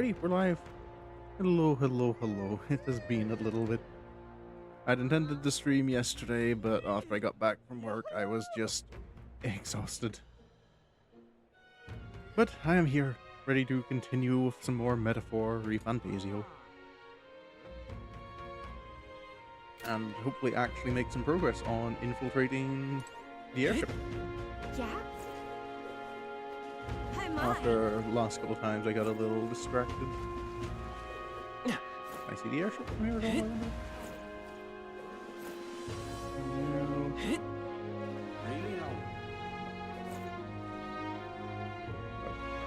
Alrighty, we're live. Hello, hello, hello. It has been a little bit. I'd intended to stream yesterday, but after I got back from work, I was just exhausted. But I am here, ready to continue with some more metaphor ReFantazio. And hopefully actually make some progress on infiltrating the airship. Yeah? After the last couple of times, I got a little distracted. I see the airship from here at all, I wonder?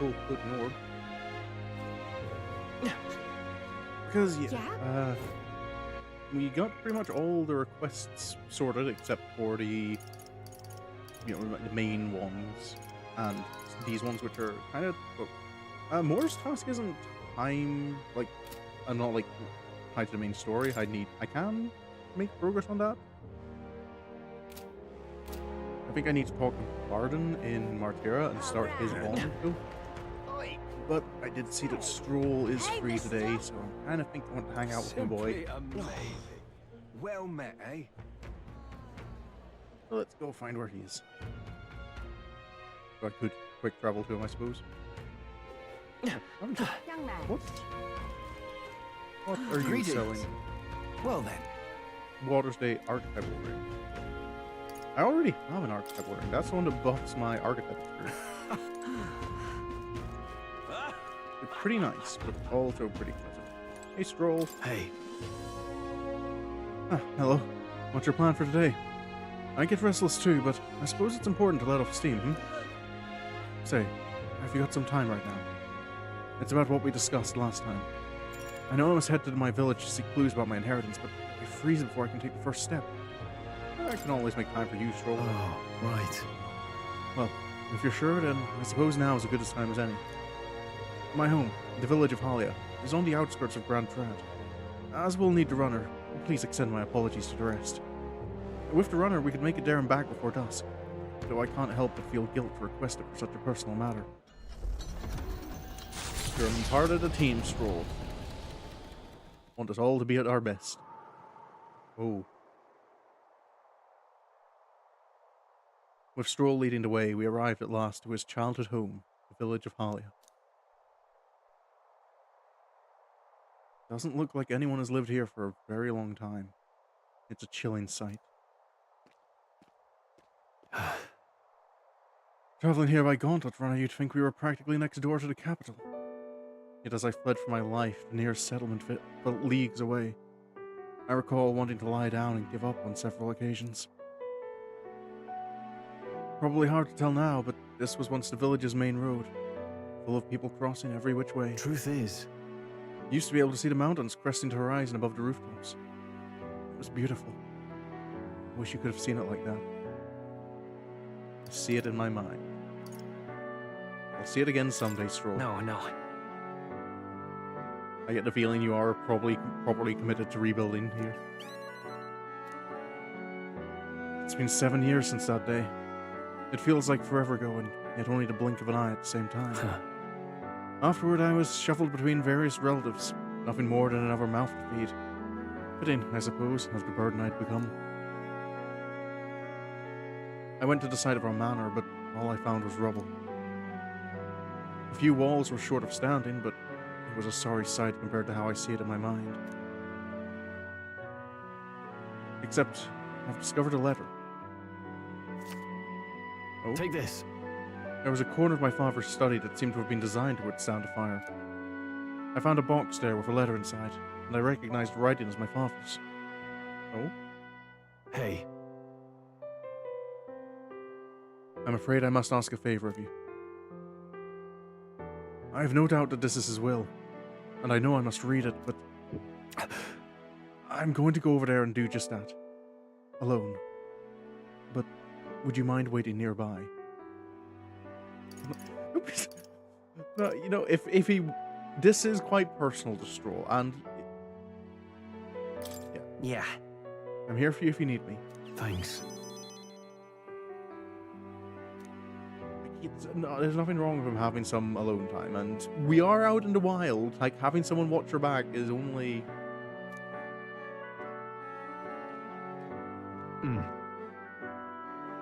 Oh, good lord. Because, yeah, we got pretty much all the requests sorted except for the, the main ones. And these ones which are kind of, Moore's task isn't time, like, I'm not, like, tied to the main story. I can make progress on that. I think I need to talk to Barden in Martira and start his bond too. But I did see that Stroll is free today, so I kind of think I want to hang out with my boy. Well met, eh? So let's go find where he is. So I could quick travel to him, I suppose. Young man. What are you Greetings. selling? Well then. Water's Day archetypal ring. I already have an archetypal ring. That's the one that buffs my architecture. It's pretty nice, but also pretty expensive. Hey, Stroll. Hey. Hello. What's your plan for today? I get restless too, but I suppose it's important to let off steam, Say, have you got some time right now? It's about what we discussed last time. I know I must head to my village to seek clues about my inheritance, but I freeze before I can take the first step. I can always make time for you, Stroll. Oh, right. Well, if you're sure, then I suppose now is as good a time as any. My home, the village of Halia, is on the outskirts of Grand Trad. As we'll need the runner, please extend my apologies to the rest. With the runner, we could make it there and back before dusk, though I can't help but feel guilt to request it for such a personal matter. You're part of the team, Stroll. Want us all to be at our best. Oh. With Stroll leading the way, we arrived at last to his childhood home, the village of Halia. Doesn't look like anyone has lived here for a very long time. It's a chilling sight. Traveling here by gauntlet runner, you'd think we were practically next door to the capital. Yet as I fled for my life, the nearest settlement felt leagues away. I recall wanting to lie down and give up on several occasions. Probably hard to tell now, but this was once the village's main road, full of people crossing every which way. Truth is, You used to be able to see the mountains cresting the horizon above the rooftops. It was beautiful. I wish you could have seen it like that. I see it in my mind. I'll see it again someday, Stroll. no. I get the feeling you are probably properly committed to rebuilding here. It's been 7 years since that day. It feels like forever ago, and yet only the blink of an eye at the same time. Afterward, I was shuffled between various relatives, nothing more than another mouth to feed. Fitting, I suppose, of the burden I'd become. I went to the site of our manor, but all I found was rubble. A few walls were short of standing, but it was a sorry sight compared to how I see it in my mind. Except, I've discovered a letter. Oh? Take this. There was a corner of my father's study that seemed to have been designed to withstand a fire. I found a box there with a letter inside, and I recognized the writing as my father's. Oh? Hey. I'm afraid I must ask a favor of you. I have no doubt that this is his will, and I know I must read it, but I'm going to go over there and do just that. Alone. But would you mind waiting nearby? No, if he... This is quite personal to Stroll, and... Yeah. I'm here for you if you need me. Thanks. no, there's nothing wrong with him having some alone time, and we are out in the wild. Like, having someone watch your back is only...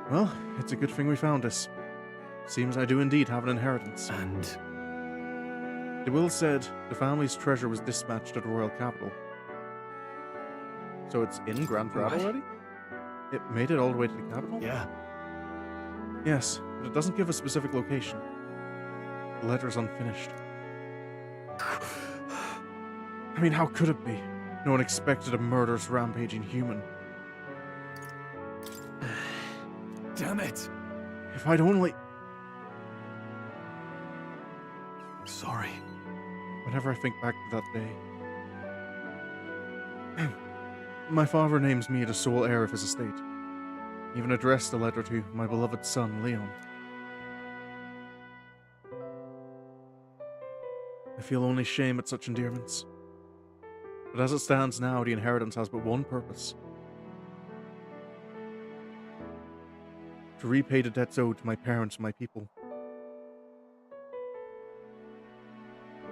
Well, it's a good thing we found this. Seems I do indeed have an inheritance. And The will said the family's treasure was dispatched to the royal capital. So it's in Grand Trad already? It made it all the way to the capital? yeah. Yes, but it doesn't give a specific location. The letter is unfinished. I mean, how could it be? No one expected a murderous, rampaging human. Damn it. If I'd only... Sorry. Whenever I think back to that day... My father names me the sole heir of his estate. He even addressed the letter to my beloved son, Leon. I feel only shame at such endearments. But as it stands now, the inheritance has but one purpose. To repay the debts owed to my parents and my people.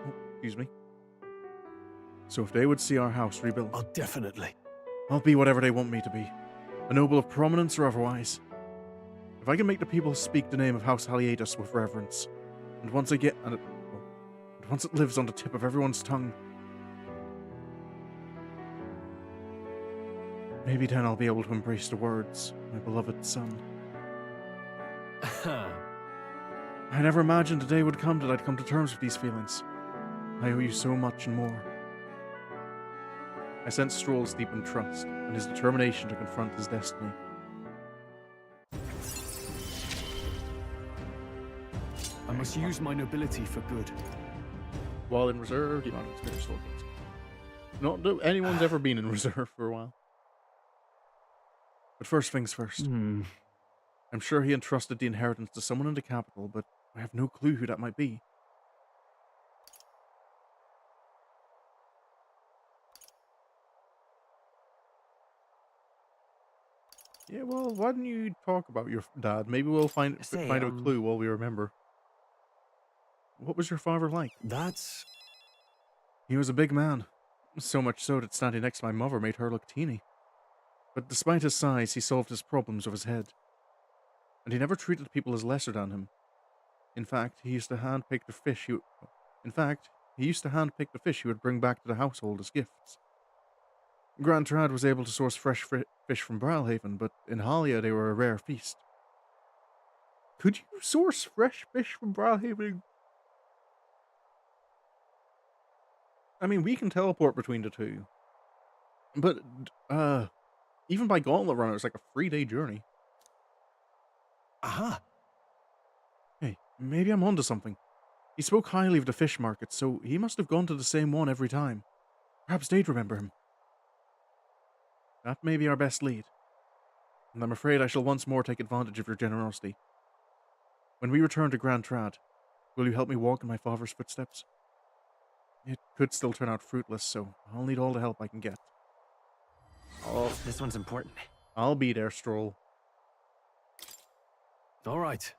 Oh, excuse me. So if they would see our house rebuilt, Oh, definitely. I'll be whatever they want me to be. A noble of prominence or otherwise. If I can make the people speak the name of House Haliatus with reverence, and once it lives on the tip of everyone's tongue, maybe then I'll be able to embrace the words, my beloved son. I never imagined the day would come that I'd come to terms with these feelings. I owe you so much and more. I sense Stroll's deepened trust and his determination to confront his destiny. I must use my nobility for good. While in reserve, you don't experience tokens. Not that anyone's ever been in reserve for a while. But first things first. I'm sure he entrusted the inheritance to someone in the capital, but I have no clue who that might be. Yeah, well, why don't you talk about your dad? Maybe we'll find a clue while we remember. What was your father like? That's... He was a big man. So much so that standing next to my mother made her look teeny. But despite his size, he solved his problems with his head. And he never treated people as lesser than him. In fact, he used to handpick the fish he would bring back to the household as gifts. Grand Trad was able to source fresh fish from Bralhaven, but in Halia they were a rare feast. Could you source fresh fish from Bralhaven? I mean, we can teleport between the two. But, even by Gauntlet Runner, it's like a 3-day journey. Aha! Hey, maybe I'm onto something. He spoke highly of the fish market, so he must have gone to the same one every time. Perhaps they'd remember him. That may be our best lead. And I'm afraid I shall once more take advantage of your generosity. When we return to Grand Trad, will you help me walk in my father's footsteps? It could still turn out fruitless, so I'll need all the help I can get. Oh, this one's important. I'll be there, Stroll. All right.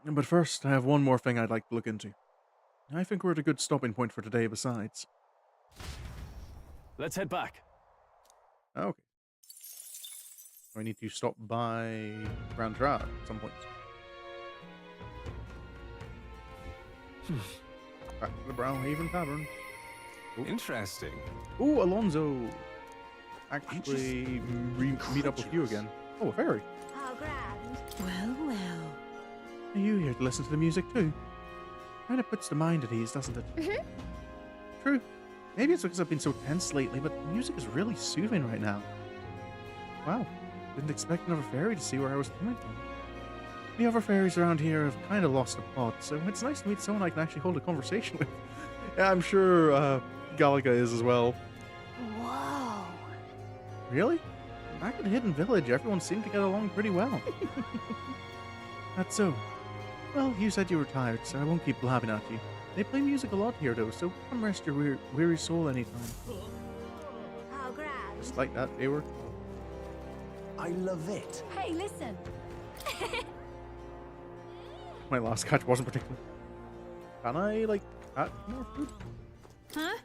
But first, I have one more thing I'd like to look into. I think we're at a good stopping point for today besides. Let's head back. Okay. I need to stop by Grand Trad at some point. Back to the Brownhaven Tavern. Ooh. Interesting. Ooh, Alonso! Actually, meet up with you again. Oh, a fairy. How grand. Well, well. Are you here to listen to the music too? Kind of puts the mind at ease, doesn't it? Mm-hmm. True. Maybe it's because I've been so tense lately, but the music is really soothing right now. Wow. Didn't expect another fairy to see where I was coming from. The other fairies around here have kind of lost the plot, so it's nice to meet someone I can actually hold a conversation with. Yeah, I'm sure Galaga is as well. Whoa. Really? Back at the Hidden Village, everyone seemed to get along pretty well. That's so. Well, you said you were tired, so I won't keep blabbing at you. They play music a lot here, though, so come rest your weary soul anytime. How grand. Just like that, Ewer. I love it. Hey, listen. My last catch wasn't particularly. Can I, like, catch more food? Huh?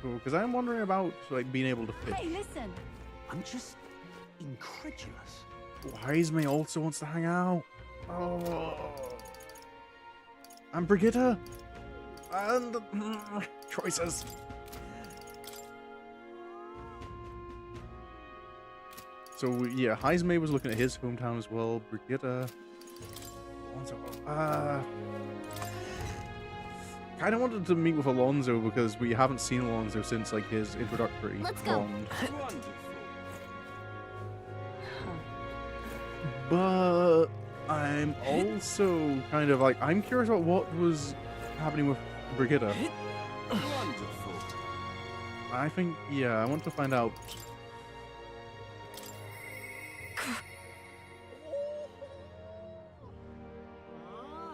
Because I'm wondering about, like, being able to fish. Hey, listen. I'm just incredulous. Wise May also wants to hang out. Oh. And Brigitte. And choices. So yeah, Heismay was looking at his hometown as well. Brigitte. Kind of wanted to meet with Alonso because we haven't seen Alonso since like his introductory Let's go. bond. But I'm also kind of like, I'm curious about what was happening with Brigitte. Wonderful. I think, yeah, I want to find out.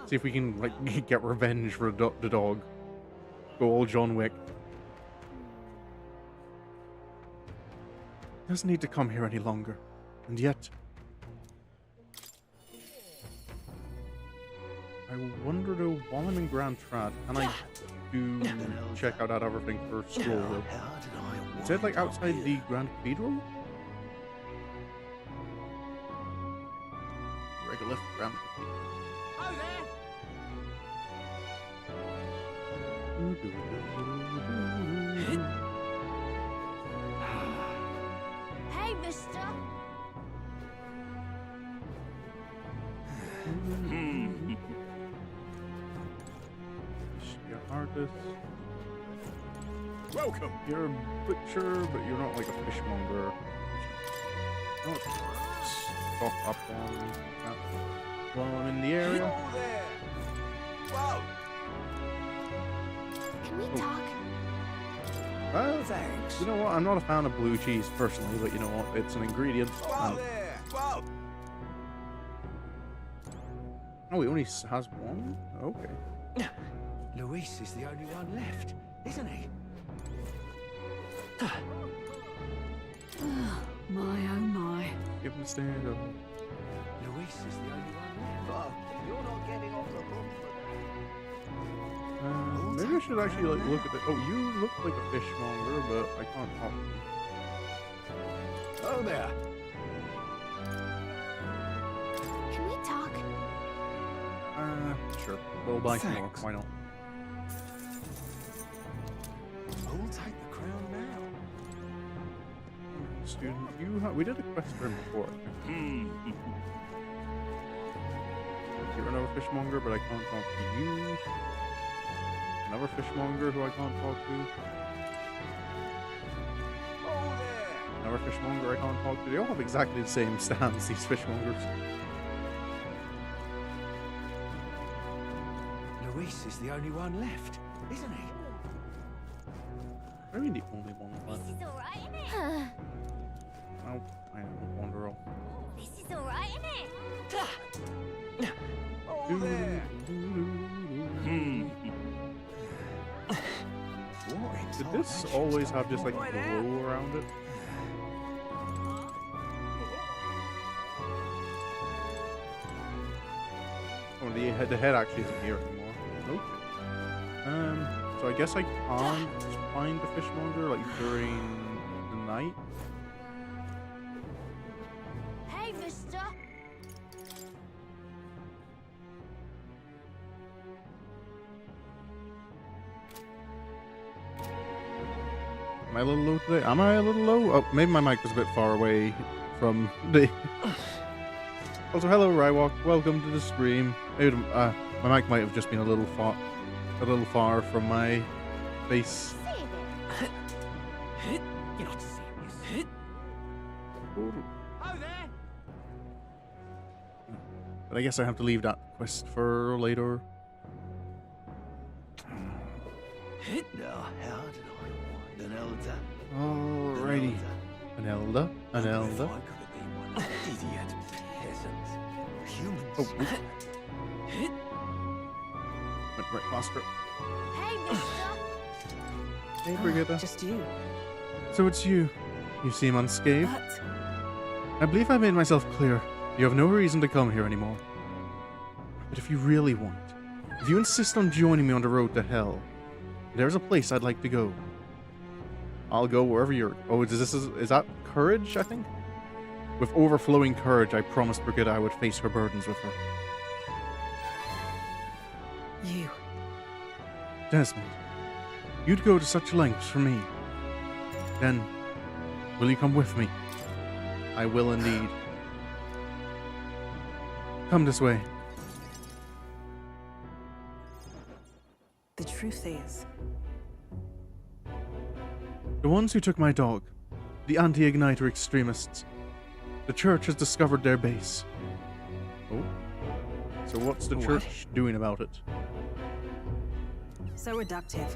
See if we can, like, get revenge for the dog. Go all John Wick. Doesn't need to come here any longer. And yet... I wonder though, while I'm in Grand Trad, can I do check out that other thing for Scroll Hill? Is it like outside the Grand Cathedral? Regular Grand Cathedral. Oh there. Hey, mister. You're artist. Welcome. You're a butcher, but you're not like a fishmonger. Don't stock up on that while I'm in the area. Oh there. Wow. Can we talk? Thanks. You know what? I'm not a fan of blue cheese personally, but you know what? It's an ingredient. Wow there. Wow. Oh, he only has one? Okay. Luis is the only one left, isn't he? My oh my. Give him a stand up. Luis is the only one left. Oh, you're not getting off the hook for Maybe I should actually like look at it. Oh, you look like a fishmonger, but I can't talk to you. Oh there. Can we talk? Sure. We'll buy some more. Thanks. Why not? Who'll take the crown now? Student, we did a quest for him before. You're another fishmonger, but I can't talk to you. Another fishmonger who I can't talk to. Oh there. Another fishmonger I can't talk to. They all have exactly the same stance, these fishmongers. Luis is the only one left, isn't he? I mean the only one left. This is alright, isn't it? Oh, I don't wonder all. This is alright, isn't it? Oh there. Did this always have just like glow around it? Oh, the head actually isn't here anymore. Okay. So I guess I can't find the fishmonger like during the night. Hey, mister. Am I a little low today? Am I a little low? Oh, maybe my mic was a bit far away from the... Also, hello, Rywalk. Welcome to the stream. Maybe, my mic might have just been a little far from my face. You're not serious. Oh there. But I guess I have to leave that quest for later. Now, how did I find an elder? Alrighty. An elder. An elder. If I could have been one idiot peasant. Humans. Oh, went right faster. Hey, mister. Hey, Brigitte. Just you. So it's you. You seem unscathed. But I believe I made myself clear. You have no reason to come here anymore. But if you really want, if you insist on joining me on the road to hell, there's a place I'd like to go. I'll go wherever you're... Oh, is that courage, I think? With overflowing courage, I promised Brigitte I would face her burdens with her. You. Desmond, you'd go to such lengths for me. Then, will you come with me? I will indeed. Come this way. The truth is... The ones who took my dog, the anti-igniter extremists, the church has discovered their base. Oh? So what's the church doing about it? So reductive.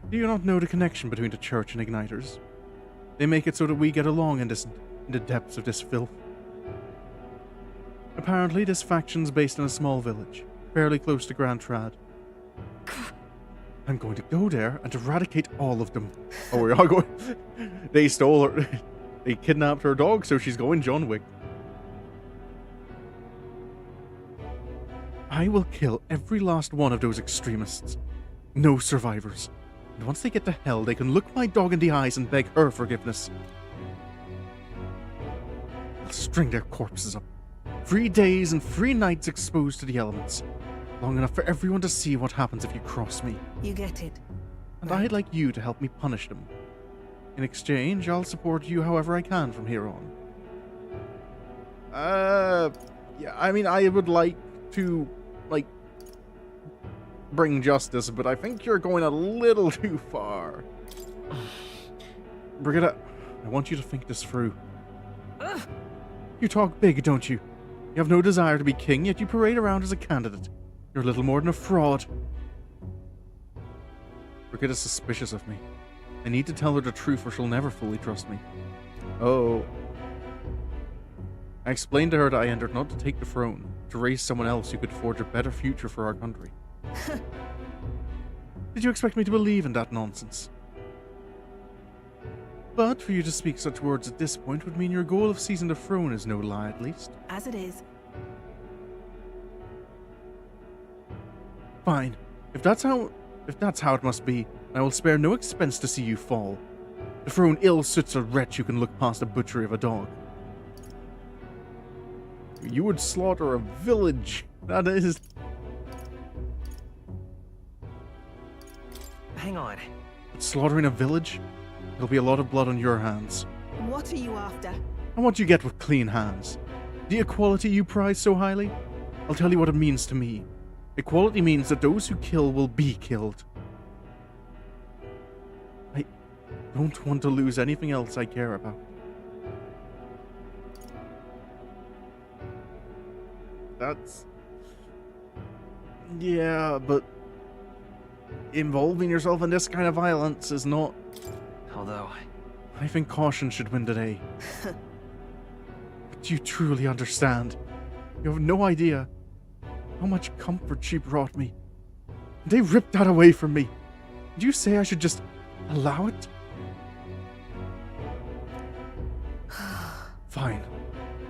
Do you not know the connection between the church and igniters? They make it so that we get along in the depths of this filth. Apparently, this faction's based in a small village, fairly close to Grand Trad. I'm going to go there and eradicate all of them. Oh, we are going... They stole her... They kidnapped her dog, so she's going John Wick. I will kill every last one of those extremists. No survivors. And once they get to hell, they can look my dog in the eyes and beg her forgiveness. I'll string their corpses up. 3 days and 3 nights exposed to the elements. Long enough for everyone to see what happens if you cross me. You get it. And I'd like you to help me punish them. In exchange, I'll support you however I can from here on. Yeah, I mean, I would like to, like, bring justice, but I think you're going a little too far. Brigitte, I want you to think this through. You talk big, don't you? You have no desire to be king, yet you parade around as a candidate. You're little more than a fraud. Brigitte is suspicious of me. I need to tell her the truth or she'll never fully trust me. Oh. I explained to her that I entered not to take the throne, to raise someone else who could forge a better future for our country. Did you expect me to believe in that nonsense? But for you to speak such words at this point would mean your goal of seizing the throne is no lie, at least. As it is. Fine. If that's how it must be, I will spare no expense to see you fall. The throne ill suits a wretch who can look past the butchery of a dog. You would slaughter a village. That is... Hang on. Slaughtering a village? There'll be a lot of blood on your hands. What are you after? And what you get with clean hands. The equality you prize so highly? I'll tell you what it means to me. Equality means that those who kill will be killed. I don't want to lose anything else I care about. That's... Yeah, but... involving yourself in this kind of violence is not... Although... I think caution should win today. But you truly understand. You have no idea how much comfort she brought me. They ripped that away from me. Did you say I should just allow it? Fine.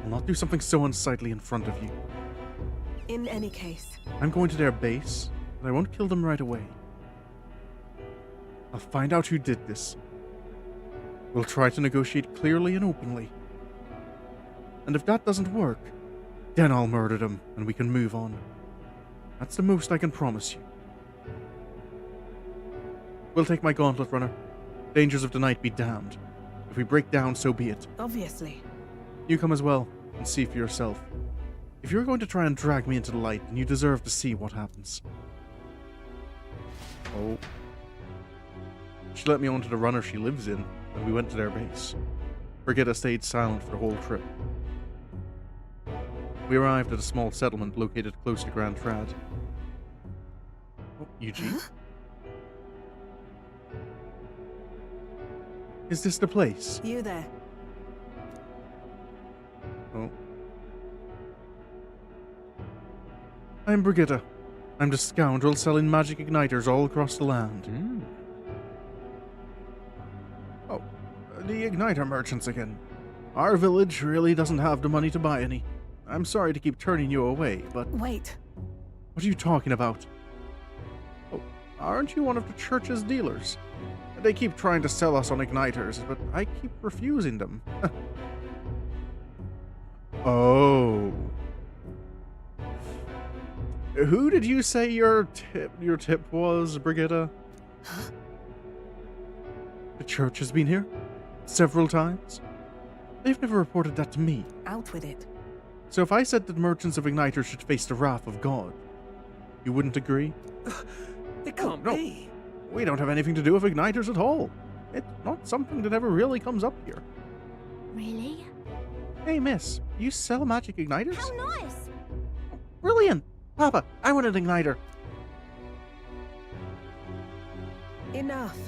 I'll not do something so unsightly in front of you. In any case. I'm going to their base, but I won't kill them right away. I'll find out who did this. We'll try to negotiate clearly and openly. And if that doesn't work, then I'll murder them and we can move on. That's the most I can promise you. We'll take my gauntlet, runner. Dangers of the night be damned. If we break down, so be it. Obviously. You come as well, and see for yourself. If you're going to try and drag me into the light, then you deserve to see what happens. Oh. She let me onto the runner she lives in, and we went to their base. Brigitte stayed silent for the whole trip. We arrived at a small settlement located close to Grand Trad. Oh, Eugene? Is this the place? You there. Oh. I'm Brigitte. I'm the scoundrel selling magic igniters all across the land. Mm. Oh. The igniter merchants again. Our village really doesn't have the money to buy any. I'm sorry to keep turning you away, but... Wait. What are you talking about? Oh, aren't you one of the church's dealers? They keep trying to sell us on igniters, but I keep refusing them. Oh. Who did you say your tip was, Brigitta? Huh? The church has been here? Several times? They've never reported that to me. Out with it. So if I said that merchants of igniters should face the wrath of God, you wouldn't agree? It can't no. be. We don't have anything to do with igniters at all. It's not something that ever really comes up here. Really? Hey, miss, you sell magic igniters? How nice! Brilliant! Papa, I want an igniter. Enough.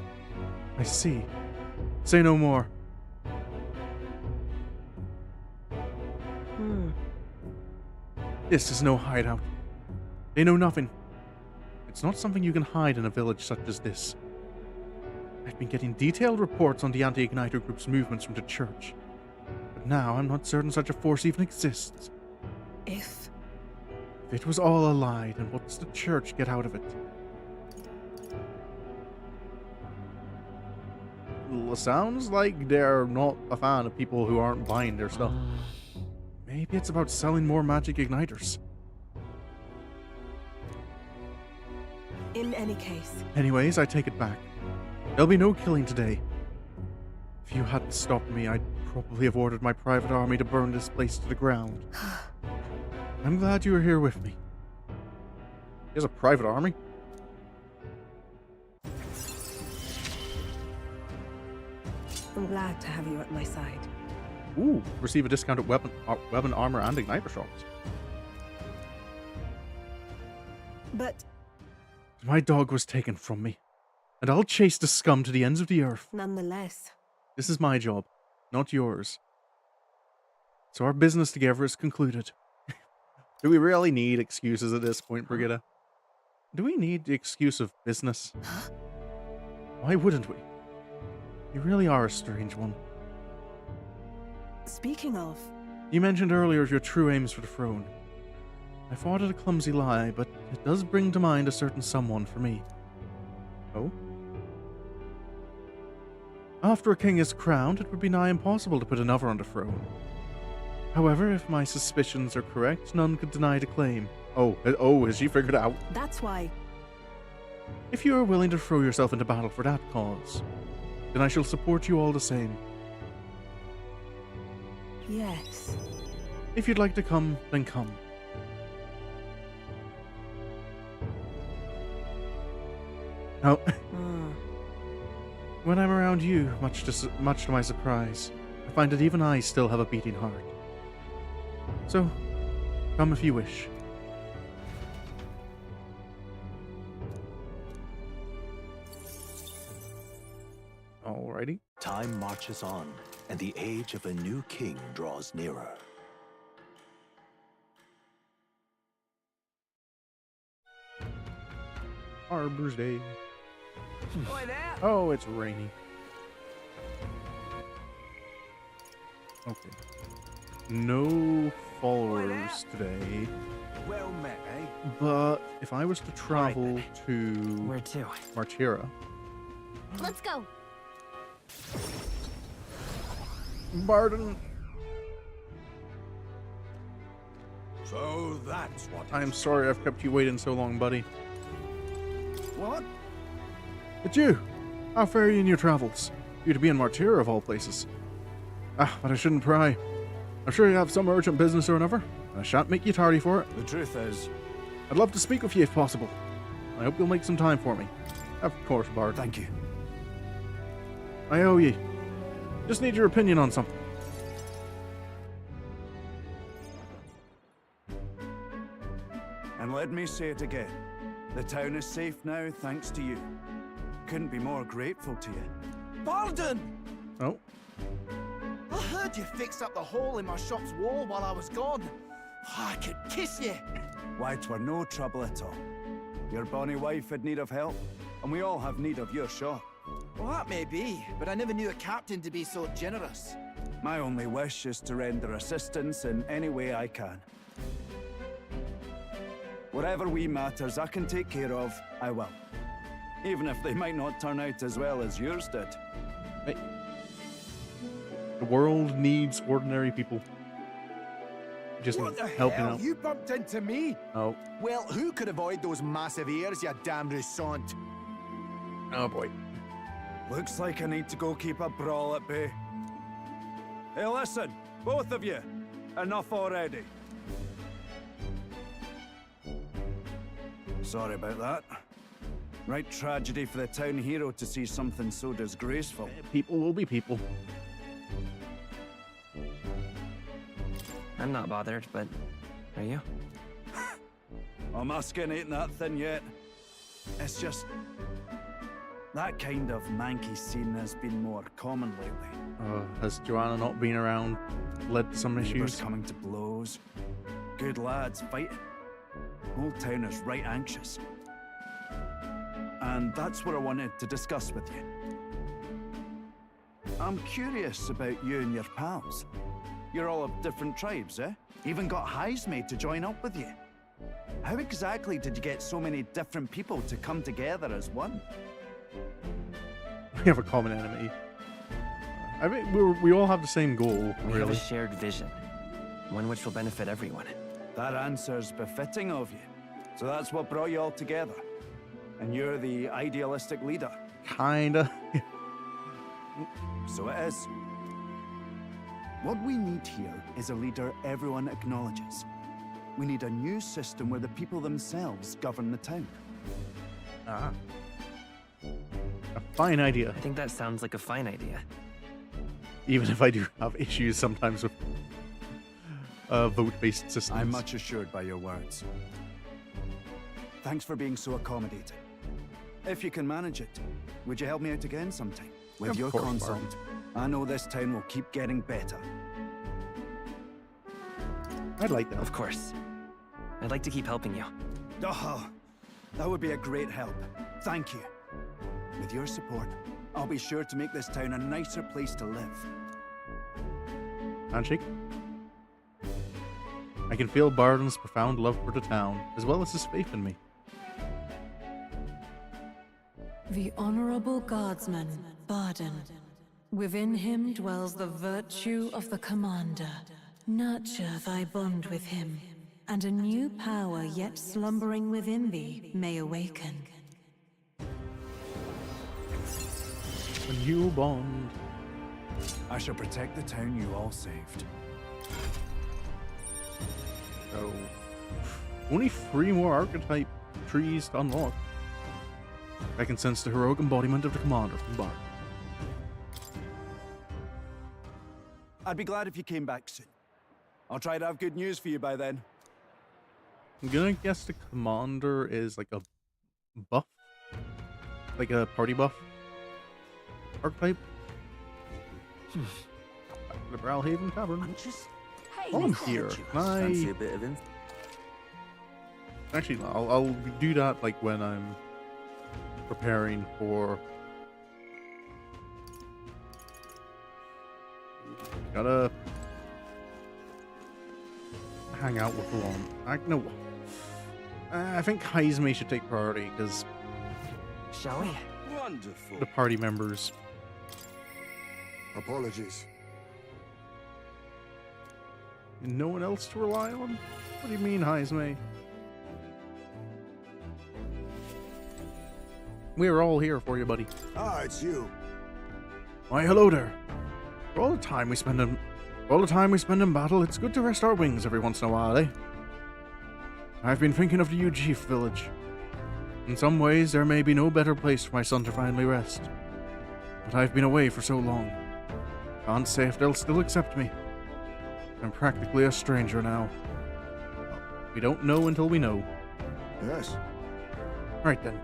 I see. Say no more. This is no hideout. They know nothing. It's not something you can hide in a village such as this. I've been getting detailed reports on the anti-igniter group's movements from the church. But now I'm not certain such a force even exists. If If it was all a lie, then what does the church get out of it? Sounds like they're not a fan of people who aren't buying their stuff. Maybe it's about selling more magic igniters. in any case. Anyways, I take it back. There'll be no killing today. If you hadn't stopped me, I'd probably have ordered my private army to burn this place to the ground. I'm glad you were here with me. He has a private army? I'm glad to have you at my side. Ooh, receive a discount at weapon, armor, and igniter shops. But My dog was taken from me, and I'll chase the scum to the ends of the earth. nonetheless, This is my job, not yours. So our business together is concluded. Do we really need excuses at this point, Brigitta? Do we need the excuse of business? Why wouldn't we? You really are a strange one. speaking of, You mentioned earlier your true aims for the throne. I thought it a clumsy lie, but it does bring to mind a certain someone for me. Oh? After a king is crowned, it would be nigh impossible to put another on the throne. However, if my suspicions are correct, none could deny the claim. Oh, has she figured it out? that's why. If you are willing to throw yourself into battle for that cause, then I shall support you all the same. Yes. If you'd like to come, then come. Now, when I'm around you, much to my surprise, I find that even I still have a beating heart. So, come if you wish. Alrighty. Time marches on, and the age of a new king draws nearer. Arbor's Day. Oi there! Oh, it's rainy. Okay. No followers today. Well met, eh? But if I was to travel to Where to? Martira, Let's go. Barden, So that's what. I'm sorry I've kept you waiting so long, buddy. What? But you, how fare you in your travels? You to be in Martira of all places. But I shouldn't pry. I'm sure you have some urgent business or another. I shan't make you tardy for it. The truth is, I'd love to speak with you if possible. I hope you'll make some time for me. Of course, Bard. thank you. I owe ye. Just need your opinion on something. And let me say it again. The town is safe now thanks to you. Couldn't be more grateful to you. Barden! Oh, I heard you fixed up the hole in my shop's wall while I was gone. I could kiss you. Why, 'twere no trouble at all. Your bonny wife had need of help, and we all have need of your shop. Well, that may be, but I never knew a captain to be so generous. My only wish is to render assistance in any way I can. Whatever wee matters I can take care of, I will. Even if they might not turn out as well as yours did. Hey. The world needs ordinary people. Just What the helping hell? out. You bumped into me? Oh. Well, who could avoid those massive ears, you damn Rousant? Oh boy. Looks like I need to go keep a brawl at bay. Hey, listen, both of you. Enough already. Sorry about that. Right tragedy for the town hero to see something so disgraceful. People will be people. I'm not bothered, but are you? Oh, my skin ain't that thin yet. It's just... that kind of manky scene has been more common lately. Has Joanna not been around led to some Neighbours issues? coming to blows. Good lads fighting. Whole town is right anxious. And that's what I wanted to discuss with you. I'm curious about you and your pals. You're all of different tribes, eh? Even got Heisme to join up with you. How exactly did you get so many different people to come together as one? We have a common enemy. I mean, we all have the same goal, We have a really. shared vision, one which will benefit everyone. That answer's befitting of you. So that's what brought you all together. And you're the idealistic leader. Kinda. So it is. What we need here is a leader everyone acknowledges. We need a new system where the people themselves govern the town. Ah. A fine idea. I think that sounds like a fine idea. Even if I do have issues sometimes with vote-based systems. I'm much assured by your words. Thanks for being so accommodating. If you can manage it, would you help me out again sometime? With Of your course, consult, I know this town will keep getting better. I'd like that. Of course. I'd like to keep helping you. Oh, that would be a great help. Thank you. With your support, I'll be sure to make this town a nicer place to live. Handshake. I can feel Barden's profound love for the town, as well as his faith in me. The Honorable Guardsman, Barden. Within him dwells the virtue of the Commander. Nurture thy bond with him, and a new power yet slumbering within thee may awaken. A new bond. I shall protect the town you all saved. Oh. Only 3 more archetype trees to unlock. I can sense the heroic embodiment of the commander from Bard. I'd be glad if you came back soon. I'll try to have good news for you by then. I'm gonna guess the commander is like a buff? Like a party buff archetype? Back to the Browhaven Tavern. I'm just... Hey, While I'm listen, here, just can I... fancy a bit of Actually, no, I'll do that like when I'm preparing for... Gotta hang out with Ron. No, I think Heisme should take priority because Shall we? Wonderful. the party members. Apologies. No one else to rely on? What do you mean, Heisme? We're all here for you, buddy. Ah, it's you. Why, hello there. For all the time we spend in battle, it's good to rest our wings every once in a while, eh? I've been thinking of the Ujif village. In some ways, there may be no better place for my son to finally rest. But I've been away for so long. Can't say if they'll still accept me. I'm practically a stranger now. Well, we don't know until we know. Yes. Right then.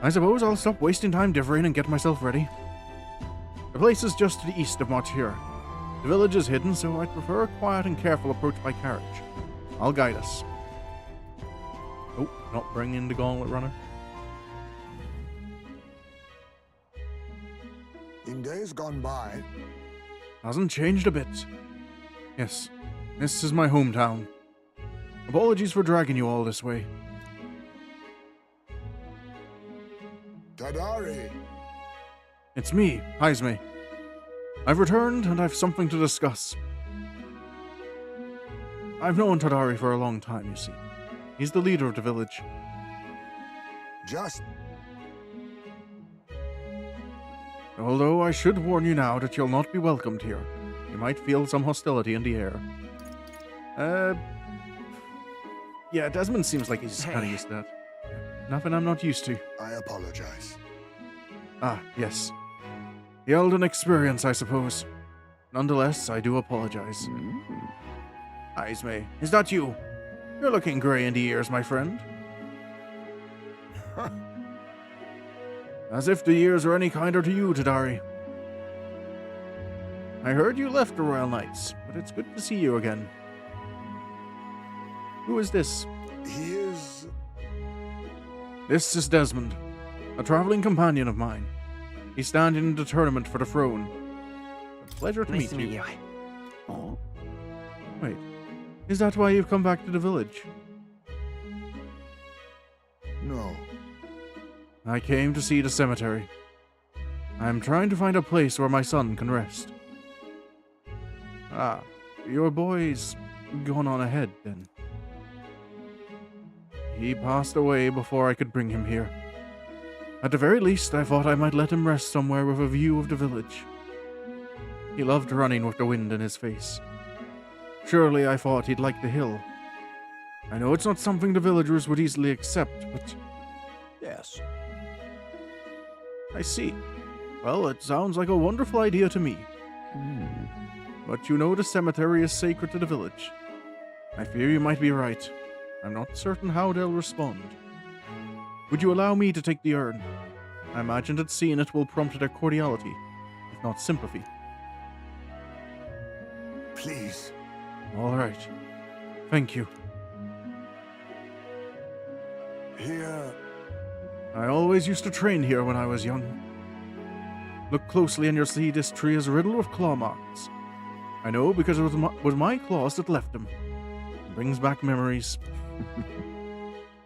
I suppose I'll stop wasting time differing and get myself ready. The place is just to the east of Martyr. The village is hidden, so I'd prefer a quiet and careful approach by carriage. I'll guide us. Oh, not bringing the gauntlet runner. days gone by. Hasn't changed a bit. Yes, this is my hometown. Apologies for dragging you all this way. Tadari. It's me, Haizme. I've returned, and I've something to discuss. I've known Tadari for a long time, you see. He's the leader of the village. Just Although I should warn you now that you'll not be welcomed here. You might feel some hostility in the air. Yeah, Desmond seems like he's kind of used to that. Nothing I'm not used to. I apologize. Ah, yes. The Elden experience, I suppose. Nonetheless, I do apologize. Haizme, is that you? You're looking grey in the ears, my friend. As if the years are any kinder to you, Tadari. I heard you left the Royal Knights, but it's good to see you again. Who is this? He is... This is Desmond, a traveling companion of mine. He's standing in the tournament for the throne. A pleasure to Nice to meet meet you. you. Oh. Wait, is that why you've come back to the village? No. I came to see the cemetery. I'm trying to find a place where my son can rest. Ah, your boy's gone on ahead, then. He passed away before I could bring him here. At the very least, I thought I might let him rest somewhere with a view of the village. He loved running with the wind in his face. Surely I thought he'd like the hill. I know it's not something the villagers would easily accept, but... Yes. I see. Well, it sounds like a wonderful idea to me. But you know the cemetery is sacred to the village. I fear you might be right. I'm not certain how they'll respond. Would you allow me to take the urn? I imagine that seeing it will prompt their cordiality, if not sympathy. Please. All right. Thank you. Here... I always used to train here when I was young. Look closely and you'll see this tree is riddled with claw marks. I know because it was my claws that left them. It brings back memories.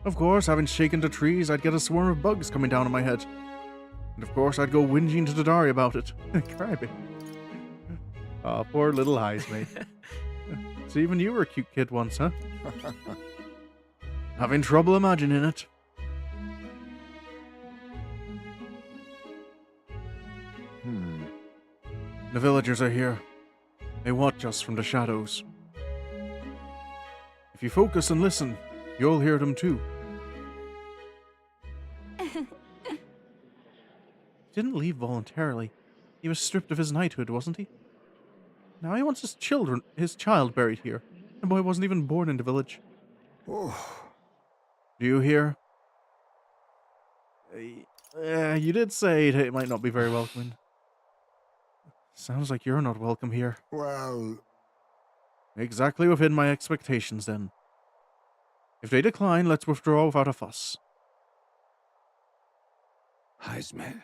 Of course, having shaken the trees, I'd get a swarm of bugs coming down on my head. And of course, I'd go whinging to Tadari about it. Crybaby. Oh, poor little Haizme. So even you were a cute kid once, huh? Having trouble imagining it. The villagers are here. They watch us from the shadows. If you focus and listen, you'll hear them too. He didn't leave voluntarily. He was stripped of his knighthood, wasn't he? Now he wants his child buried here. The boy wasn't even born in the village. Oh. Do you hear? You did say it might not be very welcoming. Sounds like you're not welcome here. Well... Exactly within my expectations, then. If they decline, let's withdraw without a fuss. Haizme.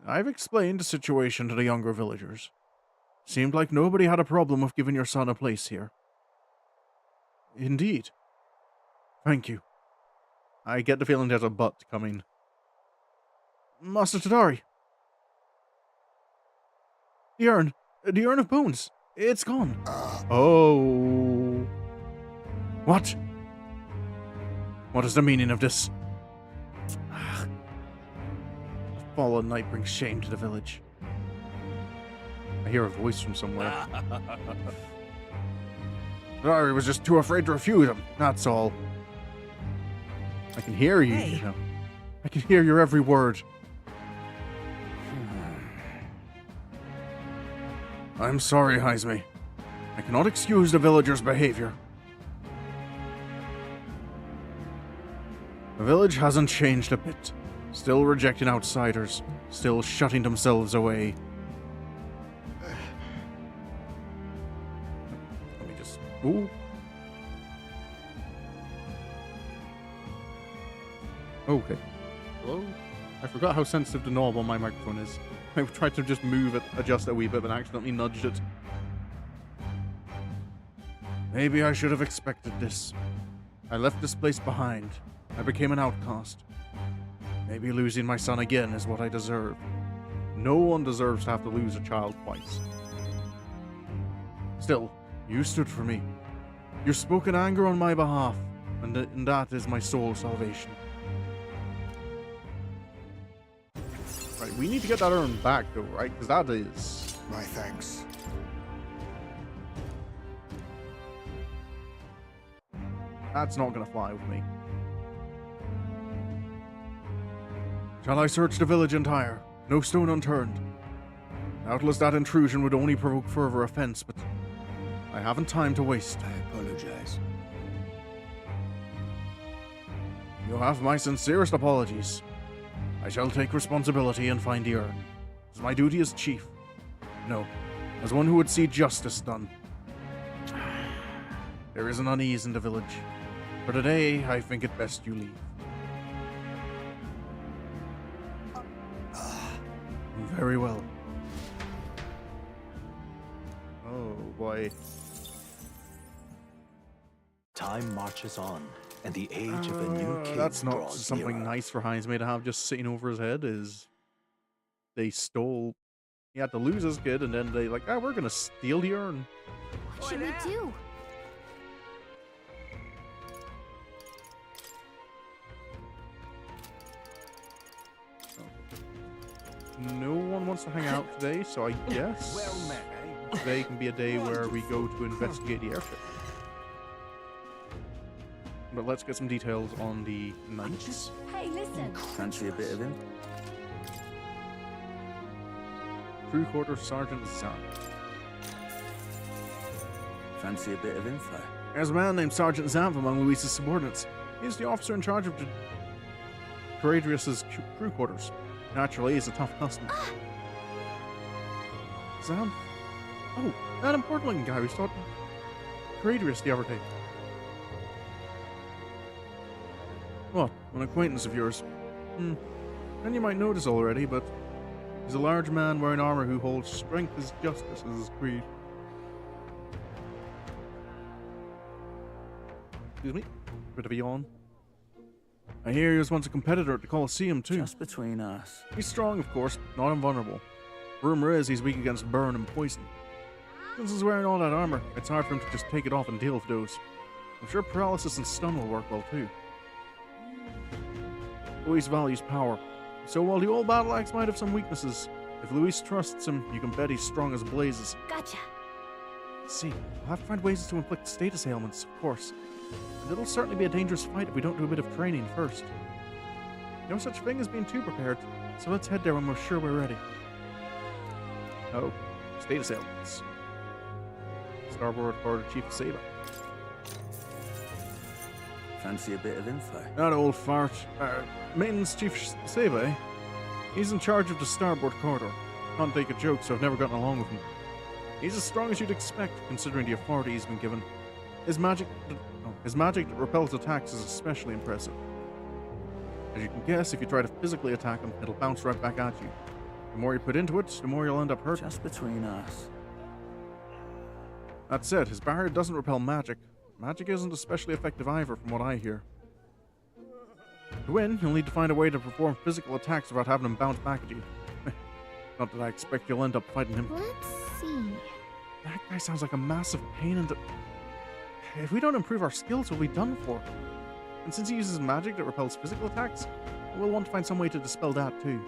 I've explained the situation to the younger villagers. Seemed like nobody had a problem with giving your son a place here. Indeed. Thank you. I get the feeling there's a but coming. Master Tadari. The urn of bones. It's gone. Oh. What? What is the meaning of this? The fallen knight brings shame to the village. I hear a voice from somewhere. Tadari was just too afraid to refuse him, that's all. I can hear you, you know. I can hear your every word. I'm sorry, Haizme. I cannot excuse the villagers' behavior. The village hasn't changed a bit. Still rejecting outsiders. Still shutting themselves away. Let me just... Ooh. Okay. Hello? I forgot how sensitive to knobble my microphone is. I tried to just move it, adjust it a wee bit, and accidentally nudged it. Maybe I should have expected this. I left this place behind. I became an outcast. Maybe losing my son again is what I deserve. No one deserves to have to lose a child twice. Still, you stood for me. You spoke in anger on my behalf, and that is my sole salvation. Right, we need to get that urn back though, right? Because that is... My thanks. That's not gonna fly with me. Shall I search the village entire? No stone unturned. Doubtless that intrusion would only provoke further offense, but I haven't time to waste. I apologize. You have my sincerest apologies. I shall take responsibility and find the urn. As my duty as chief. No, as one who would see justice done. There is an unease in the village. For today, I think it best you leave. Very well. Oh boy. Time marches on, and the age of a new king That's not draws something nearer. nice for Heinz May to have just sitting over his head. Is they stole. He had to lose his kid, and then they like, ah, we're gonna steal the urn. What should we do? No one wants to hang out today, so I guess Well met, eh? today can be a day where we go to investigate the airship. But let's get some details on the knights. Hey, listen. Fancy a bit of him? Crew quarter Sergeant Zan. Fancy a bit of info? There's a man named Sergeant Zamp among Luis's subordinates. He's the officer in charge of Caradrius's crew quarters. Naturally, he's a tough customer. Zamp? Oh, that important looking guy we saw at Caradrius the other day. What? An acquaintance of yours? And you might notice already, but he's a large man wearing armor who holds strength as justice as his creed. Excuse me? Bit of a yawn. I hear he was once a competitor at the Colosseum, too. Just between us. He's strong, of course, not invulnerable. Rumor is he's weak against burn and poison. Since he's wearing all that armor, it's hard for him to just take it off and deal with those. I'm sure paralysis and stun will work well, too. Luis values power. So while the old battle axe might have some weaknesses, if Luis trusts him, you can bet he's strong as blazes. Gotcha. See, we'll have to find ways to inflict status ailments, of course. And it'll certainly be a dangerous fight if we don't do a bit of training first. No such thing as being too prepared, so let's head there when we're sure we're ready. Oh, status ailments. Starboard Quarter Chief Saba. Fancy a bit of info? That old fart. Maintenance Chief Saba, eh? He's in charge of the starboard corridor. Can't take a joke, so I've never gotten along with him. He's as strong as you'd expect, considering the authority he's been given. His magic that repels attacks is especially impressive. As you can guess, if you try to physically attack him, it'll bounce right back at you. The more you put into it, the more you'll end up hurt. Just between us. That said, his barrier doesn't repel magic. Magic isn't especially effective either, from what I hear. To win, you'll need to find a way to perform physical attacks without having him bounce back at you. Not that I expect you'll end up fighting him. Let's see. That guy sounds like a massive pain in the... If we don't improve our skills, we'll be done for. And since he uses magic that repels physical attacks, we'll want to find some way to dispel that too.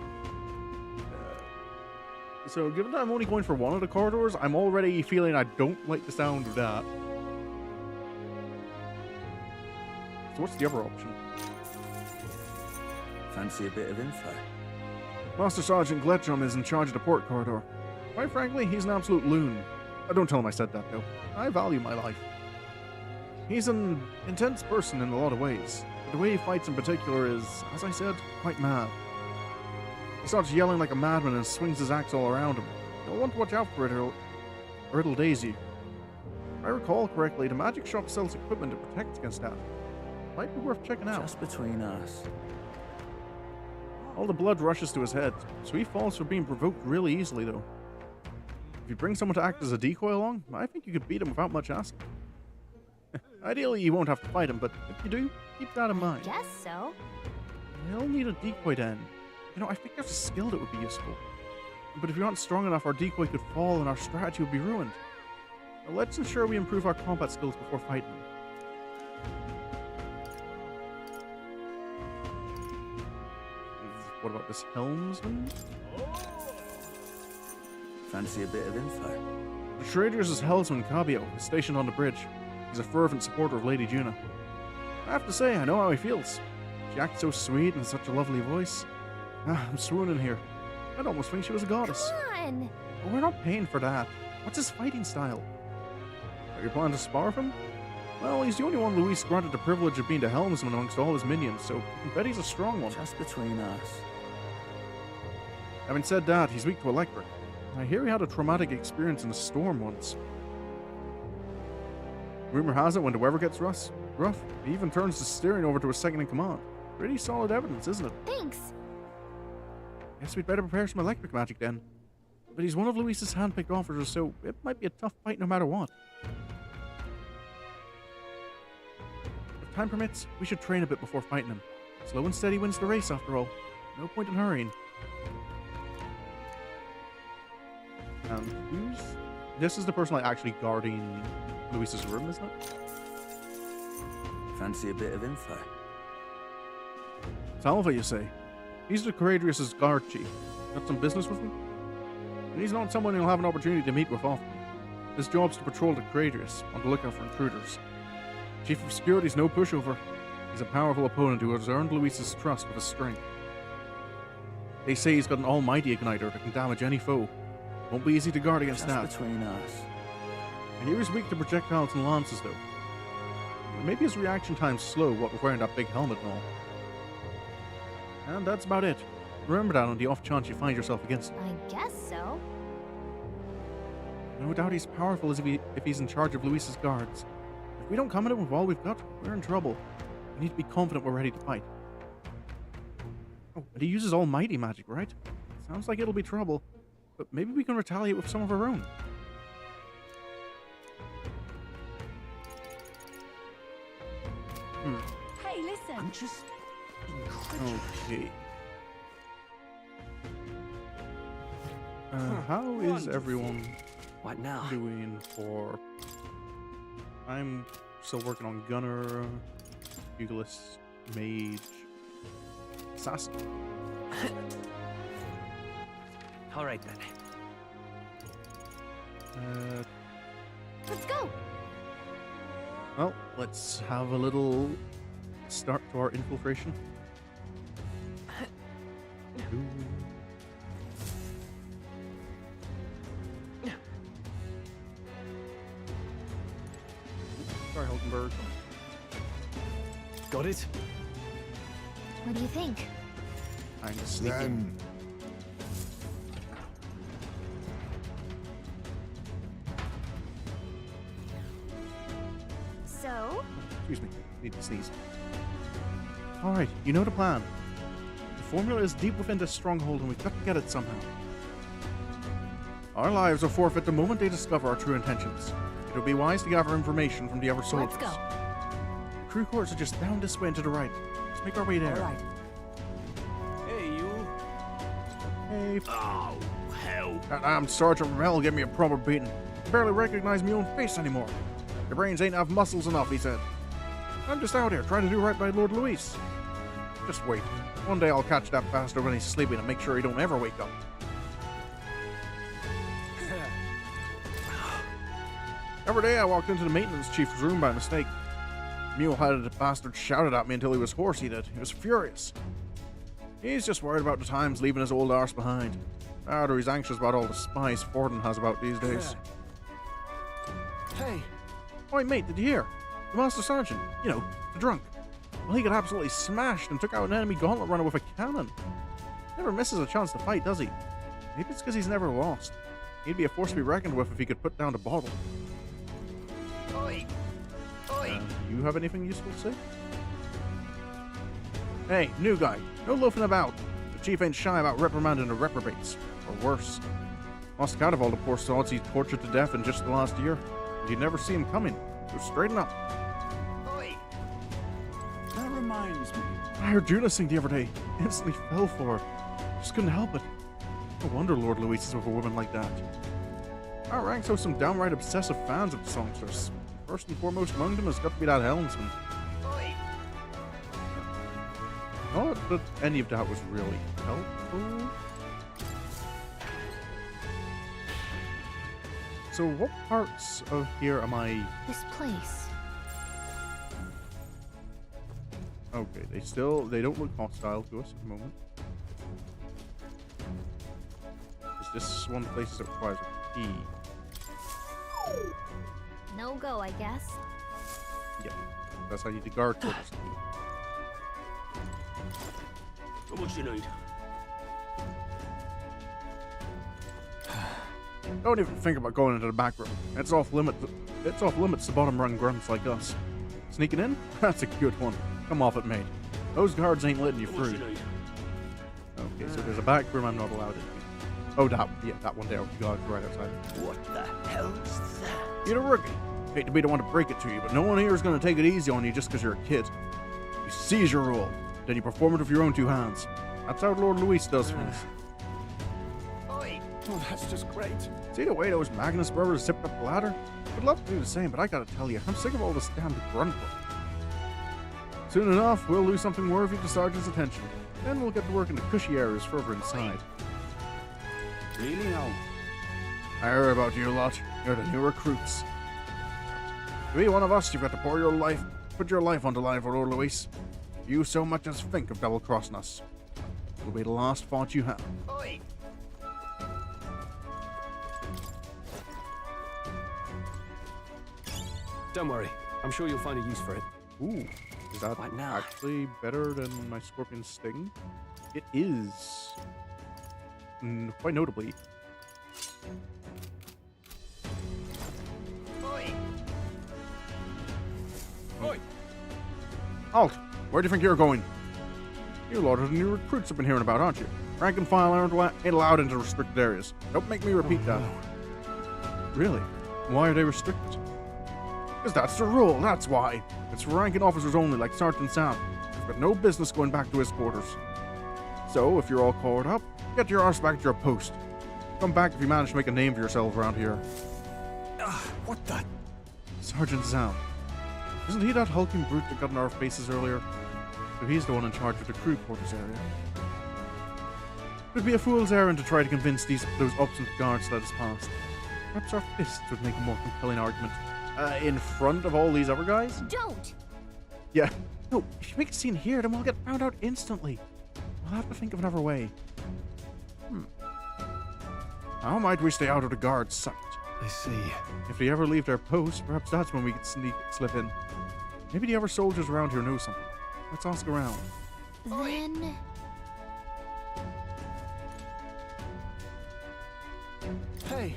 So given that I'm only going for one of the corridors, I'm already feeling I don't like the sound of that. So what's the other option? Fancy a bit of info? Master Sergeant Gletchum is in charge of the port corridor. Quite frankly, he's an absolute loon. Don't tell him I said that, though. I value my life. He's an intense person in a lot of ways. But the way he fights in particular is, as I said, quite mad. He starts yelling like a madman and swings his axe all around him. You'll want to watch out for it, or it'll daze you. If I recall correctly, the magic shop sells equipment that protects against that. Might be worth checking out. Just between us. All the blood rushes to his head, so he falls for being provoked really easily, though. If you bring someone to act as a decoy along, I think you could beat him without much asking. Ideally, you won't have to fight him, but if you do, keep that in mind. Guess so. He'll need a decoy then. You know, I think there's a skill that would be useful. But if you're not strong enough, our decoy could fall and our strategy would be ruined. Now, let's ensure we improve our combat skills before fighting him. What about this helmsman? Fancy a bit of info? The trader's helmsman, Cabio, is stationed on the bridge. He's a fervent supporter of Lady Juna. I have to say, I know how he feels. She acts so sweet and such a lovely voice. I'm swooning here. I'd almost think she was a goddess. Come on. But we're not paying for that. What's his fighting style? Are you planning to spar with him? Well, he's the only one Luis granted the privilege of being the helmsman amongst all his minions, so I bet he's a strong one. Just between us. Having said that, he's weak to electric. I hear he had a traumatic experience in a storm once. Rumor has it when the weather gets rough, he even turns the steering over to his second in command. Pretty solid evidence, isn't it? Thanks. Guess we'd better prepare some electric magic then. But he's one of Luis's hand-picked officers, so it might be a tough fight no matter what. If time permits, we should train a bit before fighting him. Slow and steady wins the race, after all. No point in hurrying. Who's... This is the person like actually guarding Luis's room, isn't it? Fancy a bit of info? Salva, you say? He's the Coradrius' guard chief. Got some business with him? And he's not someone you'll have an opportunity to meet with often. His job's to patrol the Coradrius, on the lookout for intruders. Chief of Security's no pushover. He's a powerful opponent who has earned Luis's trust with his strength. They say he's got an almighty igniter that can damage any foe. Won't be easy to guard against that. Between us. I hear he's weak to projectiles and lances, though. Maybe his reaction time's slow, what with wearing that big helmet and all. And that's about it. Remember that on the off chance you find yourself against him. I guess so. No doubt he's powerful if he's in charge of Luis's guards. If we don't come at him with all we've got, we're in trouble. We need to be confident we're ready to fight. Oh, and he uses almighty magic, right? Sounds like it'll be trouble. But maybe we can retaliate with some of our own. Hey, listen. I'm just incredulous. Okay. How is everyone What now? doing for... I'm still working on Gunner, Pugilist, Mage, Assassin. All right then. Let's go. Well, let's have a little start to our infiltration. Sorry, Hulkenberg. Got it? What do you think? I'm just sneaking. So? Excuse me, need to sneeze. Alright, you know the plan. The formula is deep within this stronghold and we've got to get it somehow. Our lives are forfeit the moment they discover our true intentions. It would be wise to gather information from the other soldiers. Let's go. The crew quarters are just down this way and to the right. Let's make our way there. All right. Hey, you. Hey, Oh, hell. I'm Sergeant Ramel gave me a proper beating. I barely recognize my own face anymore. Your brains ain't have muscles enough, he said. I'm just out here trying to do right by Lord Luis. Just wait. One day I'll catch that bastard when he's sleeping and make sure he don't ever wake up. Every day I walked into the maintenance chief's room by mistake. Mule-headed bastard shouted at me until he was hoarse, he did. He was furious. He's just worried about the times leaving his old arse behind. Or he's anxious about all the spies Forden has about these days. Hey. Oi, mate, did you hear? The Master Sergeant, you know, the drunk. Well, he got absolutely smashed and took out an enemy gauntlet runner with a cannon. Never misses a chance to fight, does he? Maybe it's because he's never lost. He'd be a force to be reckoned with if he could put down the bottle. Oi. Oi. Do you have anything useful to say? Hey, new guy, no loafing about. The chief ain't shy about reprimanding the reprobates, or worse. Lost count of all the poor sods he's tortured to death in just the last year. And you'd never see him coming. So straighten up. Oi! That reminds me. I heard Juna sing the other day. Instantly fell for her. Just couldn't help it. No wonder Lord Luis is with a woman like that. Our ranks have some downright obsessive fans of the songstress. First and foremost among them has got to be that helmsman. Oi! Not that any of that was really helpful. So what parts of here am I... This place. Okay, they don't look hostile to us at the moment. Is this one of the places that requires a key? No go, I guess. Yeah, that's how you need the guard quarters key. How much you need? Don't even think about going into the back room. It's off limits to bottom rung grunts like us. Sneaking in? That's a good one. Come off it, mate. Those guards ain't letting you How much through. you need? Okay, so there's a back room I'm not allowed into. Oh, that one there with the guards right outside. What the hell's that? You're a rookie. Hate to be the one to break it to you, but no one here is going to take it easy on you just because you're a kid. You seize your role, then you perform it with your own two hands. That's how Lord Luis does things. Oi! Oh, that's just great. See the way those Magnus brothers zipped up the ladder? I'd love to do the same, but I gotta tell you, I'm sick of all this damn grunt work. Soon enough, we'll lose something worthy to Sergeant's attention. Then we'll get to work in the cushy areas further inside. Really now? I heard about you lot. You're the new recruits. To be one of us, you've got to put your life on the line for Lord Luis. If you so much as think of double-crossing us, it'll be the last thought you have. Oi! Don't worry. I'm sure you'll find a use for it. Ooh, is that What now? actually better than my scorpion sting? It is. Quite notably. Oi! Oi! Halt! Where do you think you're going? You lot of the new recruits have been hearing about, aren't you? Rank and file ain't allowed into restricted areas. Don't make me repeat that. Really? Why are they restricted? Because that's the rule, that's why. It's for ranking officers only, like Sergeant Sam. You've got no business going back to his quarters. So, if you're all caught up, get your arse back to your post. Come back if you manage to make a name for yourself around here. What the? Sergeant Sam. Isn't he that hulking brute that got in our faces earlier? So he's the one in charge of the crew quarters area. It would be a fool's errand to try to convince those obstinate guards to let us past. Perhaps our fists would make a more compelling argument. In front of all these other guys? Don't! Yeah. No, if you make a scene here, then we'll get found out instantly. We'll have to think of another way. How might we stay out of the guards' sight? I see. If they ever leave their post, perhaps that's when we could slip in. Maybe the other soldiers around here know something. Let's ask around. Then... Hey,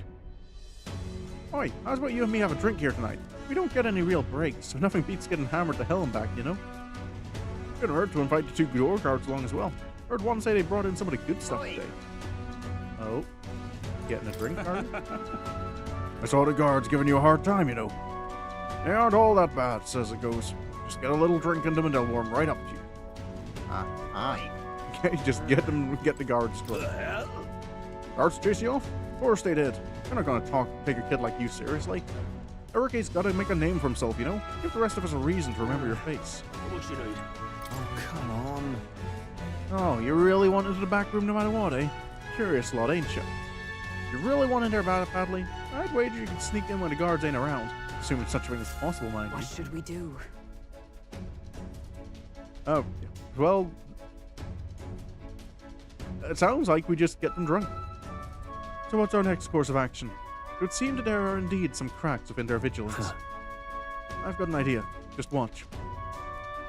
Oi, how's about you and me have a drink here tonight? We don't get any real breaks, so nothing beats getting hammered to hell and back, you know? Couldn't hurt to invite the two door guards along as well. Heard one say they brought in some of the good stuff Oi. today. Oh? Getting a drink, are you? I saw the guards giving you a hard time, you know. They aren't all that bad, says it goes. Just get a little drink in them and they'll warm right up to you. Okay, just get the guards drunk. Guards chase you off? Of course they did. They're not gonna take a kid like you seriously. Erica's gotta make a name for himself, you know? Give the rest of us a reason to remember your face. How much you need? oh come on. Oh, you really want into the back room no matter what, eh? Curious lot, ain't you? You really want in there badly? I'd wager you can sneak in when the guards ain't around. Assuming such a thing is possible, mind you. What should we do? Oh, well... It sounds like we just get them drunk. So what's our next course of action? It would seem that there are indeed some cracks within their vigilance. I've got an idea. Just watch.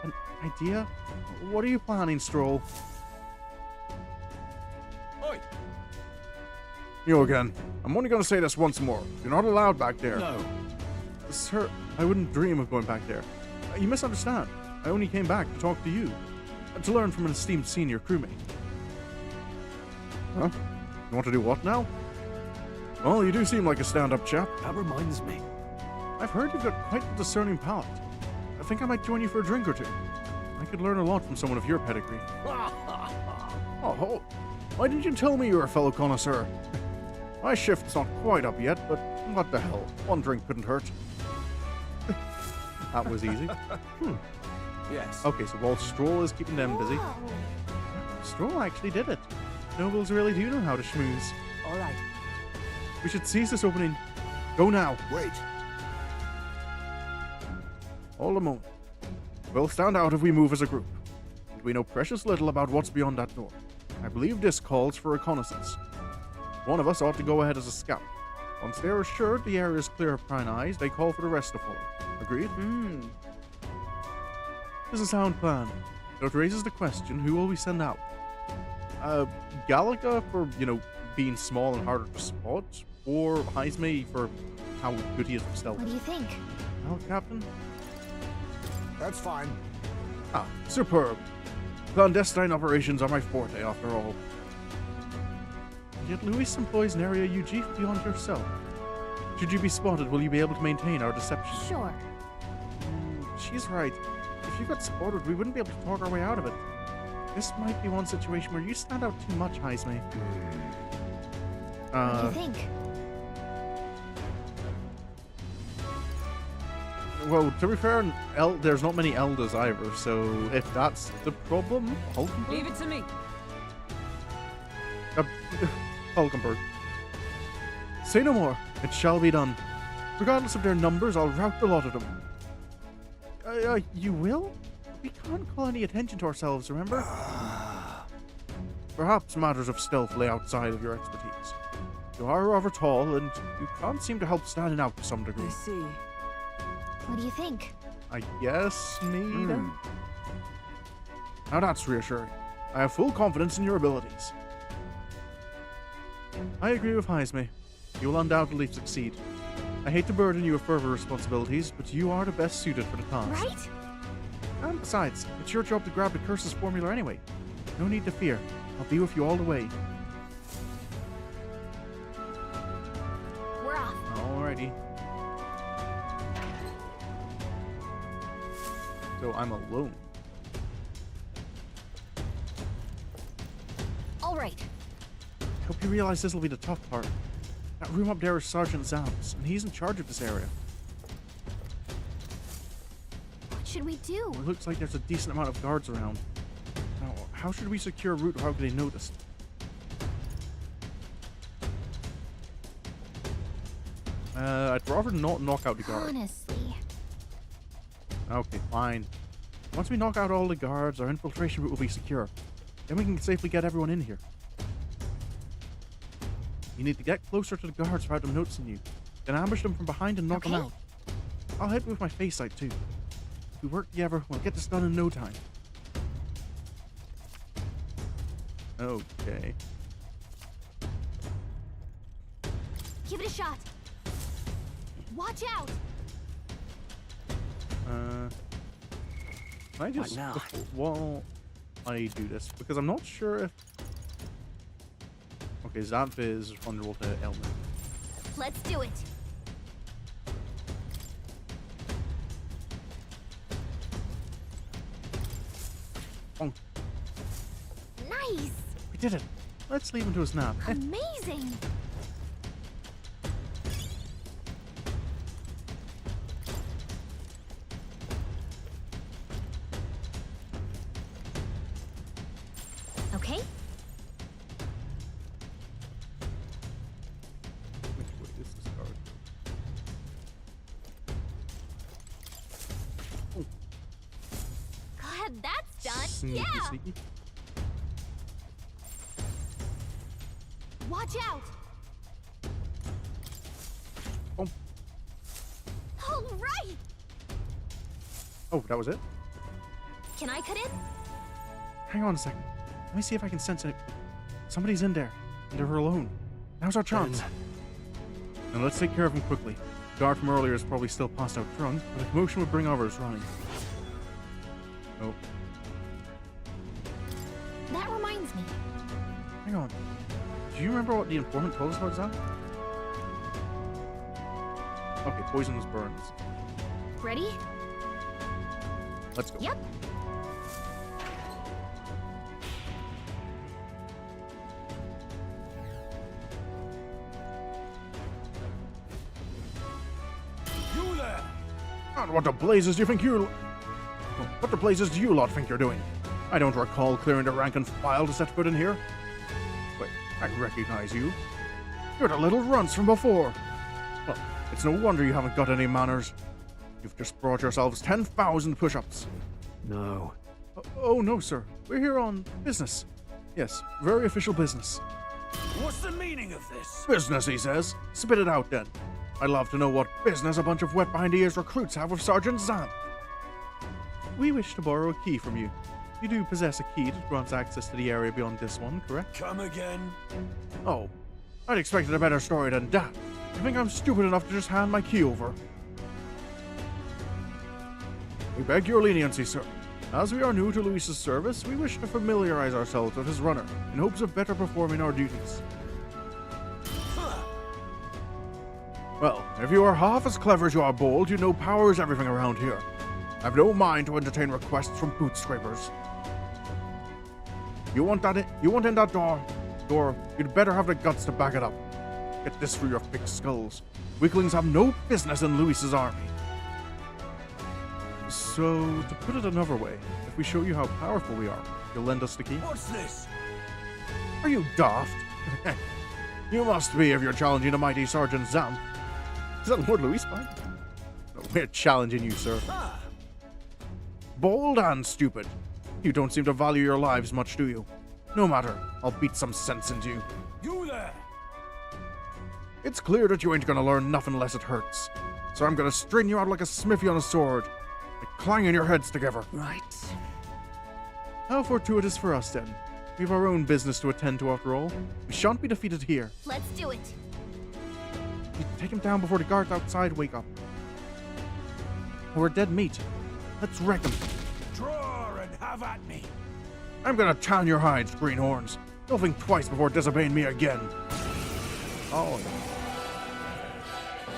An idea? What are you planning, Stroll? Oi! You again. I'm only going to say this once more. You're not allowed back there. No. Sir, I wouldn't dream of going back there. You misunderstand. I only came back to talk to you. And to learn from an esteemed senior crewmate. Huh? You want to do what now? Well, you do seem like a stand-up chap. That reminds me. I've heard you've got quite a discerning palate. I think I might join you for a drink or two. I could learn a lot from someone of your pedigree. Oh, why didn't you tell me you were a fellow connoisseur? My shift's not quite up yet, but what the hell? One drink couldn't hurt. That was easy. Yes. Okay, so while Stroll is keeping them busy, Stroll actually did it. Nobles really do know how to schmooze. All right. We should seize this opening. Go now. Wait. Hold a moment. We'll stand out if we move as a group. And we know precious little about what's beyond that door. I believe this calls for reconnaissance. One of us ought to go ahead as a scout. Once they are assured the area is clear of prying eyes, they call for the rest to follow. Agreed? This is a sound plan. So it raises the question, who will we send out? Gallica for, being small and harder to spot, or Heisme for how good he is with stealth. What do you think? Well, Captain? That's fine. Ah, superb. Clandestine operations are my forte, after all. Yet Luis employs an area you chief beyond yourself. Should you be spotted, will you be able to maintain our deception? Sure. She's right. If you got spotted, we wouldn't be able to talk our way out of it. This might be one situation where you stand out too much, Heisme. What do you think? Well, to be fair, there's not many elders either, so if that's the problem, Hulkenberg? Leave it to me. Hulkenberg. Say no more. It shall be done. Regardless of their numbers, I'll rout the lot of them. You will? We can't call any attention to ourselves, remember? Perhaps matters of stealth lay outside of your expertise. You are rather tall, and you can't seem to help standing out to some degree. I see. What do you think? I guess, Nita? Now that's reassuring. I have full confidence in your abilities. I agree with Heisme. You will undoubtedly succeed. I hate to burden you with further responsibilities, but you are the best suited for the task. Right? And besides, it's your job to grab the curse's formula anyway. No need to fear. I'll be with you all the way. We're off. Alrighty. So I'm alone. All right. Hope you realize this will be the tough part. That room up there is Sergeant Zams, and he's in charge of this area. What should we do? It looks like there's a decent amount of guards around. Now, how should we secure a route without getting noticed? I'd rather not knock out the guard. Honestly. Okay, fine. Once we knock out all the guards, our infiltration route will be secure. Then we can safely get everyone in here. You need to get closer to the guards without them noticing you. Then ambush them from behind and knock them out. I'll help you with my face sight too. If we work together, we'll get this done in no time. Okay. Give it a shot. Watch out. Can I just... What now? While I do this, because I'm not sure if... Okay, Xanth is vulnerable to ailment. Let's do it. Oh, Nice. we did it! Let's leave him to his nap. Amazing. Okay. Which way is this card? God, that's done. Sneaky, Yeah. sneaky. Watch out. Oh, All right. oh, that was it? Can I cut in? Hang on a second. Let me see if I can sense it. Somebody's in there, and they're alone. Now's our chance. And let's take care of him quickly. The guard from earlier is probably still passed out drunk, but a commotion would bring others running. Oh, That reminds me. hang on. Do you remember what the informant told us about Zam? Okay, poisonous burns. Ready? Let's go. Yep. You there! And what the blazes do you think you... What the blazes do you lot think you're doing? I don't recall clearing the rank and file to set foot in here. Wait, I recognize you. You're the little runts from before. Well, it's no wonder you haven't got any manners. You've just brought yourselves 10,000 push-ups. No. Oh, no, sir. We're here on business. Yes, very official business. What's the meaning of this? Business, he says. Spit it out, then. I'd love to know what business a bunch of wet-behind-the-ears recruits have with Sergeant Zam. We wish to borrow a key from you. You do possess a key that grants access to the area beyond this one, correct? Come again? Oh, I'd expected a better story than that. You think I'm stupid enough to just hand my key over? We beg your leniency, sir. As we are new to Luis's service, we wish to familiarize ourselves with his runner in hopes of better performing our duties. Well, if you are half as clever as you are bold, you know power is everything around here. I've no mind to entertain requests from boot scrapers. You want in that door, you'd better have the guts to back it up. Get this through your thick skulls. Weaklings have no business in Luis's army. So, to put it another way, if we show you how powerful we are, you'll lend us the key? What's this? Are you daft? You must be if you're challenging the mighty Sergeant Zam. Is that Lord Luis fine? No, we're challenging you, sir. Ah, Bold and stupid. You don't seem to value your lives much, do you? No matter, I'll beat some sense into you. you there! It's clear that you ain't gonna learn nothing unless it hurts. So I'm gonna string you out like a smithy on a sword, like clanging your heads together. Right. How fortuitous for us, then. We've our own business to attend to after all. We shan't be defeated here. Let's do it. You take him down before the guards outside wake up. We're dead meat. Let's wreck him. Draw and have at me! I'm gonna tan your hides, greenhorns. You'll think twice before disobeying me again. Oh,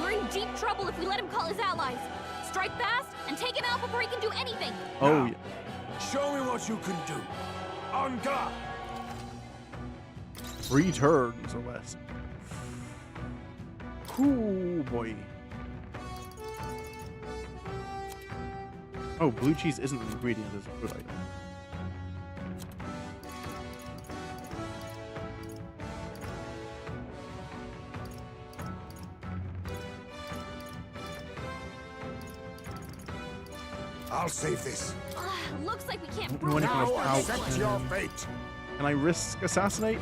We're in deep trouble if we let him call his allies. Strike fast and take him out before he can do anything. oh yeah. Show me what you can do. On guard! 3 turns or less. Cool boy. Oh, blue cheese isn't an ingredient, it's a food item. I'll save this. Looks like we can't No one prove can our have out. Accept your fate. Can I risk assassinate?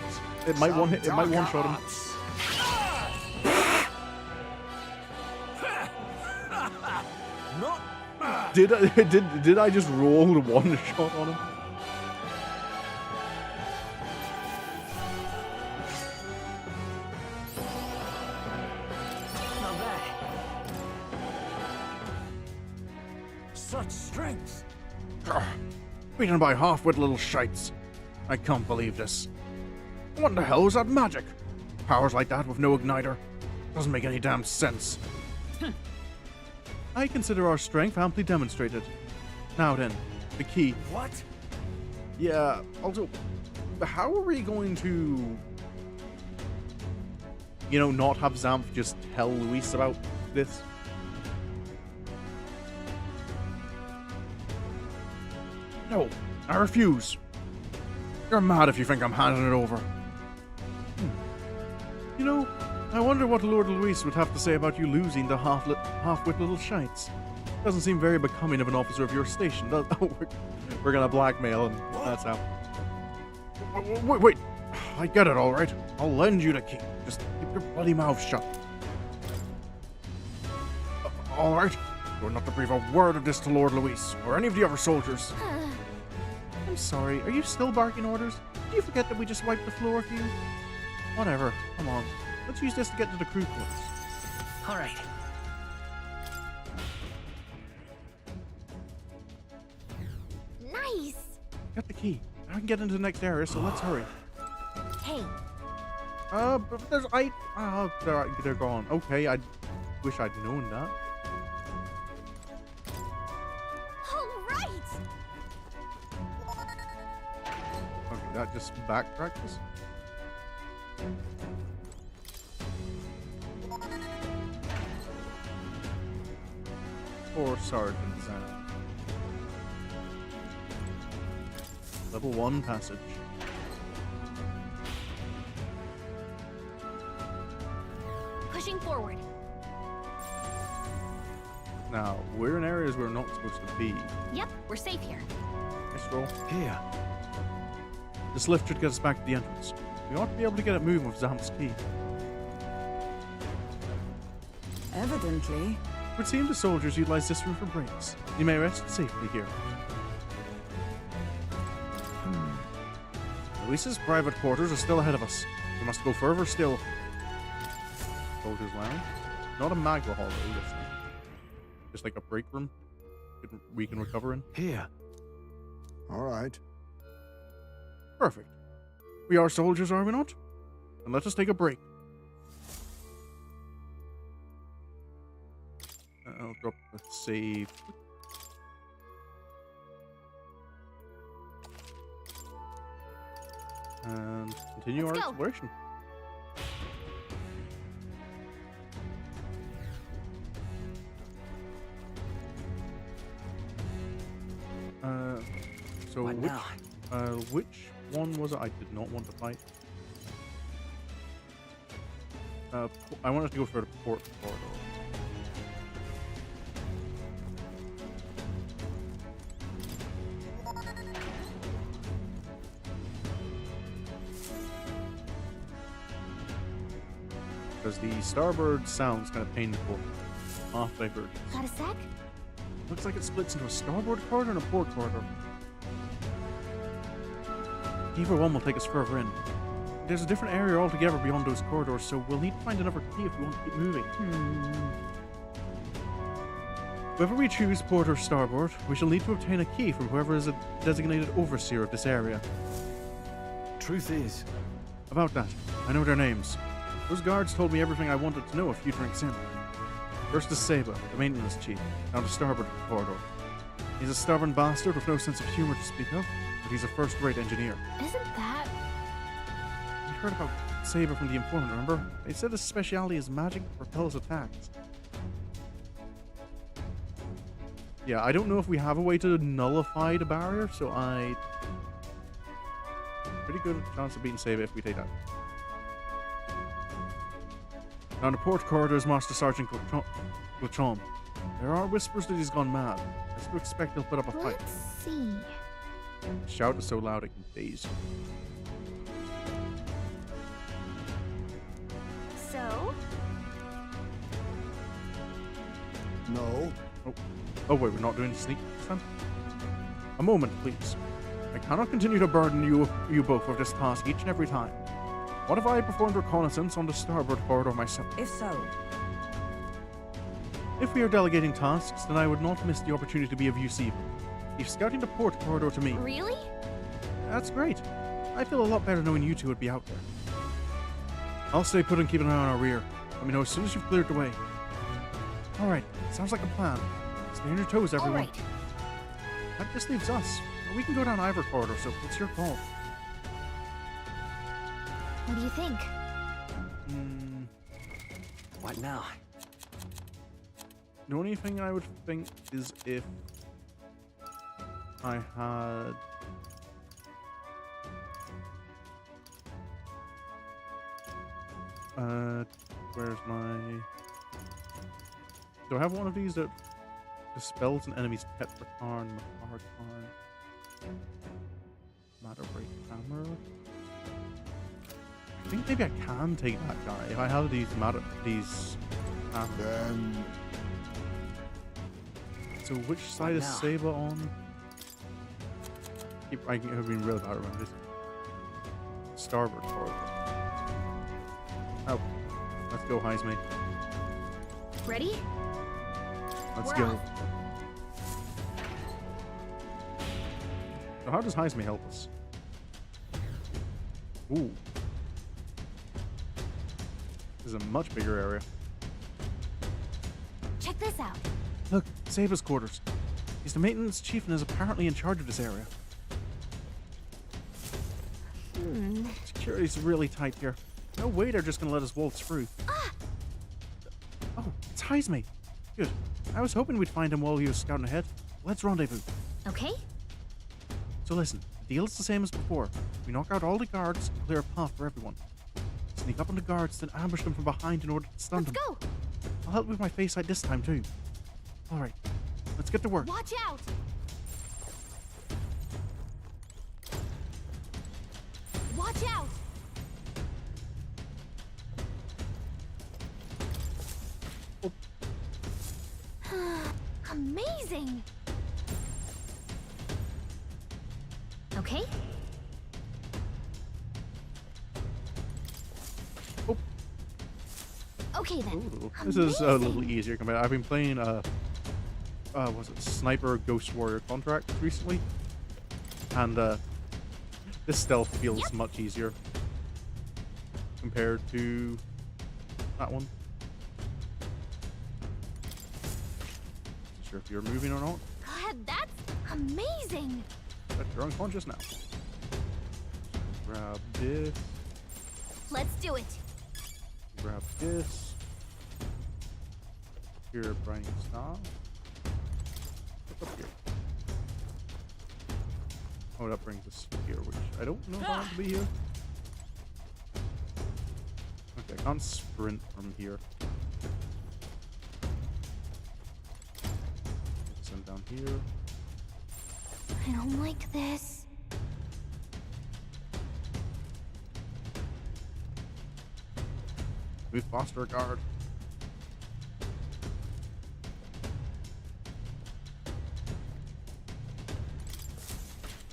It might one hit. It might one shot him. Not bad! Did I just roll the one shot on him? Not bad. Such strength! Beaten by half-wit little shites. I can't believe this. What the hell is that magic? Powers like that with no igniter. Doesn't make any damn sense. I consider our strength amply demonstrated. Now then, the key. What? Yeah, also, how are we going to, you know, not have Zamp just tell Luis about this? No, I refuse. You're mad if you think I'm handing it over. You know, I wonder what Lord Luis would have to say about you losing the half-wit little shites. Doesn't seem very becoming of an officer of your station, does oh, we're gonna blackmail him, that's how. Wait, I get it, alright. I'll lend you the key. Just keep your bloody mouth shut. Alright, you're not to breathe a word of this to Lord Luis, or any of the other soldiers. I'm sorry, are you still barking orders? Did you forget that we just wiped the floor with you? Whatever, come on. Let's use this to get to the crew quarters. All right. Nice. Got the key. I can get into the next area, so let's hurry. Hey, But there's they're gone. Okay, I wish I'd known that. All right. Okay, that just back practice. Or Sergeant Zan. Level 1 passage. Pushing forward. Now, we're in areas we're not supposed to be. Yep, we're safe here. Nice roll. Here. This lift should get us back to the entrance. We ought to be able to get it moving with Zam's key. Evidently. It would seem the soldiers utilize this room for breaks. You may rest safely here. Luis's private quarters are still ahead of us. We must go further still. Soldiers' lounge? Not a magma hall though, this time. Just like a break room we can recover in. Here. All right. Perfect. We are soldiers, are we not? And let us take a break. I'll drop a save. And continue Let's our go. exploration. So What now? which one was it I did not want to fight? I wanted to go for the port corridor. Because the starboard sounds kind of painful. Off divergence. Got a sec? Looks like it splits into a starboard corridor and a port corridor. Either one will take us further in. There's a different area altogether beyond those corridors, so we'll need to find another key if we want to keep moving. Whether we choose port or starboard, we shall need to obtain a key from whoever is a designated overseer of this area. Truth is, About that, I know their names. Those guards told me everything I wanted to know a few drinks in. First is Saba, the maintenance chief, down the starboard corridor. He's a stubborn bastard with no sense of humor to speak of, but he's a first-rate engineer. Isn't that... You heard about Saba from the informant, remember? They said his speciality is magic that repels attacks. Yeah, I don't know if we have a way to nullify the barrier, so pretty good chance of beating Saba if we take that. Down the port corridor is Master Sergeant Glachon. There are whispers that he's gone mad. I still expect he'll put up a fight. Let's see. The shout is so loud it can daze you. So? No. Oh wait, we're not doing sneak this time? A moment, please. I cannot continue to burden you both with this task each and every time. What if I performed reconnaissance on the starboard corridor myself? If so, If we are delegating tasks, then I would not miss the opportunity to be of use even. If scouting the port corridor to me, Really? that's great. I feel a lot better knowing you two would be out there. I'll stay put and keep an eye on our rear. Let me know as soon as you've cleared the way. Alright, sounds like a plan. Stay on your toes, everyone. All right. That just leaves us. We can go down either corridor, so it's your call. What do you think? What now? The only thing I would think is if I had... where's my... Do I have one of these that dispels an enemy's Tetrakarn, Makarkarn, Matter Break Hammer? I think maybe I can take that guy if I have these Then So which side is now? Saba on? I've been real bad around this. Starboard corridor. Oh, let's go, Heisme. Ready? Let's We're go. off. So how does Heisme help us? Ooh. is a much bigger area. Check this out. Look, Saba's quarters. He's the maintenance chief and is apparently in charge of this area. Security's really tight here. No way they're just gonna let us waltz through. Oh, it's Heisme. Good. I was hoping we'd find him while he was scouting ahead. Let's rendezvous. Okay? So listen, the deal is the same as before. We knock out all the guards and clear a path for everyone. Sneak up on the guards, then ambush them from behind in order to stun Let's them. go! I'll help with my face sight this time too. Alright, let's get to work. Watch out! Watch out! Amazing! Okay? Oh. Okay then. Ooh, this is a little easier compared. I've been playing was it Sniper Ghost Warrior Contract recently, and this stealth feels much easier compared to that one. Not sure if you're moving or not, God, that's amazing! but you're unconscious now. Grab this. Let's do it! Grab this. Here, Brian Staff. What's up here? Oh, that brings us here, which I don't know if I want to be here. Okay, I can't sprint from here. Send down here. I don't like this. Move faster, guard.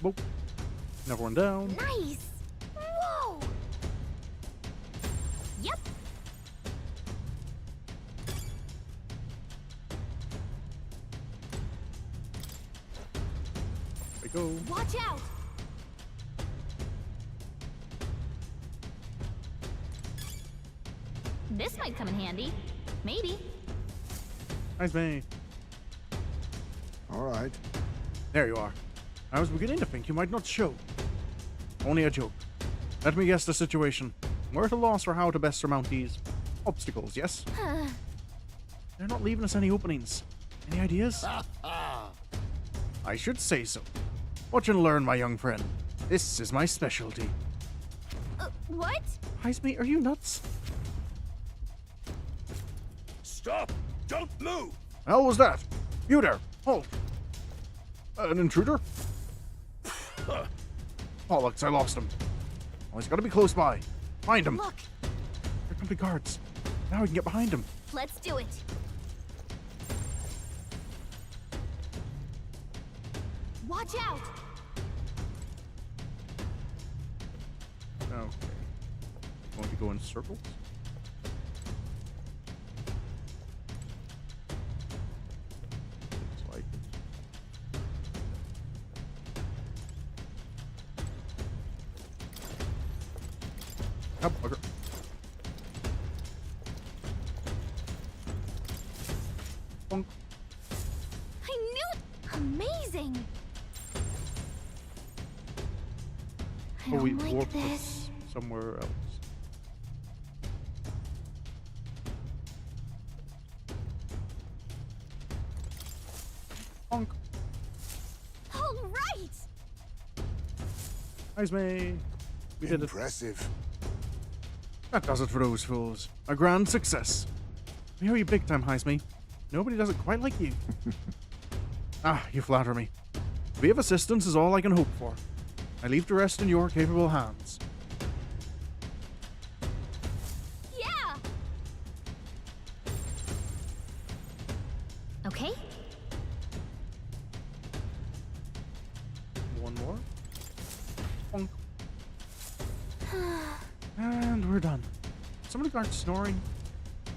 Boop. Another one down. Nice! Whoa! Yep! There we go. Watch out! This might come in handy. Maybe. Nice, man. All right. There you are. I was beginning to think you might not show. Only a joke. Let me guess the situation. We're at a loss for how to best surmount these obstacles, yes? They're not leaving us any openings. Any ideas? I should say so. Watch and learn, my young friend. This is my specialty. What? Heisme, are you nuts? Stop! Don't move! Hell was that? You there! Halt! An intruder? Bollocks, I lost him. Oh, he's gotta be close by. Find him. Look! Here come the guards. Now we can get behind him. Let's do it. Watch out! Okay. Going to go in circles? Looks like it. Ah, bugger. Bonk. I knew it! Amazing! I Oh, we don't like warped this. us somewhere else. Bonk. All right! Nice, mate. We did it. Impressive. That does it for those fools. A grand success. We owe you big time, Heisme. Nobody does it quite like you. Ah, you flatter me. To be of assistance is all I can hope for. I leave the rest in your capable hands. Yeah! Okay? One more. Bonk. And we're done. Some of the guards snoring.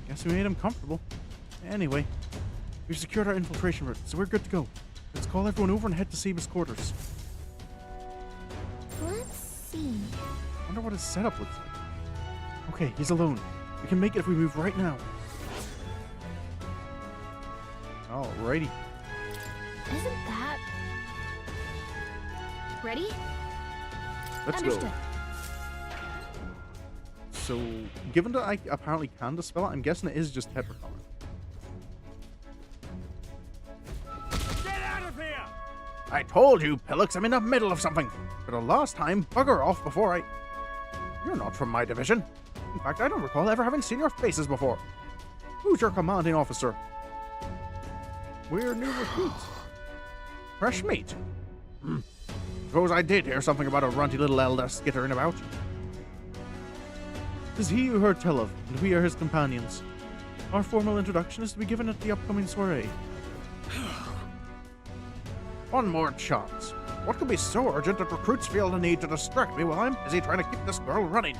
Guess we made them comfortable. Anyway, we've secured our infiltration route, so we're good to go. Let's call everyone over and head to Seba's quarters. Let's see. Wonder what his setup looks like. Okay, he's alone. We can make it if we move right now. Alrighty. Isn't that... Ready? Let's Understood. go. So, given that I apparently can dispel it, I'm guessing it is just Tetragon. Get out of here! I told you, Pillix, I'm in the middle of something. For the last time, bugger off before I... You're not from my division. In fact, I don't recall ever having seen your faces before. Who's your commanding officer? We're new recruits. Fresh meat. Suppose I did hear something about a runty little elder skittering about. 'Tis he you heard tell of, and we are his companions. Our formal introduction is to be given at the upcoming soiree. One more chance. What could be so urgent that recruits feel the need to distract me while I'm busy trying to keep this girl running?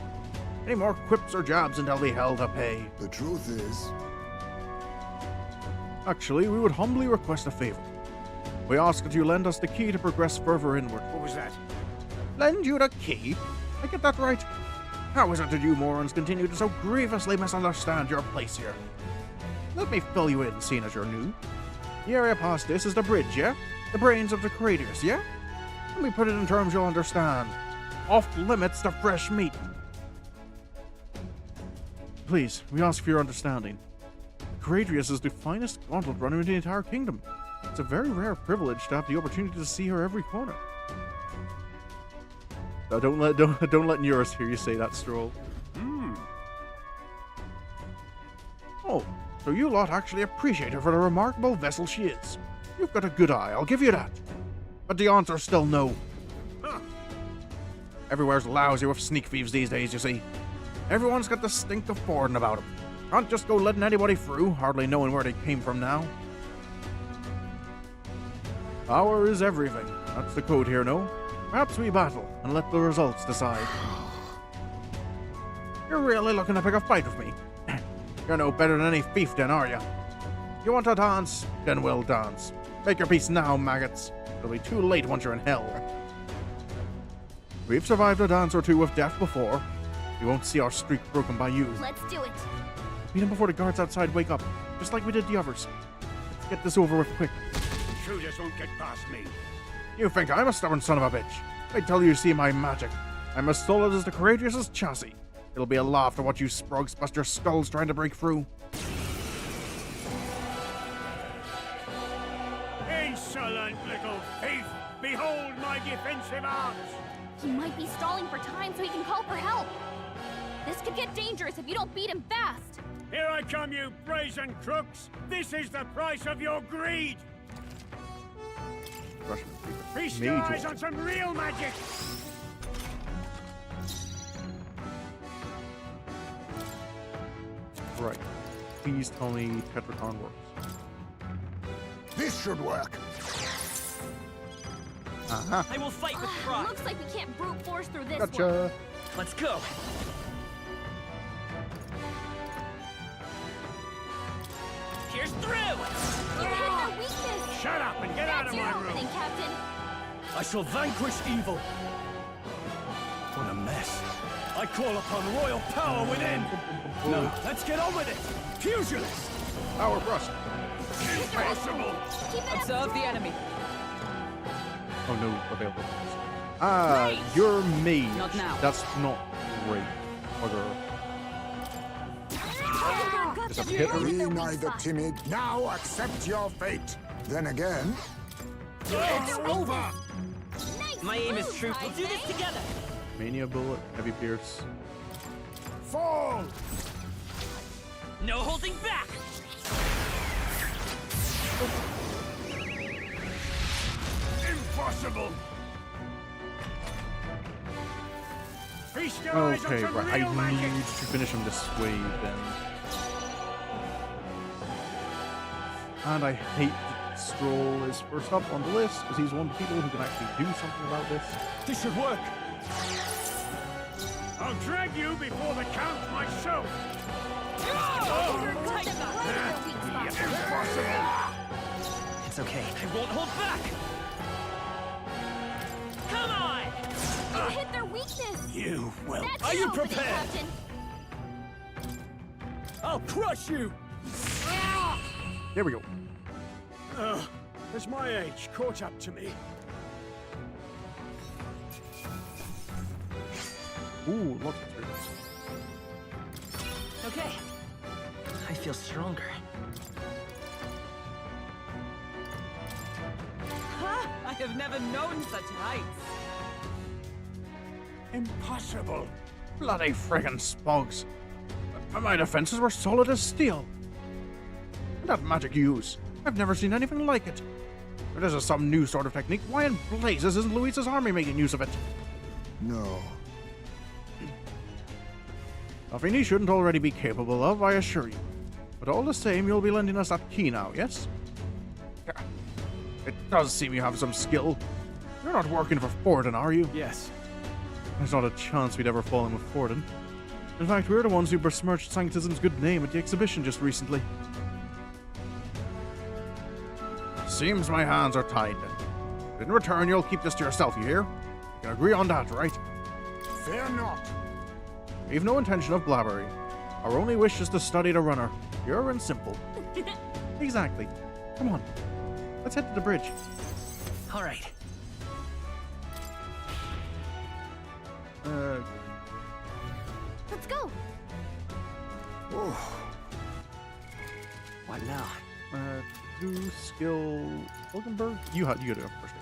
Any more quips or jabs and they'll be hell to pay. The truth is, Actually, we would humbly request a favor. We ask that you lend us the key to progress further inward. What was that? Lend you the key? I get that right? How is it that you morons continue to so grievously misunderstand your place here? Let me fill you in, seeing as you're new. The area past this is the bridge, yeah? The brains of the craters, yeah? Let me put it in terms you'll understand. Off limits to fresh meat. Please, we ask for your understanding. Cratreus is the finest gauntlet runner in the entire kingdom. It's a very rare privilege to have the opportunity to see her every corner. No, don't let Neuros hear you say that, Stroll. Oh, so you lot actually appreciate her for the remarkable vessel she is. You've got a good eye, I'll give you that. But the answer's still no. Everywhere's lousy with sneak thieves these days, you see. Everyone's got the stink of foreign about them. Can't just go letting anybody through, hardly knowing where they came from now. Power is everything. That's the code here, no? Perhaps we battle and let the results decide. You're really looking to pick a fight with me? You're no better than any fiefdom, are you? You want to dance? Then we'll dance. Make your peace now, maggots. It'll be too late once you're in hell. We've survived a dance or two with death before. We won't see our streak broken by you. Let's do it. Beat him before the guards outside wake up, just like we did the others. Let's get this over with quick. Intruders won't get past me. You think I'm a stubborn son of a bitch? Wait till you see my magic. I'm as solid as the courageous chassis. It'll be a laugh to watch you sprugs bust your skulls trying to break through. Insolent little thief! Behold my defensive arms! He might be stalling for time so he can call for help. This could get dangerous if you don't beat him fast. Here I come, you brazen crooks! This is the price of your greed! Feast your eyes on some real magic! Right. Please tell me Tetragon works. this should work. Uh-huh. I will fight with pride. Looks like we can't brute force through this one. Gotcha. Let's go. Here's through. You hit their weakness. Shut up and get out That's of your my room! opening, Captain. I shall vanquish evil. What a mess. I call upon royal power within. No, let's get on with it. Pugilist. Power thrust. Impossible! Keep it Observe up. the enemy. Oh no, available. You're mage. Not now. That's not great. Bugger. Is that hit? Be neither timid. Now accept your fate. Then again, It's over! Nice My aim is move, true. We'll do this Isaac. together. Mania bullet, heavy pierce. Fall! No holding back. Impossible! Feast your eyes on Okay, some right. real I magic! need to finish him this way then. And I hate that Stroll is first up on the list because he's one of the people who can actually do something about this. This should work. I'll drag you before the Count myself! Take that right in their weak spot. Impossible! It's okay. I won't hold back. Come on. You hit their weakness. You will. That's Are your you opening, prepared? Captain. I'll crush you! There we go. Has my age caught up to me? Ooh, lots of experience. Okay. I feel stronger. Ha! I have never known such heights. Impossible. Bloody friggin' spogs. My defenses were solid as steel. And that magic you use, I've never seen anything like it. If this is some new sort of technique, why in blazes isn't Luis's army making use of it? No. Nothing he shouldn't already be capable of, I assure you. But all the same, you'll be lending us that key now, yes? Yeah. It does seem you have some skill. You're not working for Forden, are you? Yes. There's not a chance we'd ever fall in with Forden. In fact, we're the ones who besmirched Sanctism's good name at the exhibition just recently. Seems my hands are tied then. In return, you'll keep this to yourself, you hear? You can agree on that, right? Fear not. We've no intention of blabbering. Our only wish is to study the runner. Pure and simple. Exactly. Come on. Let's head to the bridge. All right. Let's go. What now? Do skill Hulkenberg? You gotta go first.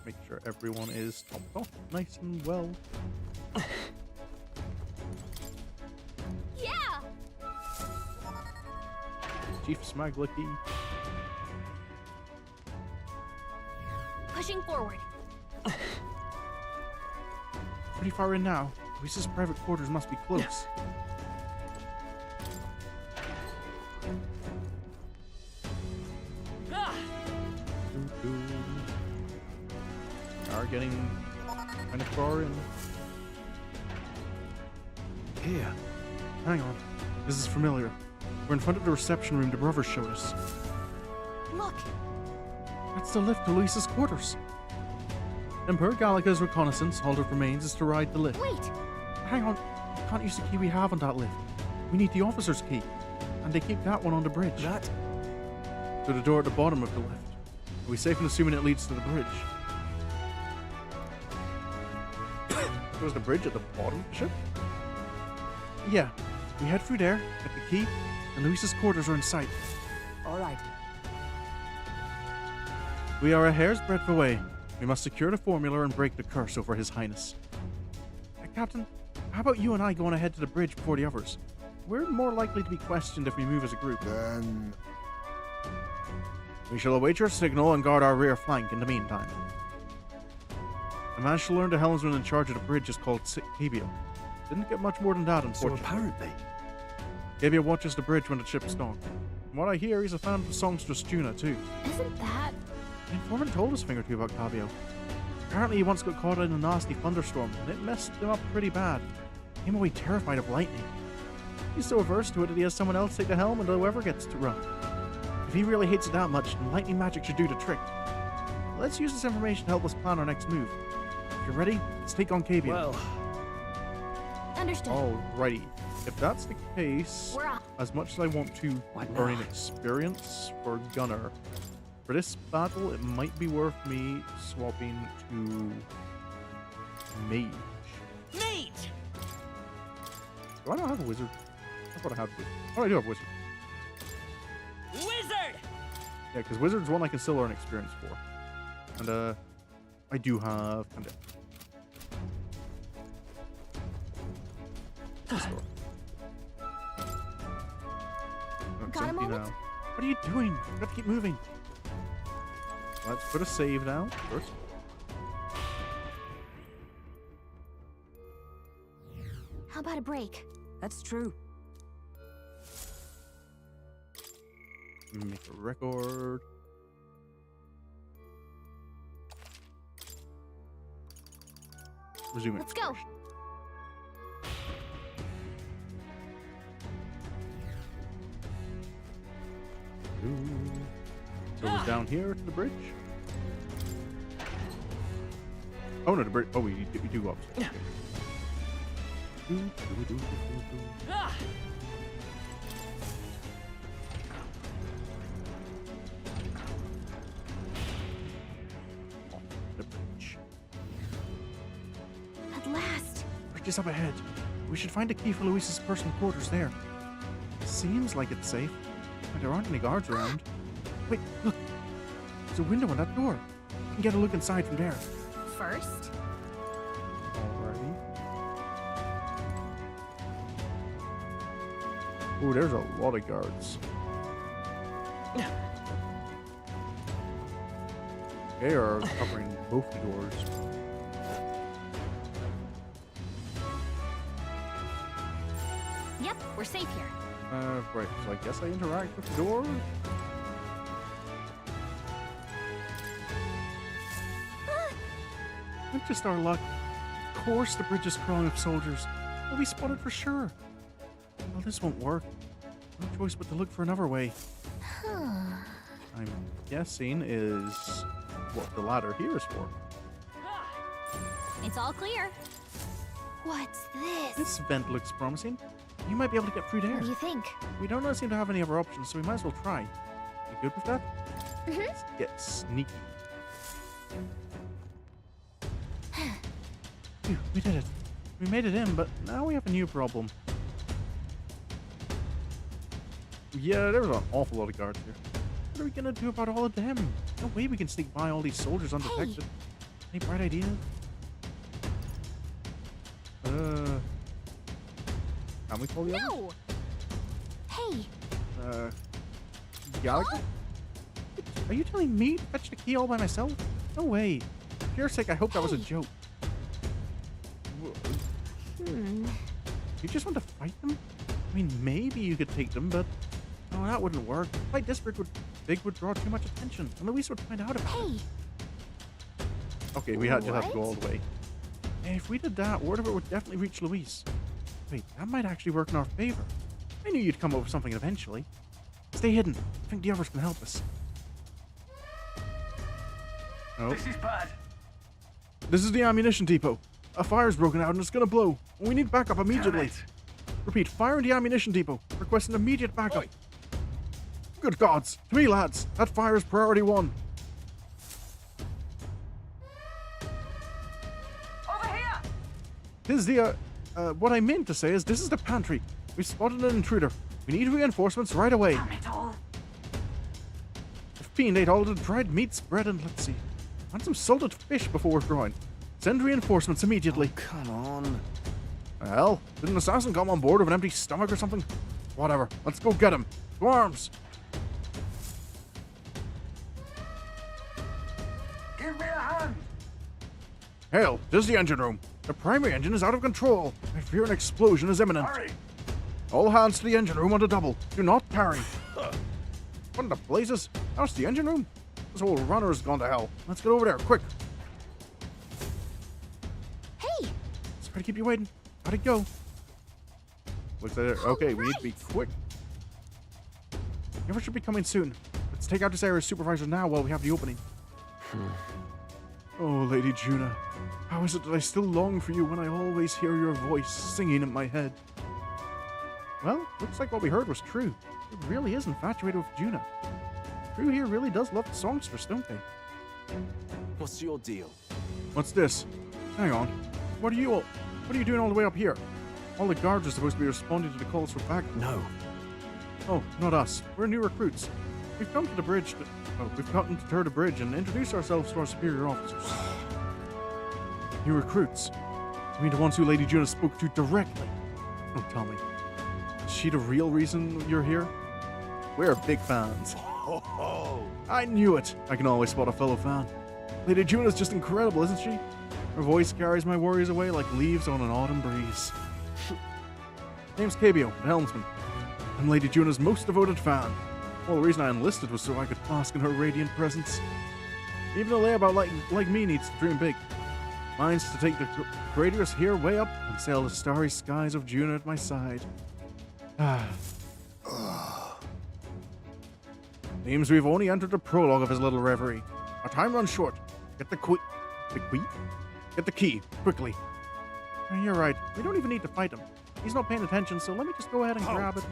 Make sure everyone is topped off nice and well. Yeah. Chief Smaglicky. Pushing forward. Pretty far in now. Luis's private quarters must be close. Are getting kind of far in. Here. Hang on. This is familiar. We're in front of the reception room the brothers showed us. Look. That's the lift to Luis's quarters. Emperor Gallica's reconnaissance, all that remains is to ride the lift. Wait. Hang on. We can't use the key we have on that lift. We need the officer's key. And they keep that one on the bridge. That? To the door at the bottom of the lift. Are we safe in assuming it leads to the bridge? Was the bridge at the bottom of the ship? Yeah. We head through there, get the key, and Luis's quarters are in sight. All right. We are a hair's breadth away. We must secure the formula and break the curse over His Highness. Captain, how about you and I going ahead to the bridge before the others? We're more likely to be questioned if we move as a group. Then... We shall await your signal and guard our rear flank in the meantime. I managed to learn the helmsman in charge of the bridge is called Cabio. Didn't get much more than that, So unfortunately. apparently... Cabio watches the bridge when the ship's docked. From what I hear, he's a fan of the songstress Juna, too. Isn't that... The informant told us a thing or two about Cabio. Apparently he once got caught in a nasty thunderstorm, and it messed him up pretty bad. Came away terrified of lightning. He's so averse to it that he has someone else take the helm and whoever gets to run. If he really hates it that much, then lightning magic should do the trick. Let's use this information to help us plan our next move. If you're ready, let's take on Cabio. Well, Understood. Alrighty. If that's the case, We're off. as much as I want to earn experience for Gunner, for this battle, it might be worth me swapping to Mage. Mage! Do I not have a wizard? I thought I had a wizard. Oh, I do have a wizard. Wizard! Yeah, because wizard's one I can still earn experience for. And, I do have... Store. Got a moment? Now. What are you doing? We have to keep moving. Let's put a save down first. How about a break? That's true. Make a record. Resume. Let's go. So it's down here to the bridge. Oh no, the bridge. Oh, we do go up. Okay. Ah! The bridge. At last. Bridge is up ahead. We should find a key for Luis's personal quarters there. Seems like it's safe, but there aren't any guards around. Wait, look. There's a window on that door. You can get a look inside from there. First? Alrighty. Ooh, there's a lot of guards. They are covering both the doors. Yep, we're safe here. Right, so I guess I interact with the door? That's just our luck. Of course the bridge is crawling with soldiers. We'll be spotted for sure. Well, this won't work. No choice but to look for another way. I'm guessing is what the ladder here is for. It's all clear. What's this? This vent looks promising. You might be able to get through there. What do you think? We don't seem to have any other options, so we might as well try. You good with that? Let's get sneaky. Phew, we did it. We made it in, but now we have a new problem. Yeah, there's an awful lot of guards here. What are we gonna do about all of them? No way we can sneak by all these soldiers undetected. Any bright idea? Can we call the others? No! Hey! Gallagher? Are you telling me to fetch the key all by myself? No way. For your sake, I hope that was a joke. You just want to fight them? I mean, maybe you could take them, but no, that wouldn't work. A fight this big would draw too much attention, and Luis would find out about it. Okay, we just have to go all the way. Hey, if we did that, word of it would definitely reach Luis. Wait, that might actually work in our favor. I knew you'd come up with something eventually. Stay hidden. I think the others can help us. Oh. This is bad. This is the ammunition depot. A fire's broken out and it's gonna blow. We need backup immediately. Repeat, fire in the ammunition depot. Request an immediate backup. Oi. Good gods. To me, lads. That fire is priority 1. Over here! This is the, what I meant to say is this is the pantry. We've spotted an intruder. We need reinforcements right away. Damn it all. The fiend ate all the dried meats, bread, and let's see. Want some salted fish before withdrawing. Send reinforcements immediately. Oh, come on. Well, did an assassin come on board with an empty stomach or something? Whatever. Let's go get him. To arms. Give me a hand. Hail, this is the engine room. The primary engine is out of control. I fear an explosion is imminent. Hurry. All hands to the engine room on the double. Do not tarry. What in the blazes? How's the engine room? This whole runner has gone to hell. Let's get over there, quick. Hey! Sorry to keep you waiting. How'd it go? Looks like okay, we need to be quick. Never should be coming soon. Let's take out this area's supervisor now while we have the opening. Oh, Lady Juna. How is it that I still long for you when I always hear your voice singing in my head? Well, looks like what we heard was true. It really is infatuated with Juna. The crew here really does love the songstress, don't they? What's your deal? What's this? Hang on. What are you doing all the way up here? All the guards are supposed to be responding to the calls for backup. No. Oh, not us. We're new recruits. We've come to the bridge we've gotten to the bridge and introduce ourselves to our superior officers. New recruits? You mean the ones who Lady Juna spoke to directly? Don't tell me. Is she the real reason you're here? We're big fans. Ho ho! I knew it. I can always spot a fellow fan. Lady Juna's just incredible, isn't she? Her voice carries my worries away like leaves on an autumn breeze. Name's Cabio, the helmsman. I'm Lady Juna's most devoted fan. Well, the reason I enlisted was so I could bask in her radiant presence. Even a layabout like me needs to dream big. Mine's to take the greatest here way up and sail the starry skies of Juna at my side. Seems we've only entered the prologue of his little reverie. Our time runs short. Get the key, quickly. You're right. We don't even need to fight him. He's not paying attention, so let me just go ahead and grab it.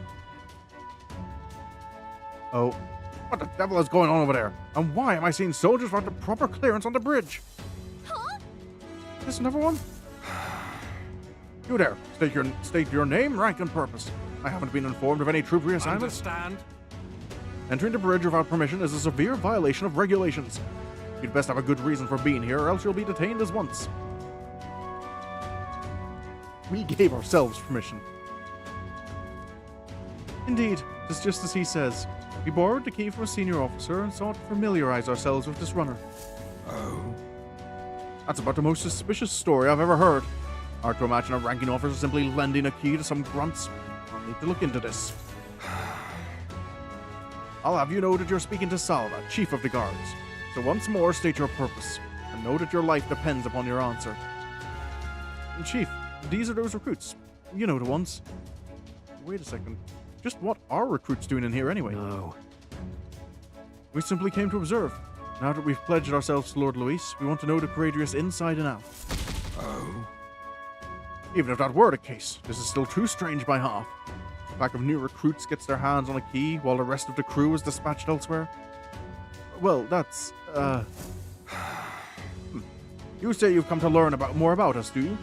Oh. What the devil is going on over there? And why am I seeing soldiers without the proper clearance on the bridge? Huh? Is this another one? You there. State your name, rank, and purpose. I haven't been informed of any troop reassignments. Understand? Entering the bridge without permission is a severe violation of regulations. You'd best have a good reason for being here, or else you'll be detained as once. We gave ourselves permission. Indeed, it's just as he says. We borrowed the key from a senior officer and sought to familiarize ourselves with this runner. Oh. That's about the most suspicious story I've ever heard. Hard to imagine a ranking officer simply lending a key to some grunts. I'll need to look into this. I'll have you know that you're speaking to Salva, Chief of the Guards. So once more, state your purpose, and know that your life depends upon your answer. And Chief, these are those recruits. You know the ones. Wait a second. Just what are recruits doing in here anyway? No. We simply came to observe. Now that we've pledged ourselves to Lord Luis, we want to know the Courageous inside and out. Oh. Even if that were the case, this is still too strange by half. A pack of new recruits gets their hands on a key while the rest of the crew is dispatched elsewhere. Well, that's, You say you've come to learn more about us, do you?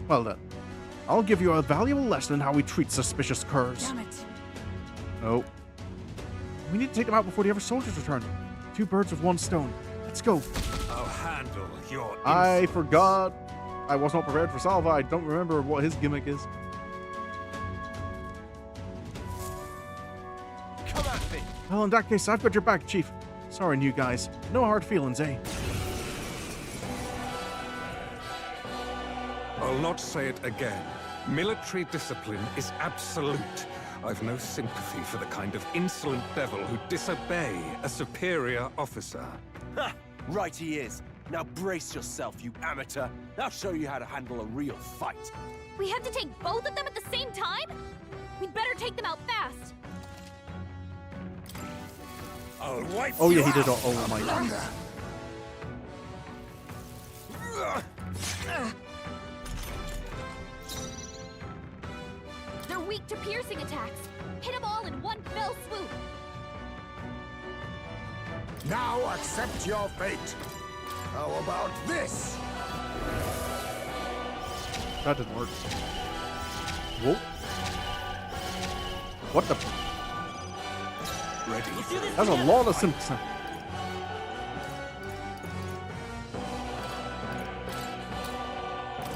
Well then, I'll give you a valuable lesson in how we treat suspicious curs. Damn it. No. We need to take them out before the other soldiers return. 2 birds with 1 stone. Let's go. I'll handle your I forgot. I was not prepared for Salva. I don't remember what his gimmick is. Come at me. Well, in that case, I've got your back, Chief. Sorry, new guys. No hard feelings, eh? I'll not say it again. Military discipline is absolute. I've no sympathy for the kind of insolent devil who disobey a superior officer. Ha! Right he is. Now brace yourself, you amateur. I'll show you how to handle a real fight. We have to take both of them at the same time? We'd better take them out fast. I'll wipe Oh, you yeah, he did. out. Oh, my God. They're weak to piercing attacks. Hit them all in one fell swoop. Now accept your fate. How about this? That didn't work. Whoa. What the? Ready. That's a lot of sympathy.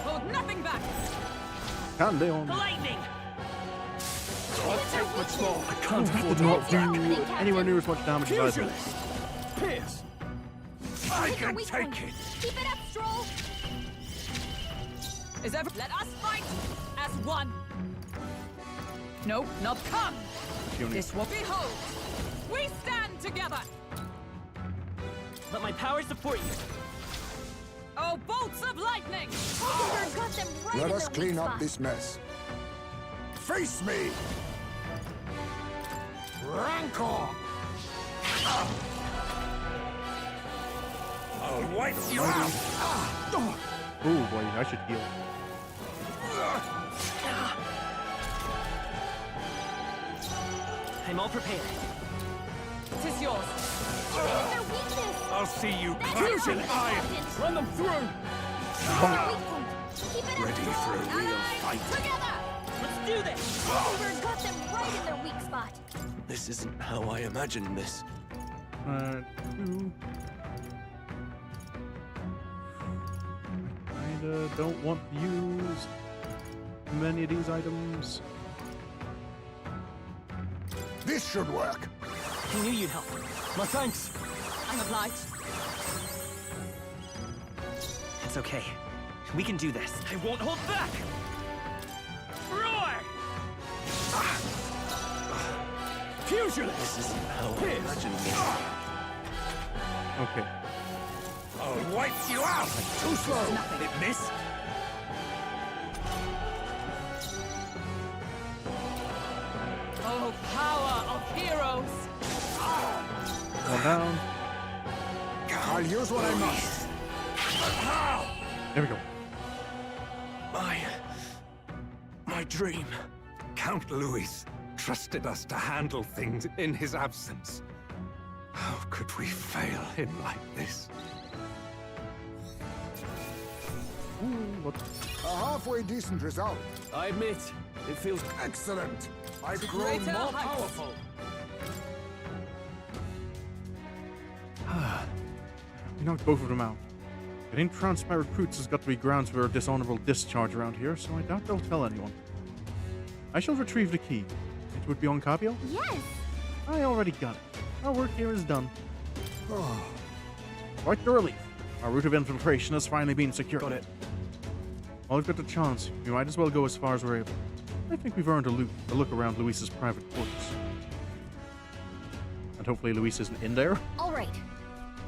Hold nothing back. Can they on? Lightning. I can't afford to not do anywhere near as much damage as I do. Pierce. I can take it. Keep it up, Stroll. Let us fight as one. No, not come. This will be hold. We stand together. Let my power support you. Oh, bolts of lightning! Hulkenberg got them right Let in us their clean weak up spot. this mess. Face me! Rancor! I'll wipe you out. Oh boy, I should heal. I'm all prepared. Tis yours. It's their weakness. I'll see you That's fusion our iron. weakness. Run them through. Their weak point. Keep it up, Ready Stroll. for a real Allies, fight. Together. Let's do this. Hulkenberg got them right in their weak spot. This isn't how I imagined this. 2. Kinda don't want to use many of these items. This should work. I knew you'd help. My thanks. I'm obliged. It's okay. We can do this. I won't hold back. Roar! Fusion! This isn't how I Pierce. imagined this. Okay. I'll wipe you out. Too slow. Did it miss? Oh, power of heroes. One down. I'll use what I must. There we go. My dream. Count Louis trusted us to handle things in his absence. How could we fail him like this? What? A halfway decent result. I admit, it feels Excellent. I've To grown greater more heights. powerful. We knocked both of them out. Getting transfer recruits has got to be grounds for a dishonorable discharge around here, so I doubt they'll tell anyone. I shall retrieve the key. It would be on Capio? Yes. I already got it. Our work here is done. Quite the relief. Our route of infiltration has finally been secured. Got it. While we've got the chance, we might as well go as far as we're able. I think we've earned a look around Luis's private quarters. And hopefully Luis isn't in there. All right.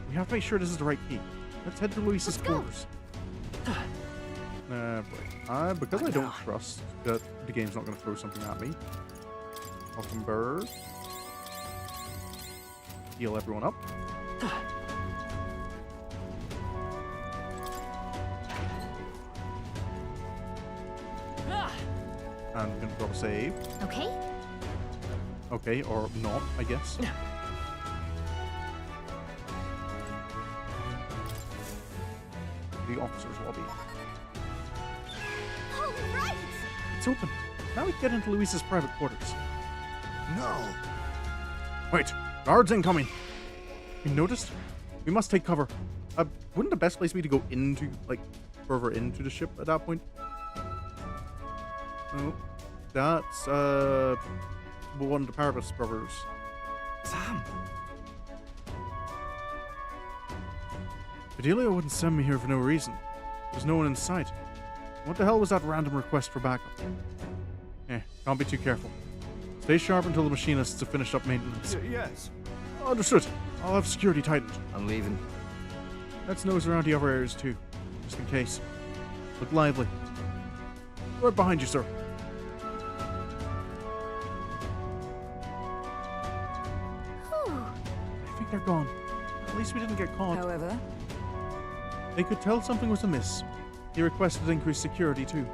We have to make sure this is the right key. Let's head to Luis's Let's go. quarters. Because I don't trust that the game's not going to throw something at me. Bird. Heal everyone up. And we're going to drop a save. Okay. Okay, or not, I guess. The officer's lobby. All right. It's open. Now we can get into Luis's private quarters. No. Wait, guards incoming. You noticed? We must take cover. Wouldn't the best place be to go into, like, further into the ship at that point? Oh, that's, one of the Paribus brothers. Sam! Fidelio wouldn't send me here for no reason. There's no one in sight. What the hell was that random request for backup? Can't be too careful. Stay sharp until the machinists have finished up maintenance. Yes. Understood. I'll have security tightened. I'm leaving. Let's nose around the other areas too, just in case. Look lively. Right behind you, sir. Whew. I think they're gone. At least we didn't get caught. However, They could tell something was amiss. He requested increased security too.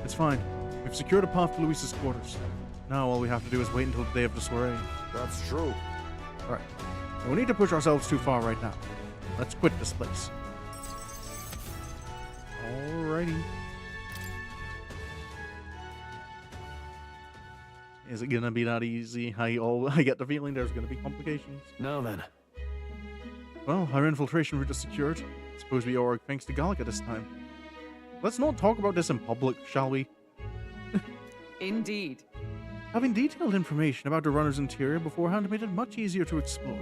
It's fine. We've secured a path to Luis's quarters. Now all we have to do is wait until the day of the soiree. That's true. Alright. We need to push ourselves too far right now. Let's quit this place. Alrighty. Is it gonna be that easy? I get the feeling there's gonna be complications. Now then. Well, our infiltration route is secured. Suppose we owe our thanks to Gallica this time. Let's not talk about this in public, shall we? Indeed. Having detailed information about the runner's interior beforehand made it much easier to explore.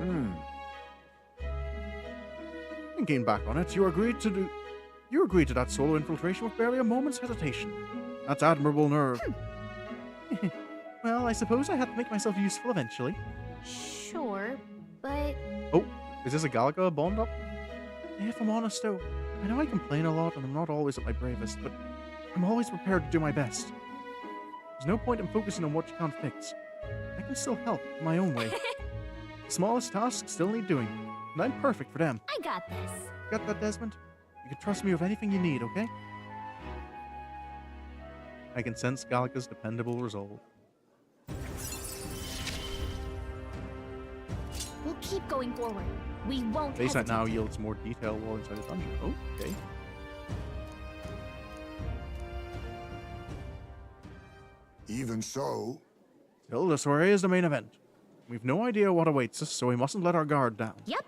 Thinking back on it, you agreed to that solo infiltration with barely a moment's hesitation. That's admirable nerve. Well, I suppose I had to make myself useful eventually. Sure, but Oh, is this a Gallica bond up? If I'm honest though, I know I complain a lot and I'm not always at my bravest, but I'm always prepared to do my best. There's no point in focusing on what you can't fix. I can still help in my own way. The smallest tasks still need doing, and I'm perfect for them. I got this. Got that, Desmond? You can trust me with anything you need, okay? I can sense Gallica's dependable resolve. We'll keep going forward. We won't Base that hesitate. now yields more detail while inside the dungeon. Okay. Even so, Still, the soiree is the main event. We've no idea what awaits us, so we mustn't let our guard down. Yep.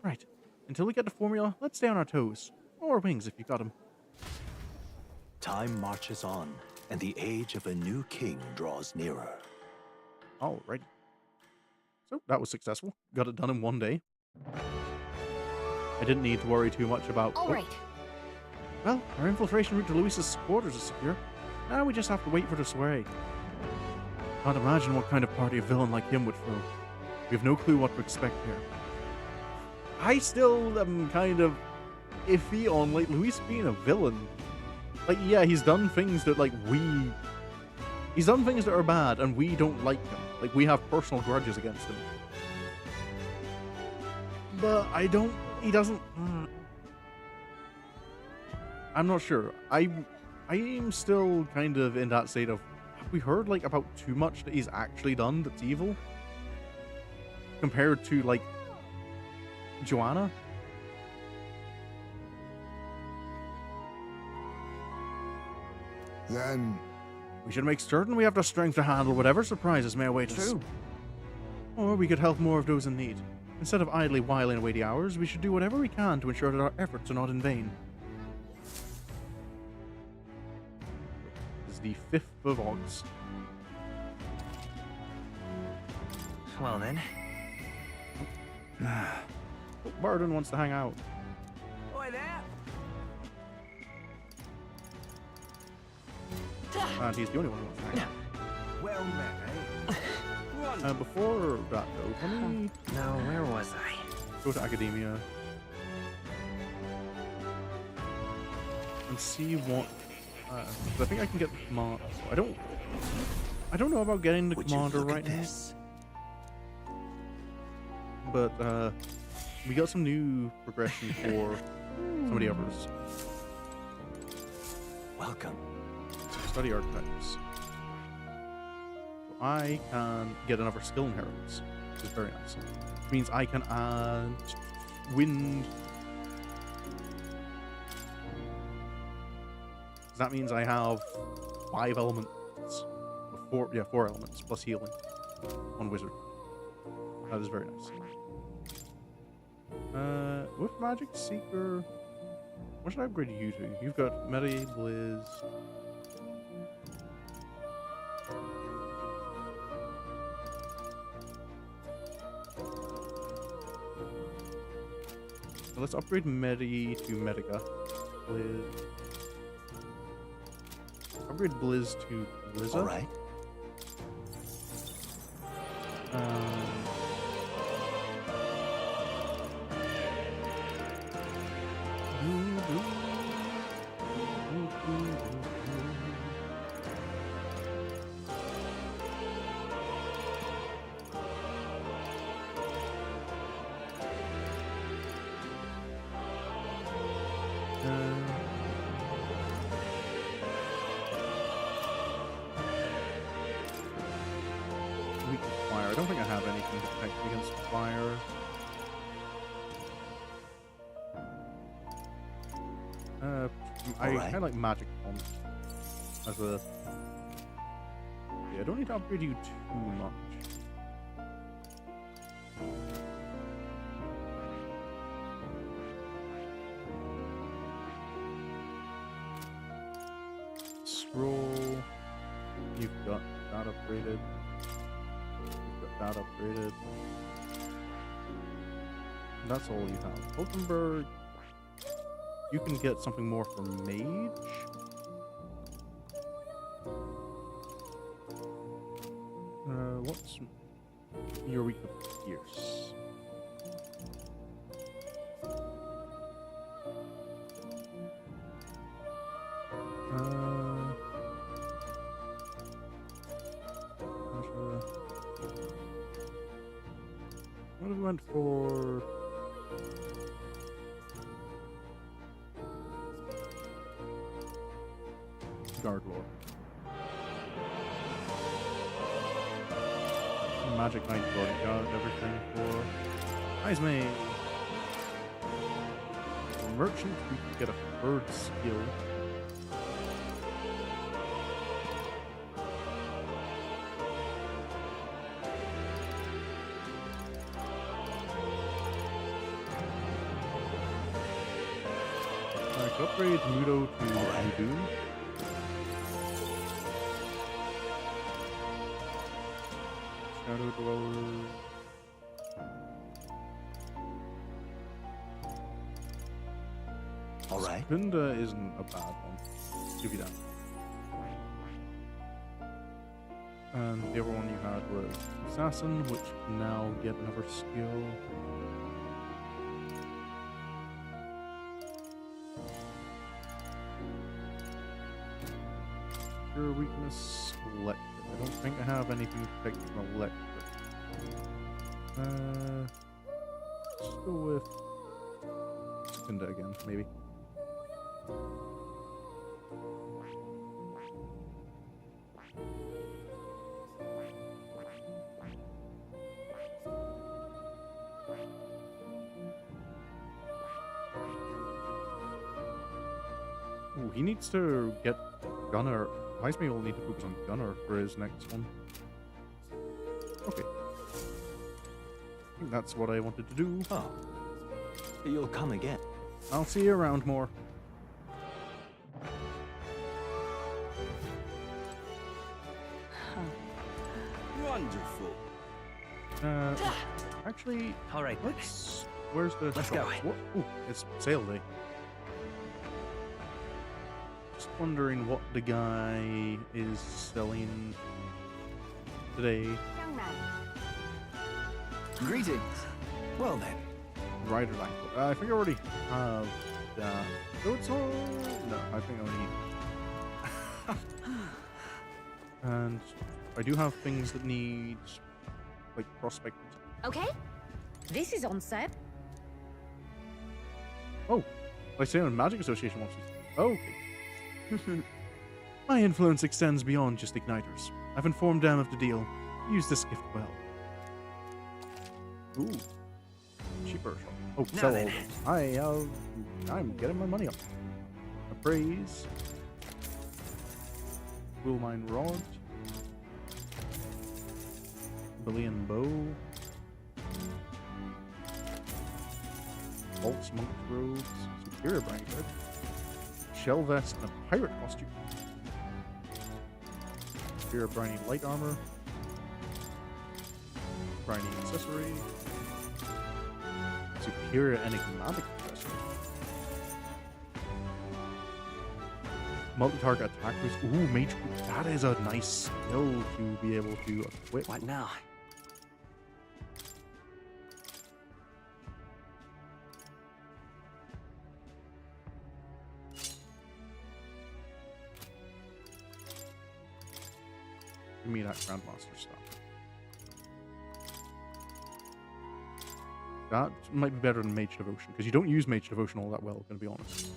Right. Until we get the formula, let's stay on our toes. Or wings if you got them. Time marches on, and the age of a new king draws nearer. Alrighty. So, that was successful. Got it done in one day. I didn't need to worry too much about... All right. Well, our infiltration route to Luis's quarters is secure. Now we just have to wait for the soiree. Can't imagine what kind of party a villain like him would throw. We have no clue what to expect here. I still am kind of iffy on, like, Luis being a villain. Like, yeah, he's done things that, like, he's done things that are bad, and we don't like him. Like, we have personal grudges against him. But he doesn't... I'm not sure. I'm still kind of in that state of, have we heard like about too much that he's actually done that's evil? Compared to like Joanna? Then we should make certain we have the strength to handle whatever surprises may await us. Or we could help more of those in need. Instead of idly whiling away the hours, we should do whatever we can to ensure that our efforts are not in vain. This is the 5th of August. Well then. Oh, Barden wants to hang out. Oi there! And he's the only one who wants to hang out. Well met, eh? Before that though, let me Now, where was I? go to Academia and see what. I think I can get the command. I don't know about getting the commander right now. But we got some new progression for some of the others. Welcome. Study archetypes. So I can get another skill inheritance, which is very nice. Which means I can add wind. That means I have 5 elements. 4 elements plus healing on wizard. That is very nice. With Magic Seeker, what should I upgrade you to? You've got Medi, Blizz. So let's upgrade Medi to Medica. Blizz. Upgrade Blizz to Blizza. All right. I don't think I have anything to protect against fire. I kind of like Magic Bomb as a. Yeah, I don't need to upgrade you too much. Scroll. You've got that upgraded. That upgraded. And that's all you have. Hulkenberg, you can get something more for Mage. What's your weak to Pierce? What if we went for Guard Lord? Magic Knight already got everything for Eyes May. For Merchant, we can get a third skill. Upgrade Mudo to Mudu. Shadow Dwellers. Alright. Spinda isn't a bad one. Give you that. And the other one you had was Assassin, which can now get another skill. Your weakness, electric. I don't think I have anything to protect from electric. Let's go with Spinda again, maybe. Ooh, he needs to get Gunner. Heisme will need to focus on Gunner for his next one. Okay. I think that's what I wanted to do. Oh. You'll come again. I'll see you around more. Wonderful. Actually, all right. Let's. Where's the? Let's shop? go. What? Ooh, it's sale day. Just wondering what the guy is selling today. Young man. Greetings. Well then. Rider Banquet. I think I already have that. No, it's all. No, I think I need. And I do have things that need, like, prospected. Okay. This is on sale. Oh, I say on Magic Association wants to. Oh, okay. My influence extends beyond just igniters. I've informed them of the deal. Use this gift well. Ooh. Cheaper. Oh, Now sell then. all those. I'm getting my money up. Appraise. Will mine rod. Billion bow. Bolts, monk robes, superior briny bread, shell vest, and a pirate costume. Superior briny light armor, briny accessory, superior enigmatic accessory, multi-target attack boost. Ooh, mage boost. That is a nice skill to be able to equip. What now? Give me that Grandmaster stuff. That might be better than Mage Devotion, because you don't use Mage Devotion all that well, gonna be honest.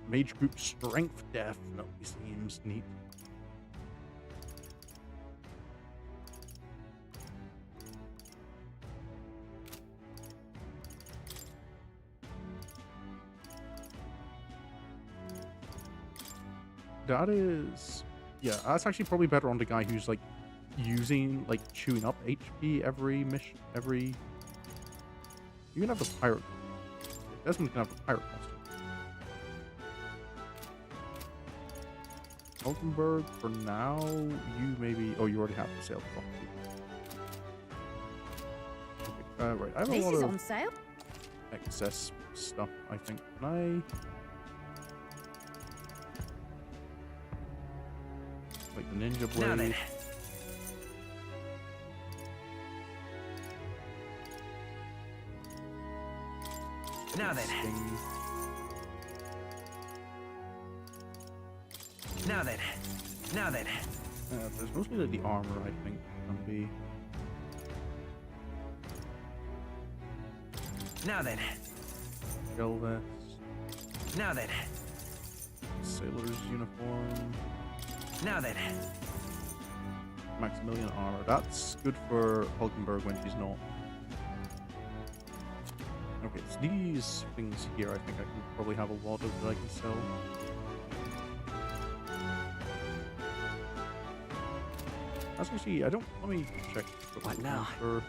Mage Group Strength definitely seems neat. That is... Yeah, that's actually probably better on the guy who's, like, using, like, chewing up HP every mission, every... You can have the pirate. Desmond can have the pirate costume. Altenberg, for now, you maybe... Oh, you already have the sale property. Okay, right, I have a lot This is of on sale. excess stuff, I think. Can I... Like the ninja blade. Now then. Now then. Sting. Now then. Now then. There's mostly the armor, I think, can be. Now then. Shell vest. Now then. Sailor's uniform. Now then. Maximilian armor. That's good for Hulkenberg when she's not. Okay, so these things here, I think I can probably have a lot of that I can sell. As you see, I don't. Let me check. What now? For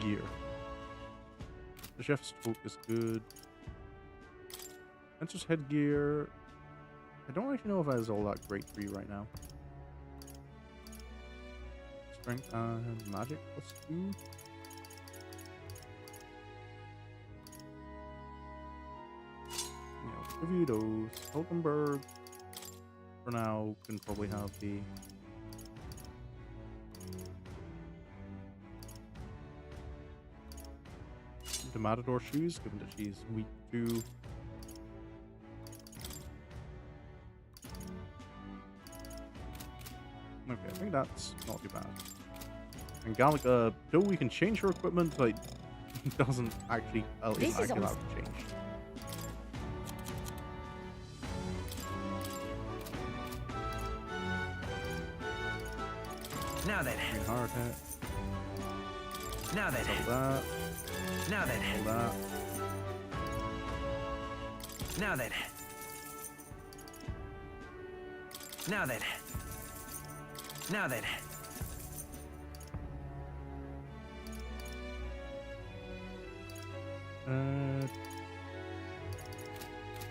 gear. The chef's folk is good. Enter's headgear. I don't actually know if that is all that great for you right now. Strength and magic +2. Yeah, review those. Hulkenberg, for now, can probably have the... The Matador shoes, given that she's weak to... Okay, I think that's not too bad. And Gallica, though we can change her equipment, like, doesn't actually, This is allowed almost- to change. Now then. Green hard hat. Now then. Sell that. Now then. Sell that. Now then. Now then. Now then.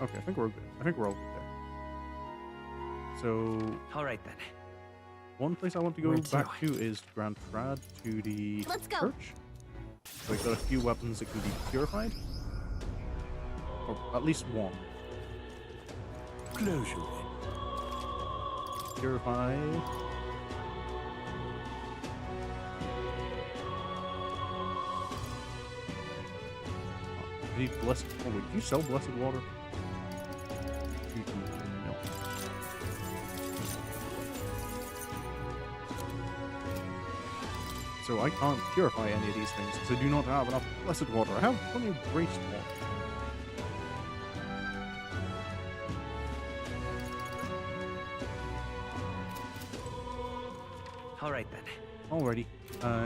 Okay, I think we're good. I think we're all good there. So, all right then. one place I want to go back to is Grand Trad to the church. So we've got a few weapons that can be purified, or at least one. Close your Purify. I need blessed. Oh wait, do you sell blessed water? You can, no. So I can't purify any of these things because I do not have enough blessed water. I have plenty of graced water. All right then. Alrighty.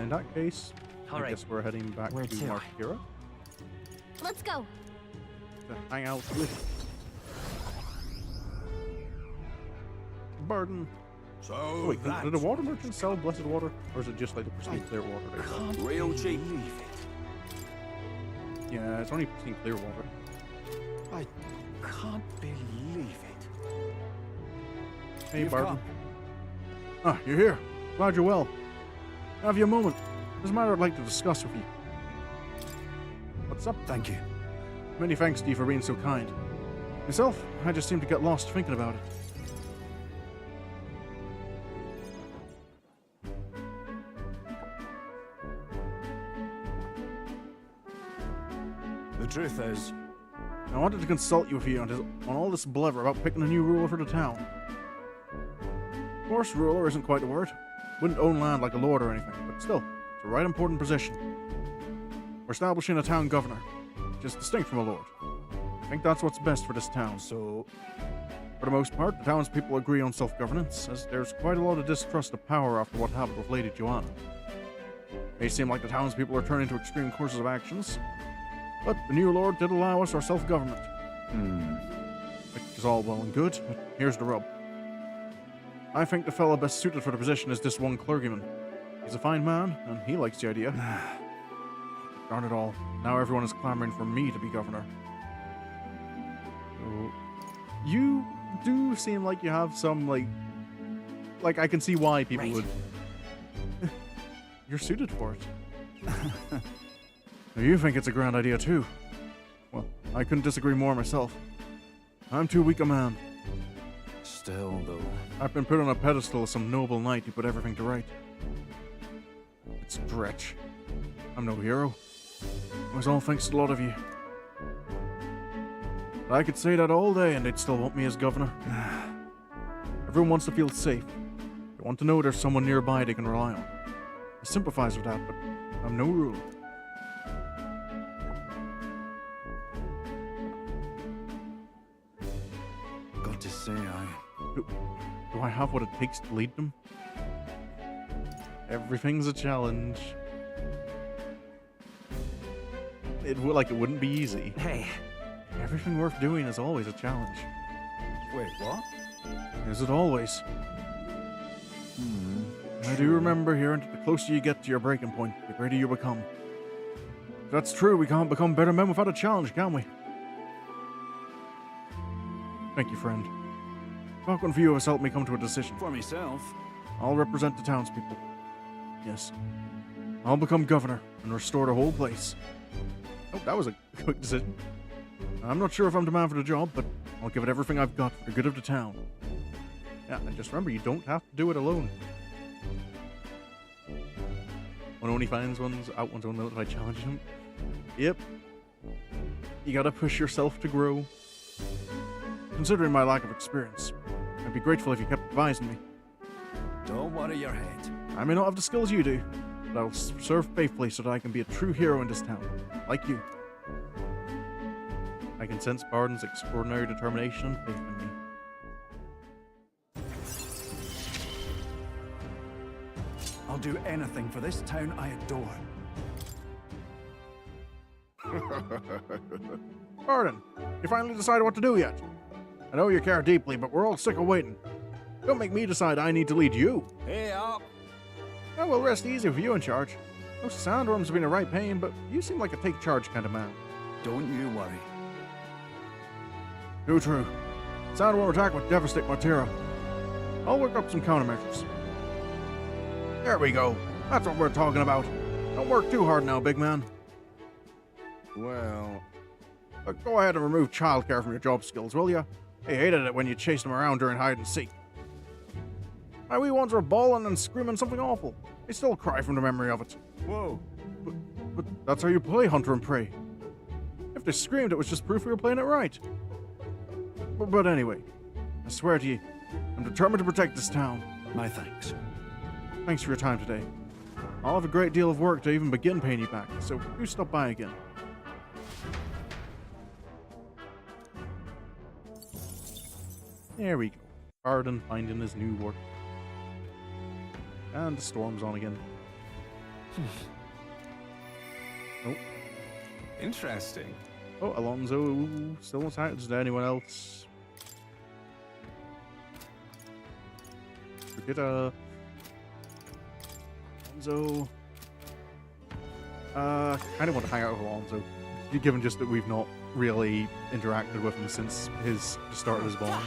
In that case, I guess we're heading back to Markira Let's go. to hang out with Barden. So Oh, wait, did the water merchant sell blessed water, or is it just like the pristine clear water? real cheap. Yeah, it's only pristine clear water. I can't believe it. Hey, You've Barden. come. Ah, you're here. Glad you're well. Have you a moment? There's a matter I'd like to discuss with you. What's up? Thank you. Many thanks to you for being so kind. Myself, I just seem to get lost thinking about it. The truth is, I wanted to consult you with you on all this blubber about picking a new ruler for the town. Of course, ruler isn't quite the word. Wouldn't own land like a lord or anything, but still, it's a right important position. We're establishing a town governor, which is distinct from a lord. I think that's what's best for this town. so For the most part, the townspeople agree on self-governance, as there's quite a lot of distrust of power after what happened with Lady Joanna. It may seem like the townspeople are turning to extreme courses of actions, but the new lord did allow us our self-government. Which is all well and good, but here's the rub. I think the fellow best suited for the position is this one clergyman. He's a fine man, and he likes the idea. Darn it all, now everyone is clamoring for me to be governor. So, you do seem like you have some, like I can see why people would... You're suited for it. You think it's a grand idea too. Well, I couldn't disagree more myself. I'm too weak a man. still, though. I've been put on a pedestal as some noble knight who put everything to right. It's stretch. I'm no hero. It was all thanks to a lot of you. But I could say that all day and they'd still want me as governor. Everyone wants to feel safe. They want to know there's someone nearby they can rely on. I sympathize with that, but I'm no ruler. Got to say, Do I have what it takes to lead them? Everything's a challenge. It wouldn't be easy. Hey. Everything worth doing is always a challenge. Wait, what? Is it always? I do remember hearing that the closer you get to your breaking point, the greater you become. If that's true, we can't become better men without a challenge, can we? Thank you, friend. Talking for you has helped me come to a decision. For myself. I'll represent the townspeople. Yes. I'll become governor and restore the whole place. Oh, that was a quick decision. I'm not sure if I'm the man for the job, but I'll give it everything I've got for the good of the town. Yeah, and just remember, you don't have to do it alone. One only finds one's own by challenging him. Yep. You gotta push yourself to grow. Considering my lack of experience, I'd be grateful if you kept advising me. Don't worry your head. I may not have the skills you do, but I'll serve faithfully so that I can be a true hero in this town, like you. I can sense Barden's extraordinary determination and faith in me. I'll do anything for this town I adore. Arden, you finally decided what to do yet? I know you care deeply, but we're all sick of waiting. Don't make me decide I need to lead you. Hey up! Well, we'll rest easy with you in charge. Those sandworms have been a right pain, but you seem like a take-charge kind of man. Don't you worry. Too true. Sandworm attack would devastate Martira. I'll work up some countermeasures. There we go. That's what we're talking about. Don't work too hard now, big man. Well, go ahead and remove childcare from your job skills, will ya? I hated it when you chased them around during hide and seek. My wee ones were bawling and screaming something awful. They still cry from the memory of it. Whoa. But that's how you play Hunter and Prey. If they screamed, it was just proof we were playing it right. But anyway, I swear to you, I'm determined to protect this town. My thanks. Thanks for your time today. I'll have a great deal of work to even begin paying you back, so do stop by again. There we go. Arden finding his new work. And the storm's on again. Nope. Interesting. Oh, Alonso still not out. Is there anyone else? Forget Alonso. Kind of want to hang out with Alonso, given just that we've not really interacted with him since the start of his bond.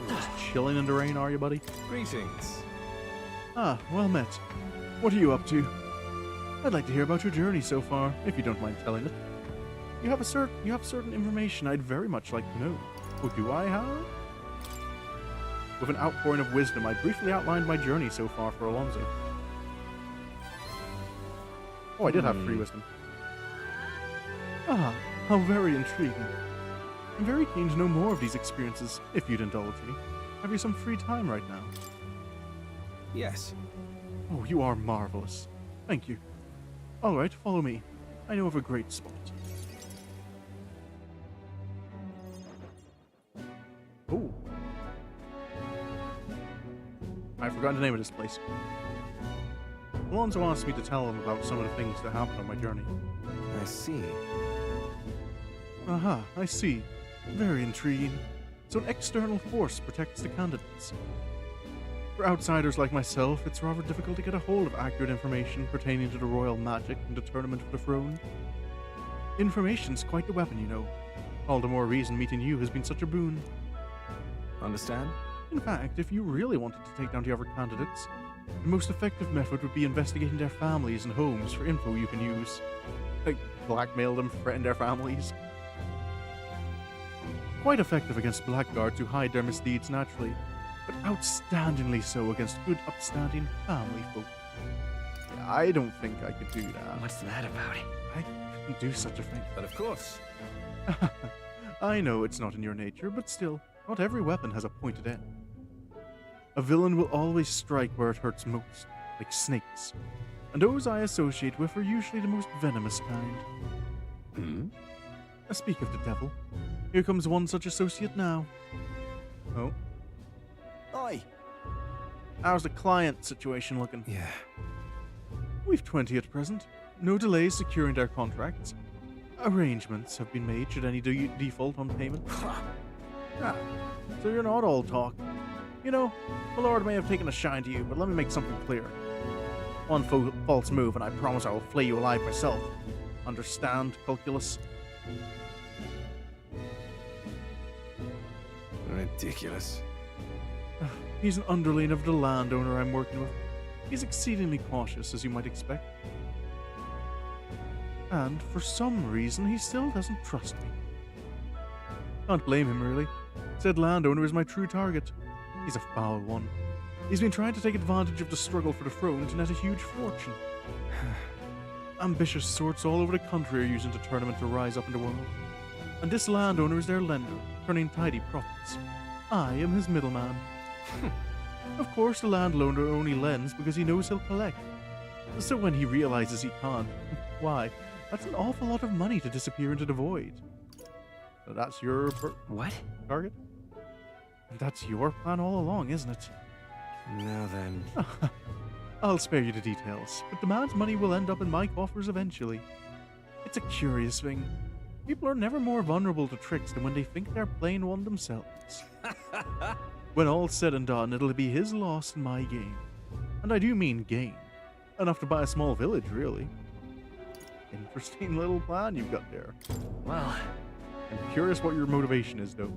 Just chilling in the rain, are you, buddy? Greetings. Ah, well met. What are you up to? I'd like to hear about your journey so far, if you don't mind telling it. You have certain information I'd very much like to know. Oh, do I, huh? With an outpouring of wisdom, I briefly outlined my journey so far for Alonso. Oh, I did have 3 wisdom. Ah, how very intriguing. I'm very keen to know more of these experiences, if you'd indulge me. Have you some free time right now? Yes. Oh, you are marvelous. Thank you. All right, follow me. I know of a great spot. Oh. I've forgotten the name of this place. Alonso asked me to tell him about some of the things that happened on my journey. I see. Aha, I see. Very intriguing. So an external force protects the candidates. For outsiders like myself, it's rather difficult to get a hold of accurate information pertaining to the royal magic and the tournament for the throne. Information's quite the weapon, you know. All the more reason meeting you has been such a boon. Understand? In fact, if you really wanted to take down the other candidates, the most effective method would be investigating their families and homes for info you can use. Like, blackmail them, threaten their families. Quite effective against blackguards who hide their misdeeds naturally, but outstandingly so against good, upstanding family folk. Yeah, I don't think I could do that. What's that about? I couldn't do such a thing. But of course. I know it's not in your nature, but still, not every weapon has a pointed end. A villain will always strike where it hurts most, like snakes, and those I associate with are usually the most venomous kind. Speak of the devil, here comes one such associate now. Oh. Oi. How's the client situation looking? Yeah. We've 20 at present. No delays securing their contracts. Arrangements have been made should any default on payment. Ah, so you're not all talk. You know, the Lord may have taken a shine to you, but let me make something clear. One false move and I promise I will flay you alive myself. Understand, Calculus? Ridiculous. He's an underling of the landowner I'm working with. He's exceedingly cautious, as you might expect. And for some reason, he still doesn't trust me. Can't blame him, really. Said landowner is my true target. He's a foul one. He's been trying to take advantage of the struggle for the throne to net a huge fortune. Ambitious sorts all over the country are using the tournament to rise up in the world. And this landowner is their lender, turning tidy profits. I am his middleman. Of course, the landowner only lends because he knows he'll collect. So when he realizes he can't, why, that's an awful lot of money to disappear into the void. So that's your what? Target? That's your plan all along, isn't it? Now then. I'll spare you the details, but the man's money will end up in my coffers eventually. It's a curious thing. People are never more vulnerable to tricks than when they think they're playing one themselves. When all's said and done, it'll be his loss and my gain. And I do mean gain. Enough to buy a small village, really. Interesting little plan you've got there. Well, I'm curious what your motivation is, though.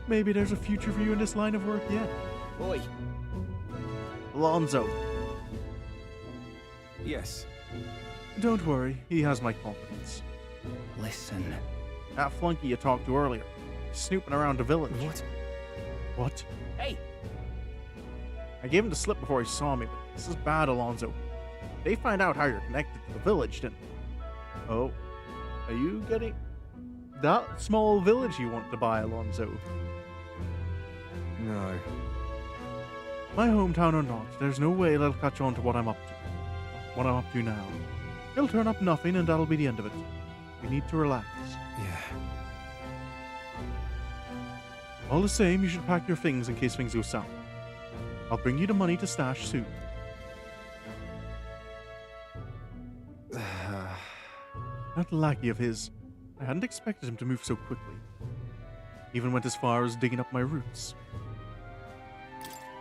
Maybe there's a future for you in this line of work yet. Oi. Alonzo. Yes. Don't worry, he has my confidence. Listen. That flunky you talked to earlier. He's snooping around the village. What? What? Hey! I gave him the slip before he saw me, but this is bad, Alonzo. They find out how you're connected to the village, didn't they? Oh. Are you getting... that small village you want to buy, Alonzo? No. My hometown or not, there's no way they'll catch on to what I'm up to. What I'm up to now. He'll turn up nothing and that'll be the end of it. We need to relax. Yeah. All the same, you should pack your things in case things go south. I'll bring you the money to stash soon. That lackey of his. I hadn't expected him to move so quickly. Even went as far as digging up my roots.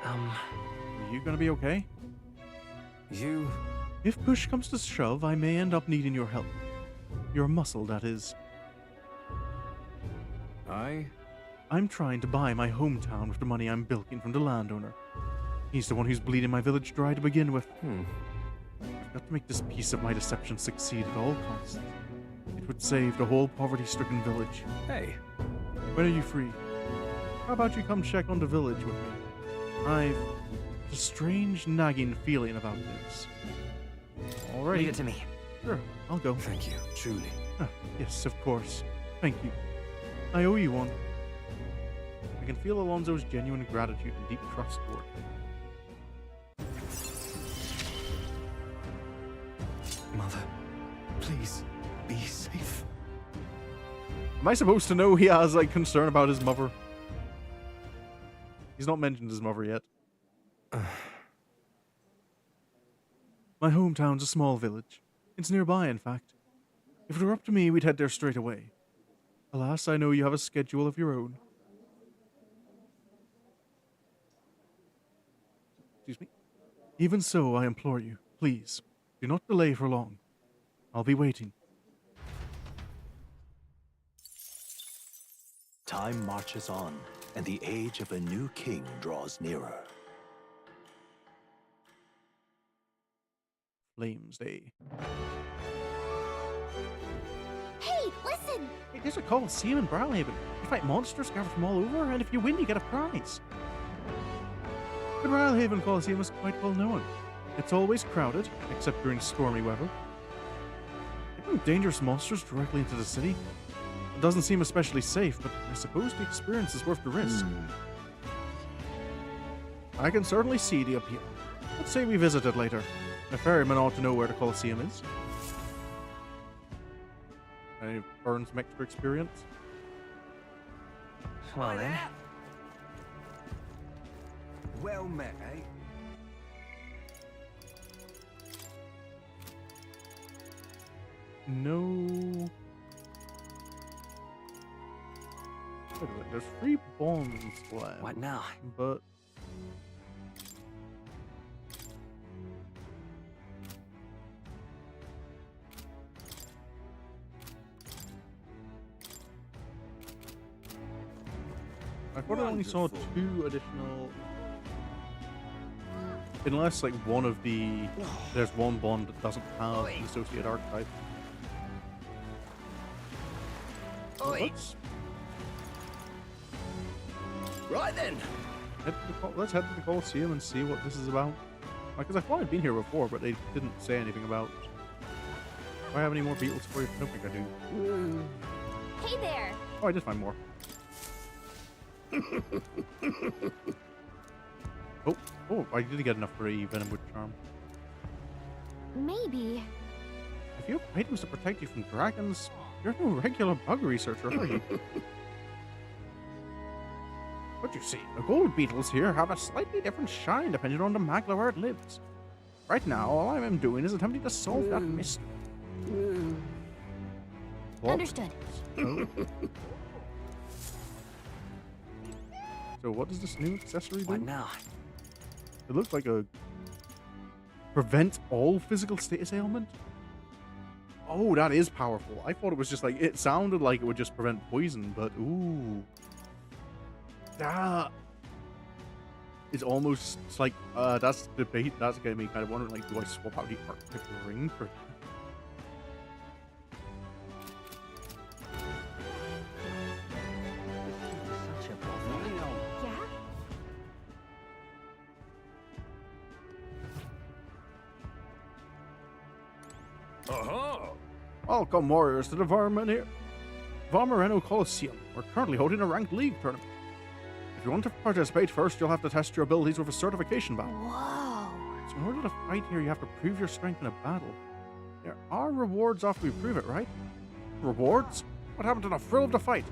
Are you gonna be okay? You... If push comes to shove, I may end up needing your help. Your muscle, that is. I'm trying to buy my hometown with the money I'm bilking from the landowner. He's the one who's bleeding my village dry to begin with. I've got to make this piece of my deception succeed at all costs. It would save the whole poverty-stricken village. Hey. When are you free? How about you come check on the village with me? I've a strange nagging feeling about this. Alright. Leave it to me. Sure, I'll go. Thank you, truly. Yes, of course. Thank you. I owe you one. I can feel Alonzo's genuine gratitude and deep trust toward me. Mother, please, be safe. Am I supposed to know he has, like, concern about his mother? He's not mentioned his mother yet. My hometown's a small village. It's nearby, in fact. If it were up to me, we'd head there straight away. Alas, I know you have a schedule of your own. Excuse me? Even so, I implore you, please, do not delay for long. I'll be waiting. Time marches on, and the age of a new king draws nearer. Flames Day. Hey, listen! Hey, there's a Coliseum in Brawlhaven. You fight monsters gathered from all over, and if you win, you get a prize. The Brawlhaven Coliseum is quite well known. It's always crowded, except during stormy weather. They bring dangerous monsters directly into the city. It doesn't seem especially safe, but I suppose the experience is worth the risk. I can certainly see the appeal. Let's say we visit it later. The ferryman ought to know where the Coliseum is. I earn some extra experience. Well then. Well met, eh? No. Wait a minute, there's 3 bombs left. What now? But I thought I only saw 2 additional. Unless, like, one of the... There's one bond that doesn't have the associated archetype. Right then. Let's head to the Coliseum and see what this is about. Because I thought I'd been here before, but they didn't say anything about... Do I have any more beetles for you? I don't think I do. Hey there! Oh, I did find more. Oh, I did get enough for a Venomwood charm. Maybe. If you have items to protect you from dragons, you're no regular bug researcher, are you? But you see, the gold beetles here have a slightly different shine depending on the magla where it lives. Right now, all I'm doing is attempting to solve that mystery. Understood. So what does this new accessory do? What now? It looks like a prevent all physical status ailment. Oh, that is powerful. I thought it was just like, it sounded like it would just prevent poison, but ooh. That is almost like, that's debate. That's getting me kind of wondering, like, do I swap out the Arctic ring for... Welcome, warriors, to the Varmereno Coliseum. We're currently holding a ranked league tournament. If you want to participate, first you'll have to test your abilities with a certification battle. Whoa. So in order to fight here, you have to prove your strength in a battle. There are rewards after we prove it, right? Rewards? What happened to the thrill of the fight?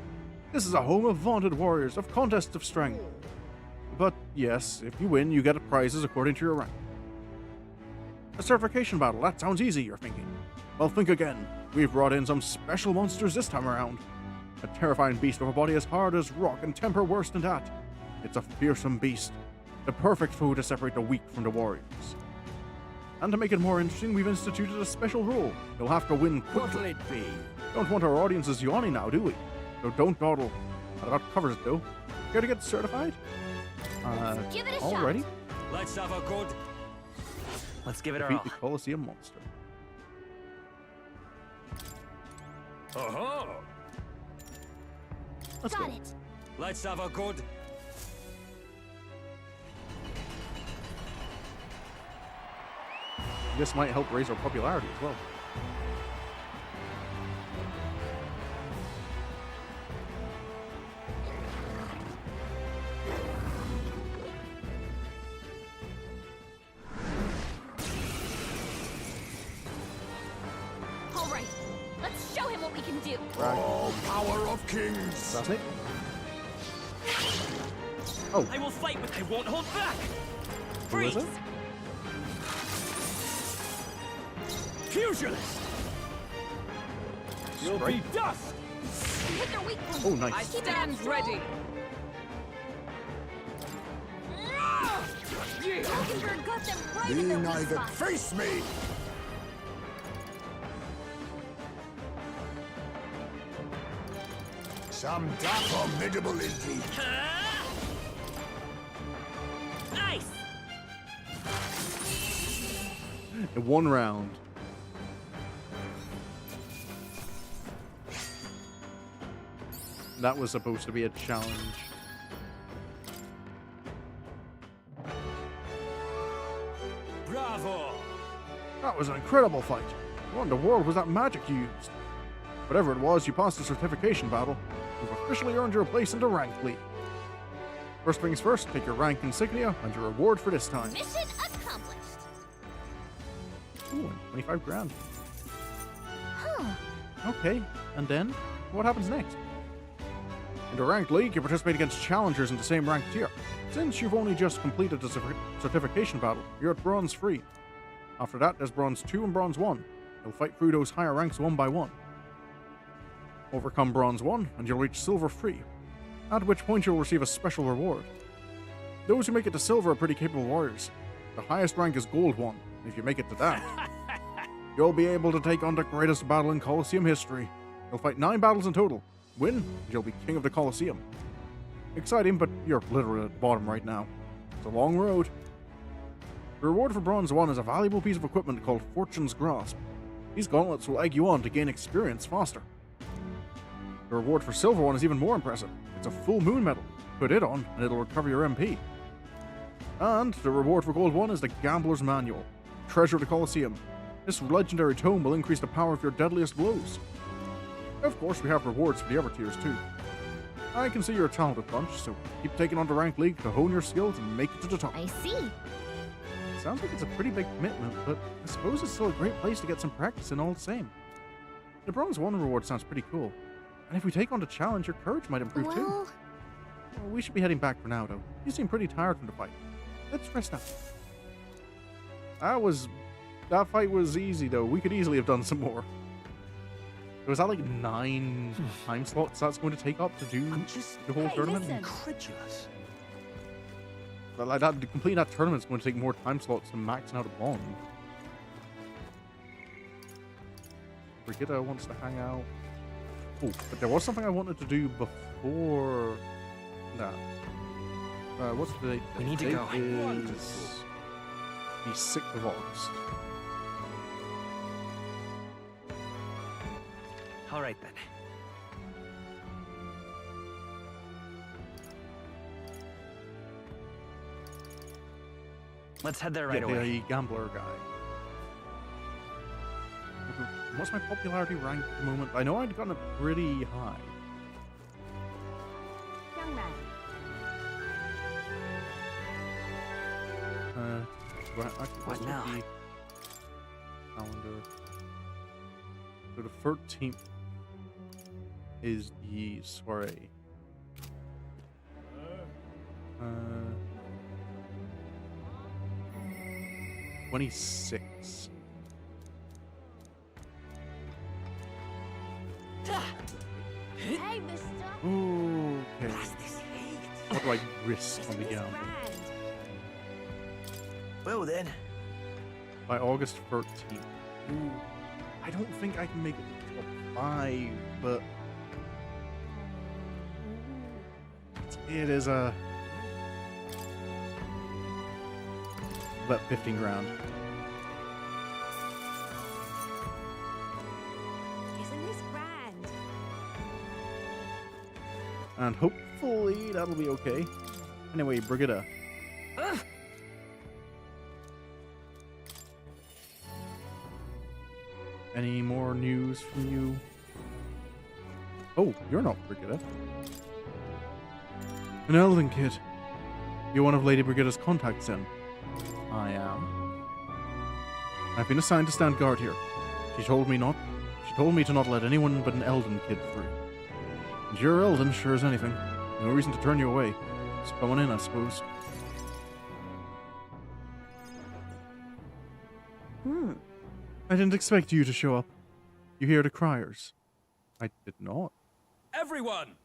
This is a home of vaunted warriors, of contests of strength. But yes, if you win, you get prizes according to your rank. A certification battle, that sounds easy, you're thinking. Well, think again. We've brought in some special monsters this time around. A terrifying beast with a body as hard as rock and temper worse than that. It's a fearsome beast. The perfect food to separate the weak from the warriors. And to make it more interesting, we've instituted a special rule. You'll have to win quickly. What'll it be? Don't want our audiences yawning now, do we? So don't dawdle. That about covers it, though. Care to get certified? Give it a already? shot. Let's have a good... Let's give it our Defeat all. the Colosseum monster. Let's Got go. it. Let's have a good... This might help raise our popularity as well. All right. Let's show him what we can do. Oh, power of kings! Assassinate. Oh. I will fight, but I won't hold back! Who is Freeze! it? Pugilist! You'll be dust! Hit their weak point. Oh, nice. I stand ready. Rocketbird got them right Be in their weak neither. spot. Face me! Some dark formidable indeed. Nice! In one round. That was supposed to be a challenge. Bravo! That was an incredible fight. What in the world was that magic you used? Whatever it was, you passed the certification battle. You've officially earned your place in the rank league. First things first, take your rank insignia and your reward for this time. Mission accomplished. Ooh, and 25 grand. Huh. Okay, and then? What happens next? In the ranked league, you participate against challengers in the same rank tier. Since you've only just completed the certification battle, you're at Bronze 3. After that, there's Bronze 2 and Bronze 1. You'll fight through those higher ranks one by one. Overcome Bronze 1, and you'll reach Silver 3, at which point you'll receive a special reward. Those who make it to Silver are pretty capable warriors. The highest rank is Gold 1. If you make it to that, you'll be able to take on the greatest battle in Colosseum history. You'll fight 9 battles in total. Win, and you'll be king of the Colosseum. Exciting, but you're literally at the bottom right now. It's a long road. The reward for Bronze 1 is a valuable piece of equipment called Fortune's Grasp. These gauntlets will egg you on to gain experience faster. The reward for Silver 1 is even more impressive. It's a full moon medal. Put it on, and it'll recover your MP. And the reward for Gold 1 is the Gambler's Manual. Treasure of the Colosseum. This legendary tome will increase the power of your deadliest blows. Of course, we have rewards for the other tiers too. I can see you're a talented bunch, so keep taking on the rank league to hone your skills and make it to the top. I see. Sounds like it's a pretty big commitment, but I suppose it's still a great place to get some practice in all the same. The Bronze 1 reward sounds pretty cool. And if we take on the challenge, your courage might improve too. Well, Well, we should be heading back for now, though. You seem pretty tired from the fight. Let's rest up. That fight was easy, though. We could easily have done some more. Was that like 9 time slots that's going to take up to do the whole tournament? Incredulous. But like that, completing that tournament is going to take more time slots than maxing out a bond. Brigitte wants to hang out. Oh, but there was something I wanted to do before that. What's the date? We need to go. Is the 6th of August. All right, then. Let's head there right away. The gambler guy. What's my popularity rank at the moment? I know I'd gotten it pretty high. Young man. What now? Calendar. So the 13th is the soiree. 26. Hey, mister. Okay. What do I risk on the gamble? Well then. By August 13th. I don't think I can make it to top 5, but it is about 15 grand. Isn't this grand? And hopefully that'll be okay. Anyway, Brigitte. Any more news from you? Oh, you're not Brigitte. An Elden kid. You're one of Lady Brigitte's contacts then? I am. I've been assigned to stand guard here. She told me to not let anyone but an Elden kid through. And you're Elden, sure as anything. No reason to turn you away. Just come on in, I suppose. I didn't expect you to show up. You hear the criers? I did not. Everyone!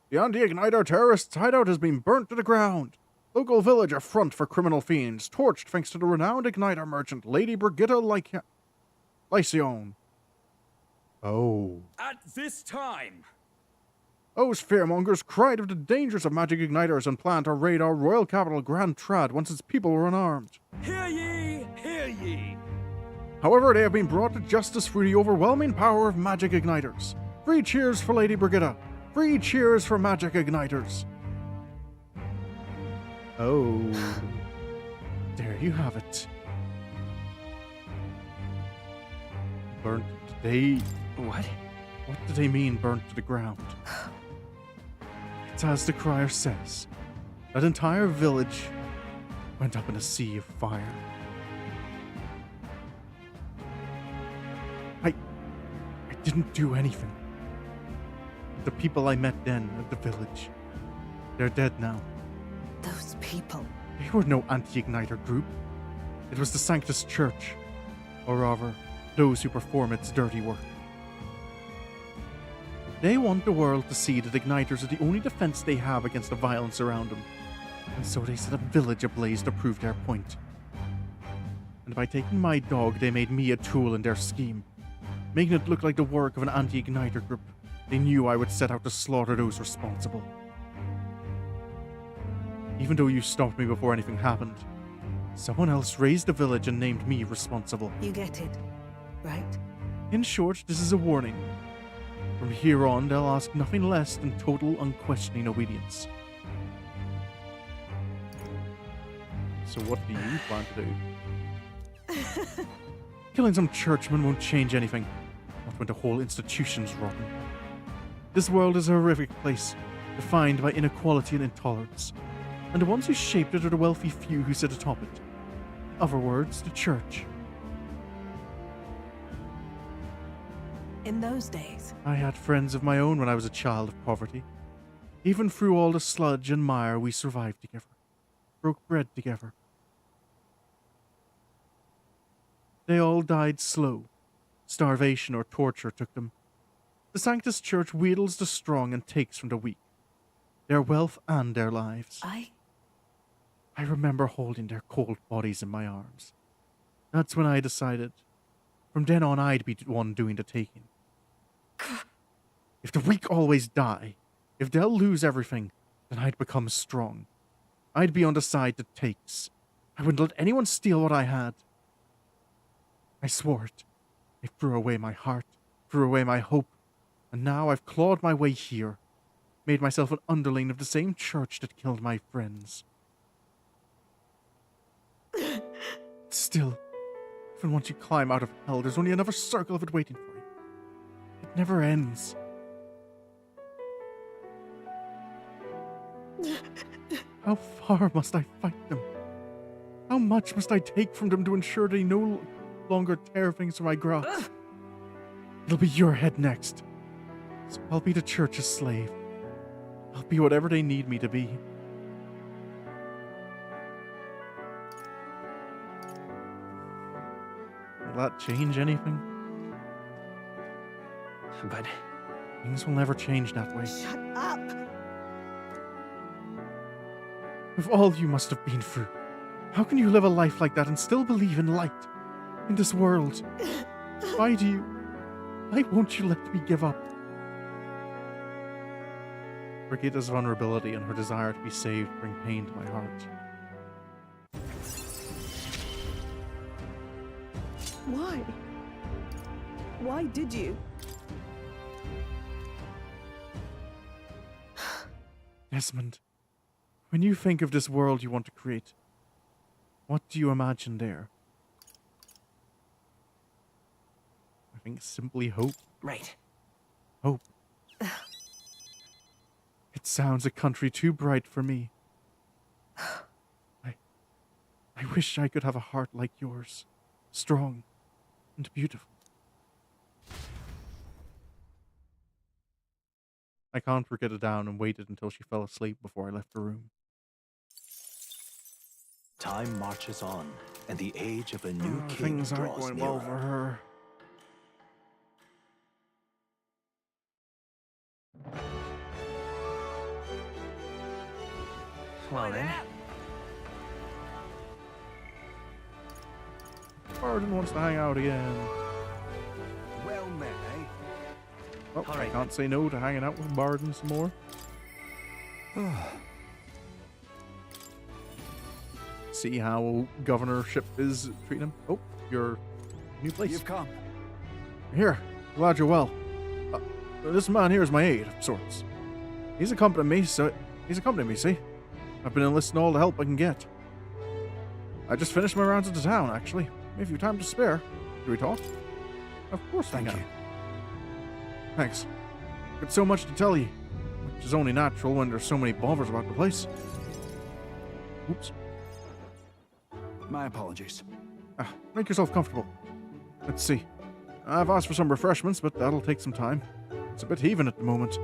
The anti-igniter terrorists' hideout has been burnt to the ground. Local village a front for criminal fiends, torched thanks to the renowned igniter merchant Lady Brigitte Lycione. Oh. At this time! Those fearmongers cried of the dangers of magic igniters and planned to raid our royal capital Grand Trad once its people were unarmed. Hear ye! Hear ye! However, they have been brought to justice through the overwhelming power of magic igniters. 3 cheers for Lady Brigitte. 3 cheers for magic igniters. Oh. There you have it. Burnt today. What? What do they mean, burnt to the ground? It's as the crier says. That entire village went up in a sea of fire. I didn't do anything. The people I met then at the village, they're dead now. Those people. They were no anti-igniter group. It was the Sanctus Church, or rather, those who perform its dirty work. They want the world to see that igniters are the only defense they have against the violence around them, and so they set a village ablaze to prove their point. And by taking my dog, they made me a tool in their scheme, making it look like the work of an anti-igniter group. They knew I would set out to slaughter those responsible. Even though you stopped me before anything happened, someone else raised the village and named me responsible. You get it, right? In short, this is a warning. From here on, they'll ask nothing less than total, unquestioning obedience. So what do you plan to do? Killing some churchmen won't change anything, not when the whole institution's rotten. This world is a horrific place, defined by inequality and intolerance, and the ones who shaped it are the wealthy few who sit atop it. In other words, the church. in those days. I had friends of my own when I was a child of poverty. Even through all the sludge and mire, we survived together. Broke bread together. They all died slow. Starvation or torture took them. The Sanctus Church wheedles the strong and takes from the weak. Their wealth and their lives. I remember holding their cold bodies in my arms. That's when I decided, from then on I'd be the one doing the taking. If the weak always die, if they'll lose everything, then I'd become strong. I'd be on the side that takes. I wouldn't let anyone steal what I had. I swore it. I threw away my heart, threw away my hope, and now I've clawed my way here, made myself an underling of the same church that killed my friends. Still, even once you climb out of hell, there's only another circle of it waiting for you. It never ends. How far must I fight them? How much must I take from them to ensure they no longer tear things from my grasp? It'll be your head next. So I'll be the church's slave. I'll be whatever they need me to be. Will that change anything? But things will never change that way. Shut up! With all you must have been through, how can you live a life like that and still believe in light? In this world? Why won't you let me give up? Brigitta's vulnerability and her desire to be saved bring pain to my heart. Why? Why did you? Desmond, when you think of this world you want to create, what do you imagine there? I think simply hope. Right. Hope. It sounds a country too bright for me. I wish I could have a heart like yours. Strong and beautiful. I calmed Brigitta down and waited until she fell asleep before I left the room. Time marches on, and the age of a new king things aren't draws going nearer. well for her. Well then. Bardon wants to hang out again. Well met, eh? Well, I can't say no to hanging out with Bardon some more. See how governorship is treating him. Oh, your new place. You've come. Here, glad you're well. This man here is my aide of sorts. He's accompanying me, see? I've been enlisting all the help I can get. I just finished my rounds of the town, actually. If you've time to spare, do we talk? Of course we can. Thank you. Thanks. Got so much to tell you, which is only natural when there's so many bothers about the place. Oops. My apologies. Make yourself comfortable. Let's see. I've asked for some refreshments, but that'll take some time. It's a bit heaving at the moment.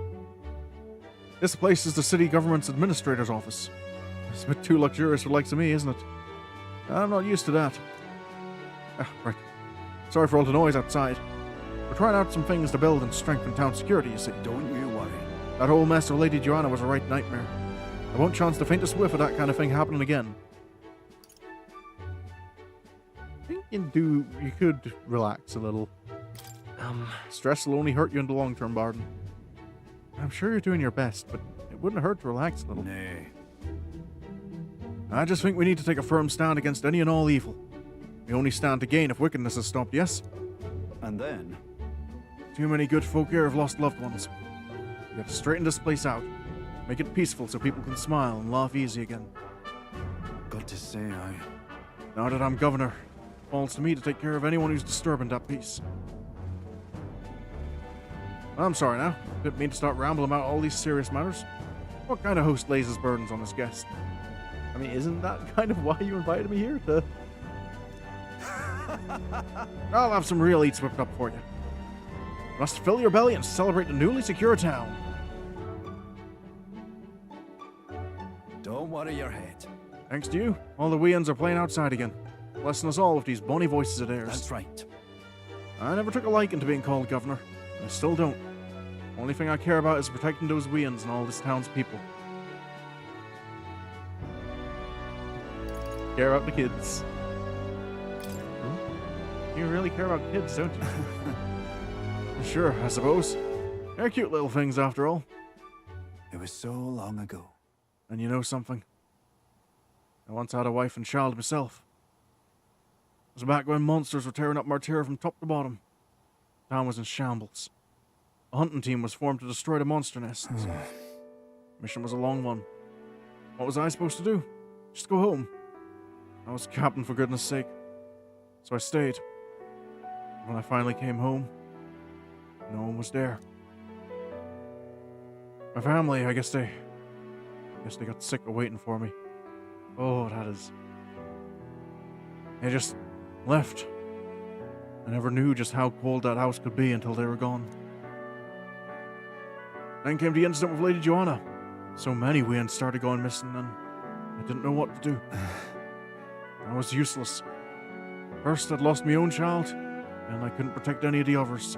This place is the city government's administrator's office. It's a bit too luxurious for the likes of me, isn't it? I'm not used to that. Right. Sorry for all the noise outside. We're trying out some things to build and strengthen town security, you see. Don't you worry. That whole mess of Lady Joanna was a right nightmare. I won't chance the faintest whiff of that kind of thing happening again. I think you could relax a little. Stress will only hurt you in the long term, Bardon. I'm sure you're doing your best, but it wouldn't hurt to relax a little. Nay. I just think we need to take a firm stand against any and all evil. We only stand to gain if wickedness is stopped, yes? And then? Too many good folk here have lost loved ones. We got to straighten this place out. Make it peaceful so people can smile and laugh easy again. Got to say, Now that I'm governor, it falls to me to take care of anyone who's disturbing that peace. I'm sorry now. Didn't mean to start rambling about all these serious matters. What kind of host lays his burdens on his guest? I mean, isn't that kind of why you invited me here? I'll have some real eats whipped up for you. must fill your belly and celebrate the newly secure town. Don't worry your head. Thanks to you, all the weans are playing outside again, blessing us all with these bonny voices of theirs. That's right. I never took a liking to being called governor, and I still don't. Only thing I care about is protecting those weans and all this town's people. Care about the kids. You really care about kids, don't you? Sure, I suppose. They're cute little things after all. It was so long ago. And you know something? I once had a wife and child myself. It was back when monsters were tearing up Martyra from top to bottom. The town was in shambles. A hunting team was formed to destroy the monster nests. Mission was a long one. What was I supposed to do? Just go home. I was captain, for goodness sake. So I stayed. When I finally came home, no one was there. My family, I guess they got sick of waiting for me. Oh, that is... They just left. I never knew just how cold that house could be until they were gone. Then came the incident with Lady Joanna. So many weans started going missing, and I didn't know what to do. I was useless. First, I'd lost my own child, and I couldn't protect any of the others.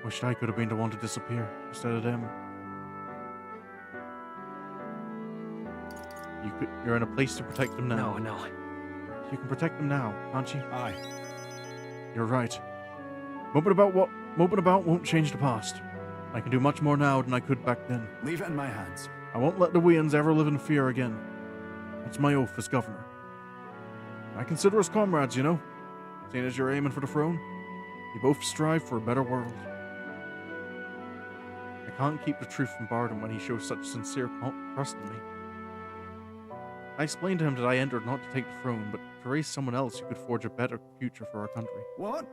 Wished I could have been the one to disappear instead of them. You're in a place to protect them now. No. You can protect them now, can't you? Aye. You're right. Moping about won't change the past. I can do much more now than I could back then. Leave it in my hands. I won't let the weans ever live in fear again. That's my oath as governor. I consider us comrades, you know. Seeing as you're aiming for the throne, you both strive for a better world. I can't keep the truth from Barden when he shows such sincere trust in me. I explained to him that I entered not to take the throne, but to raise someone else who could forge a better future for our country. What?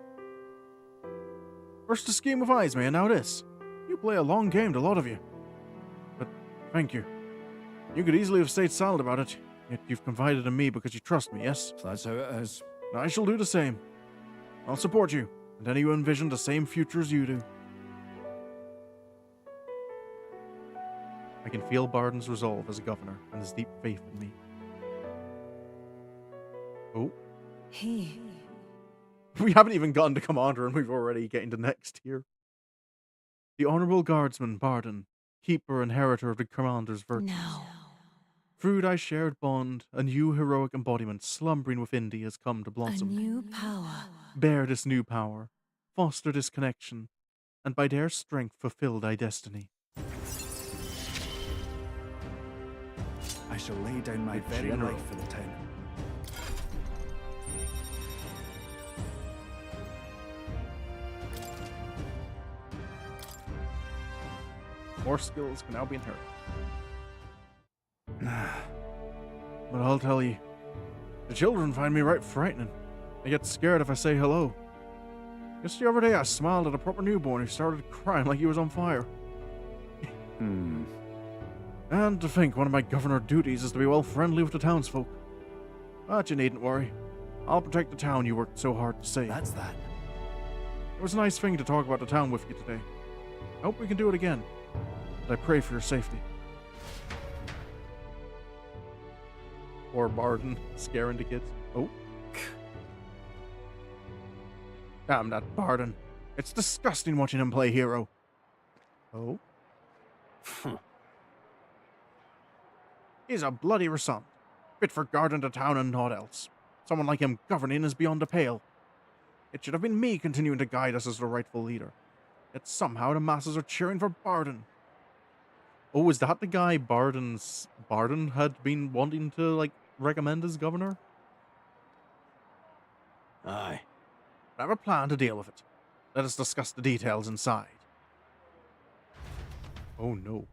First a scheme of eyes, man, now this. You play a long game, the lot of you. But thank you. You could easily have stayed silent about it, yet you've confided in me because you trust me, yes? So that's how it is. I shall do the same. I'll support you, and any who envision the same future as you do. I can feel Barden's resolve as a governor and his deep faith in me. Oh. We haven't even gotten to Commander and we've already getting to next here. The Honorable Guardsman Barden, keeper and inheritor of the Commander's virtues. No. Through thy shared bond, a new heroic embodiment slumbering within thee has come to blossom. A new power. Bear this new power, foster this connection, and by their strength fulfill thy destiny. I shall lay down my very life for the town. More skills can now be inherited. But I'll tell you, the children find me right frightening. They get scared if I say hello. Just the other day I smiled at a proper newborn who started crying like he was on fire. And to think one of my governor duties is to be well friendly with the townsfolk. But you needn't worry. I'll protect the town you worked so hard to save. That's that. It was a nice thing to talk about the town with you today. I hope we can do it again. But I pray for your safety. Poor Barden, scaring the kids. Oh. Damn that Barden. It's disgusting watching him play hero. Oh. He's a bloody result. Fit for guarding the town and naught else. Someone like him governing is beyond the pale. It should have been me continuing to guide us as the rightful leader. Yet somehow the masses are cheering for Barden. Oh, is that the guy Barden had been wanting to, like, recommend as governor? Aye. I have a plan to deal with it. Let us discuss the details inside. Oh no.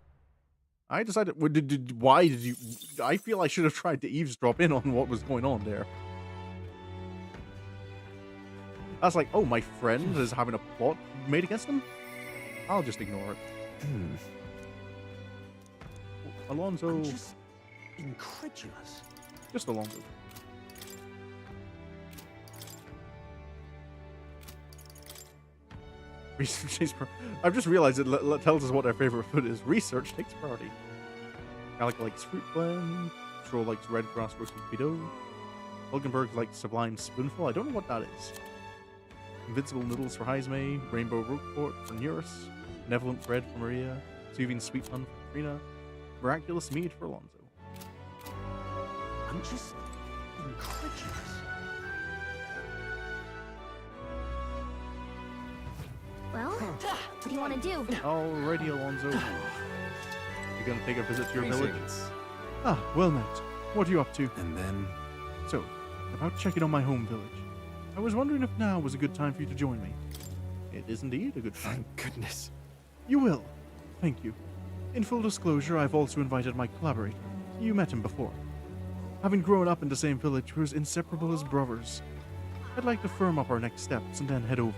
I decided, why did you, I feel I should have tried to eavesdrop in on what was going on there. I was like, oh, my friend is having a plot made against him? I'll just ignore it. Alonso. I'm just incredulous. Just Alonso. Research takes I've just realized it tells us what our favorite food is. Research takes priority. Alec likes fruit blend. Troll likes red grass roasted pedo. Hulkenberg likes sublime spoonful. I don't know what that is. Invincible noodles for Heisme. Rainbow roquefort for Neuris. Benevolent bread for Maria. Soothing sweet bun for Katrina. Miraculous mead for Alonso. I'm just incredulous. Well, what do you want to do? Alrighty, Alonso. You're gonna take a visit to your village? Ah, well met. What are you up to? And then... So, about checking on my home village. I was wondering if now was a good time for you to join me. It is indeed a good time. Thank goodness. You will. Thank you. In full disclosure, I've also invited my collaborator. You met him before. Having grown up in the same village, we're as inseparable as brothers. I'd like to firm up our next steps and then head over.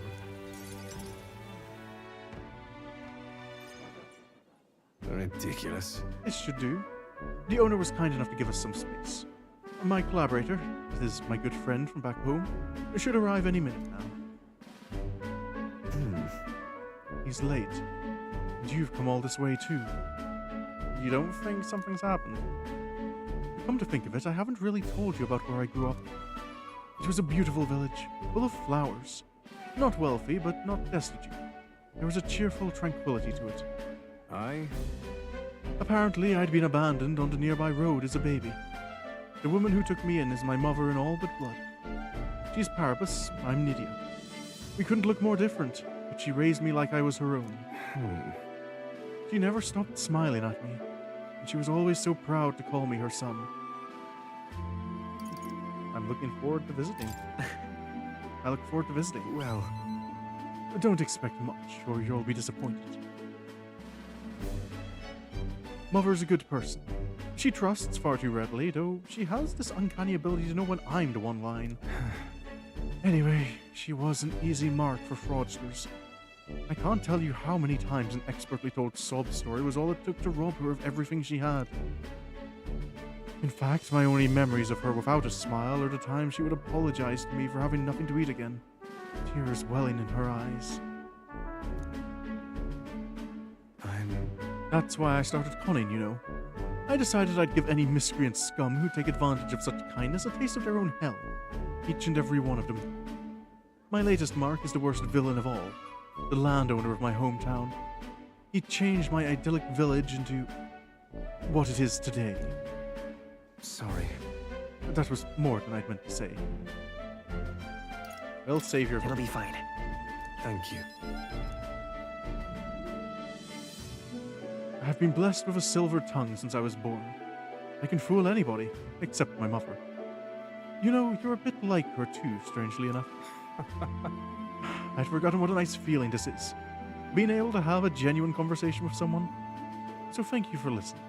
Ridiculous. This should do. The owner was kind enough to give us some space. My collaborator, this is my good friend from back home, should arrive any minute now. He's late. And you've come all this way too. You don't think something's happened? Come to think of it, I haven't really told you about where I grew up. It was a beautiful village, full of flowers. Not wealthy, but not destitute. There was a cheerful tranquility to it. Apparently, I'd been abandoned on the nearby road as a baby. The woman who took me in is my mother in all but blood. She's Paribus, I'm Nydia. We couldn't look more different, but she raised me like I was her own. She never stopped smiling at me, and she was always so proud to call me her son. I'm looking forward to visiting. I look forward to visiting. Well, don't expect much, or you'll be disappointed. Mother's a good person. She trusts far too readily, though she has this uncanny ability to know when I'm the one lying. Anyway, she was an easy mark for fraudsters. I can't tell you how many times an expertly told sob story was all it took to rob her of everything she had. In fact, my only memories of her without a smile are the time she would apologize to me for having nothing to eat again, tears welling in her eyes. That's why I started conning, you know. I decided I'd give any miscreant scum who take advantage of such kindness a taste of their own hell. Each and every one of them. My latest mark is the worst villain of all, the landowner of my hometown. He changed my idyllic village into what it is today. Sorry. That was more than I'd meant to say. We'll save your... It'll be fine. Thank you. I've been blessed with a silver tongue since I was born. I can fool anybody, except my mother. You know, you're a bit like her too, strangely enough. I'd forgotten what a nice feeling this is. Being able to have a genuine conversation with someone. So thank you for listening.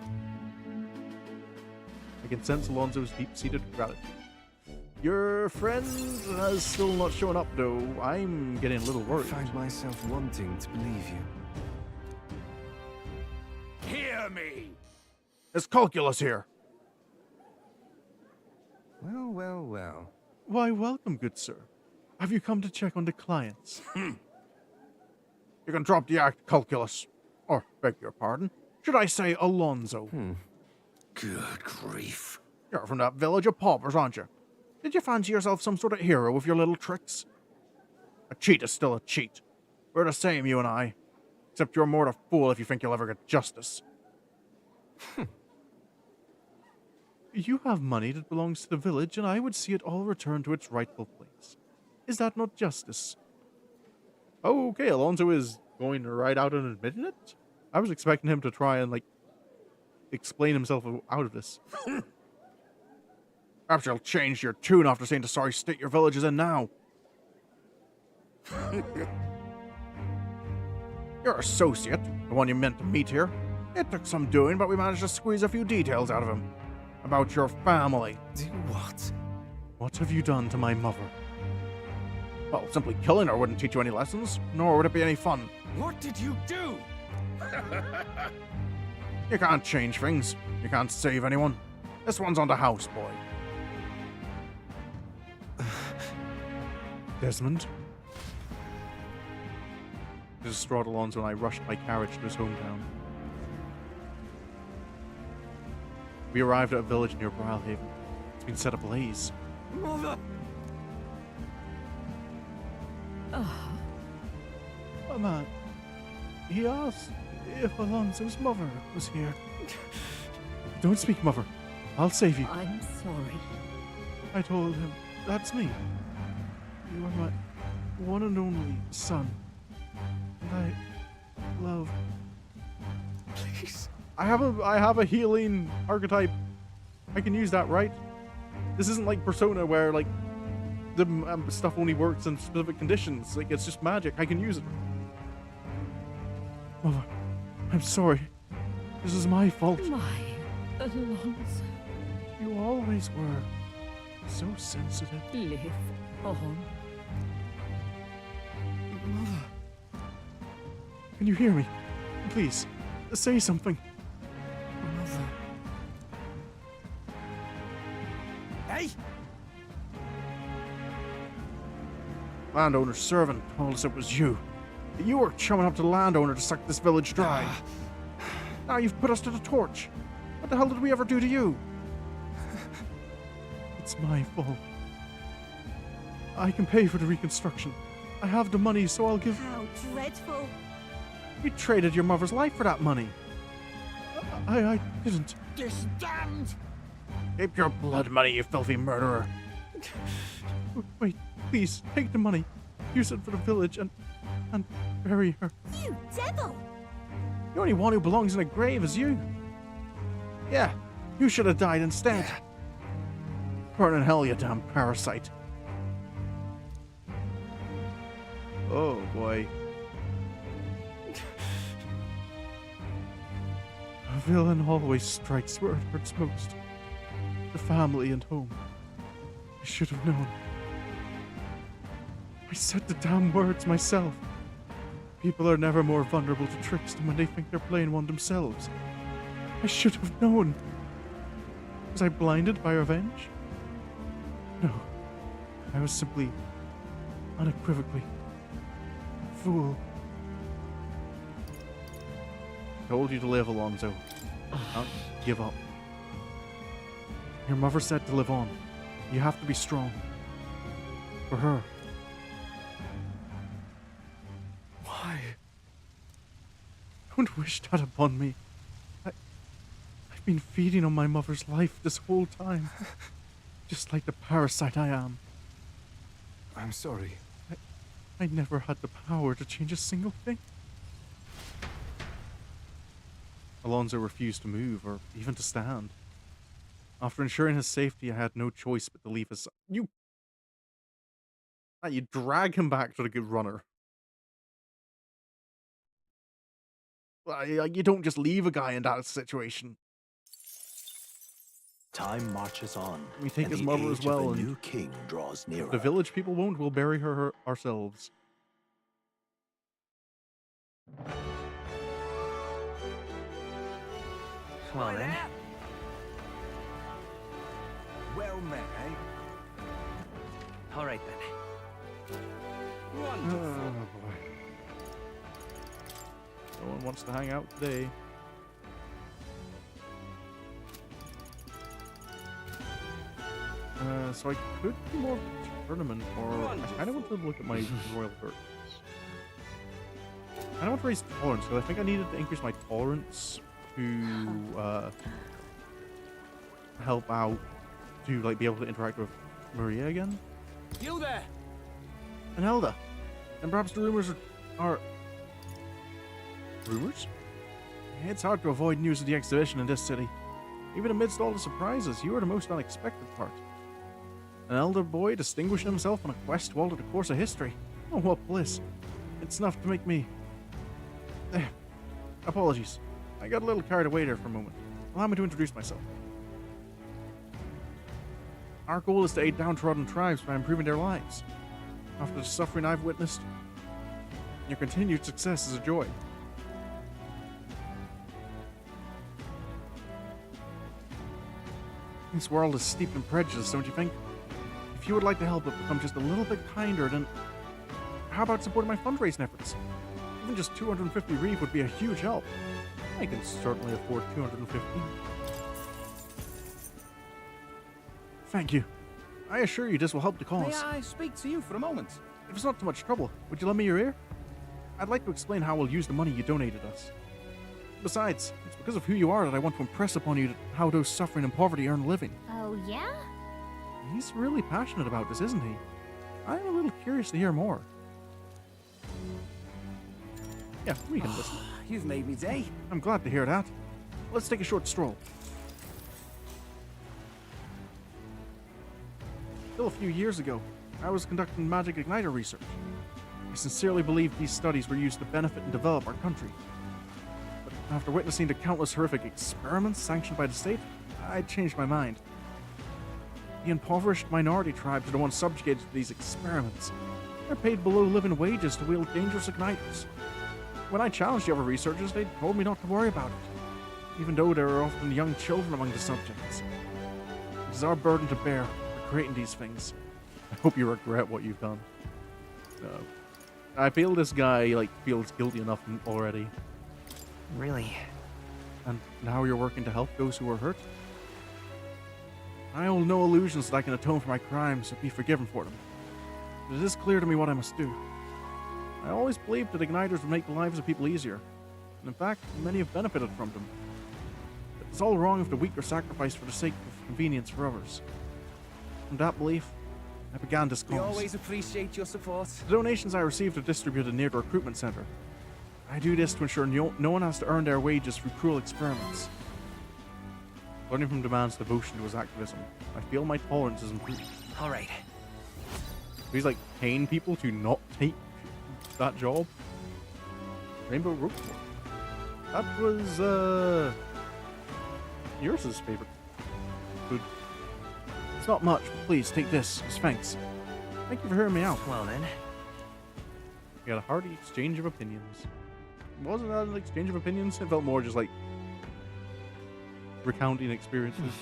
I can sense Alonso's deep-seated gratitude. Your friend has still not shown up, though. I'm getting a little worried. I find myself wanting to believe you. Hear me! It's Calculus here. Well. Why, welcome, good sir. Have you come to check on the clients? You can drop the act, Calculus. Or, beg your pardon, should I say Alonso? Good grief. You're from that village of paupers, aren't you? Did you fancy yourself some sort of hero with your little tricks? A cheat is still a cheat. We're the same, you and I. Except you're more of a fool if you think you'll ever get justice. You have money that belongs to the village, and I would see it all returned to its rightful place. Is that not justice? Okay, Alonso is going right out and admitting it? I was expecting him to try and, explain himself out of this. Perhaps you'll change your tune after seeing the sorry state your village is in now. Your associate, the one you meant to meet here, it took some doing, but we managed to squeeze a few details out of him. About your family. Do what? What have you done to my mother? Well, simply killing her wouldn't teach you any lessons, nor would it be any fun. What did you do? You can't change things. You can't save anyone. This one's on the house, boy. Desmond? distraught Alonso and I rushed by carriage to his hometown. We arrived at a village near Brilhaven. It's been set ablaze. Mother! A man. He asked if Alonso's mother was here. Don't speak, mother. I'll save you. I'm sorry. I told him, that's me. You are my one and only son. And I love... Please. I have a healing archetype. I can use that, right? This isn't like Persona where like the stuff only works in specific conditions. Like it's just magic. I can use it. Mother, I'm sorry. This is my fault. My Alonso. You always were so sensitive. Live on. Mother. Can you hear me? Please, say something. Mother. Hey! Landowner's servant told us it was you. You were chumming up to the landowner to suck this village dry. Now you've put us to the torch. What the hell did we ever do to you? It's my fault. I can pay for the reconstruction. I have the money, so I'll give... How dreadful. We traded your mother's life for that money. I didn't. This damned! Keep your blood money, you filthy murderer. Wait, please, take the money. Use it for the village and bury her. You devil! The only one who belongs in a grave is you. Yeah, you should have died instead. Burn in hell, you damn parasite. Oh boy. A villain always strikes where it hurts most. The family and home. I should have known. I said the damn words myself. People are never more vulnerable to tricks than when they think they're playing one themselves. I should have known. Was I blinded by revenge? No. I was simply, unequivocally, a fool. Told you to live, Alonso. Don't give up. Your mother said to live on. You have to be strong. For her. Why? Don't wish that upon me. I've been feeding on my mother's life this whole time. Just like the parasite I am. I'm sorry. I never had the power to change a single thing. Alonso refused to move or even to stand. After ensuring his safety, I had no choice but to leave his... You drag him back to the good runner. You don't just leave a guy in that situation. Time marches on. We take and his the mother as age well, of a and new king draws nearer. the village people won't. We'll bury her ourselves. Well then. Well met, eh? All right then. Wonderful. Oh boy. No one wants to hang out today. So I could do more tournament, or I kind of want to look at my royal perks. I don't want to raise tolerance, because I think I needed to increase my tolerance to help out, to like be able to interact with Maria again. You there? And Elda. And perhaps the rumors are... Rumors? It's hard to avoid news of the exhibition in this city. Even amidst all the surprises, you are the most unexpected part. An elder boy distinguishing himself on a quest to alter the course of history. Oh, what bliss. It's enough to make me... Apologies. I got a little carried away there for a moment. Allow me to introduce myself. Our goal is to aid downtrodden tribes by improving their lives. After the suffering I've witnessed, your continued success is a joy. This world is steeped in prejudice, don't you think? If you would like to help it become just a little bit kinder, then how about supporting my fundraising efforts? Even just 250 reef would be a huge help. I can certainly afford 250. Thank you. I assure you this will help the cause. May I speak to you for a moment? If it's not too much trouble, would you lend me your ear? I'd like to explain how we'll use the money you donated us. Besides, it's because of who you are that I want to impress upon you how those suffering in poverty earn a living. Oh, yeah? He's really passionate about this, isn't he? I'm a little curious to hear more. Yeah, we can listen. You've made me day. I'm glad to hear that. Let's take a short stroll. Still a few years ago, I was conducting magic igniter research. I sincerely believed these studies were used to benefit and develop our country. But after witnessing the countless horrific experiments sanctioned by the state, I changed my mind. The impoverished minority tribes are the ones subjugated to these experiments. They're paid below living wages to wield dangerous igniters. When I challenged the other researchers, they told me not to worry about it, even though there are often young children among the subjects. It is our burden to bear for creating these things. I hope you regret what you've done. I feel this guy, feels guilty enough already. Really? And now you're working to help those who are hurt? I hold no illusions that I can atone for my crimes or be forgiven for them. But it is clear to me what I must do. I always believed that igniters would make the lives of people easier. And in fact, many have benefited from them. But it's all wrong if the weak are sacrificed for the sake of convenience for others. From that belief, I began this cause. We always appreciate your support. The donations I received are distributed near the recruitment center. I do this to ensure no one has to earn their wages through cruel experiments. Learning from Demand's devotion to his activism, I feel my tolerance is improved. All right. He's paying people to not take that job. Rainbow Rope. That was yours' favorite food. It's not much, but please take this as thanks. Thank you for hearing me out. Well then. We had a hearty exchange of opinions. Wasn't that an exchange of opinions? It felt more just recounting experiences.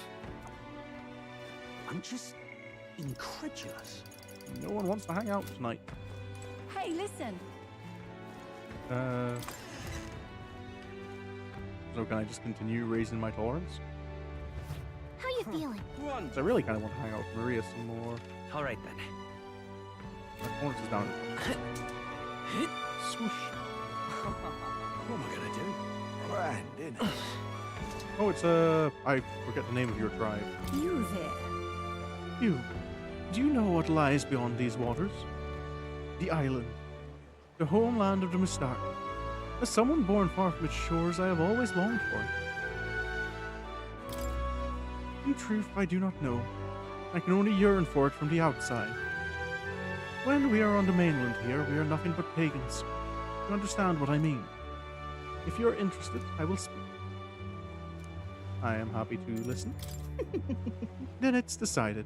I'm just incredulous. No one wants to hang out tonight. Hey, listen. So can I just continue raising my tolerance? How you feeling? So I really kind of want to hang out with Maria some more. All right then. My tolerance is down. Swoosh. What am I gonna do? Brandon. Oh, it's I forget the name of your tribe. You there. You. Do you know what lies beyond these waters? The island. The homeland of the Mustari. As someone born far from its shores, I have always longed for it. In truth, I do not know. I can only yearn for it from the outside. When we are on the mainland here, we are nothing but pagans. You understand what I mean? If you are interested, I will speak. I am happy to listen. Then it's decided.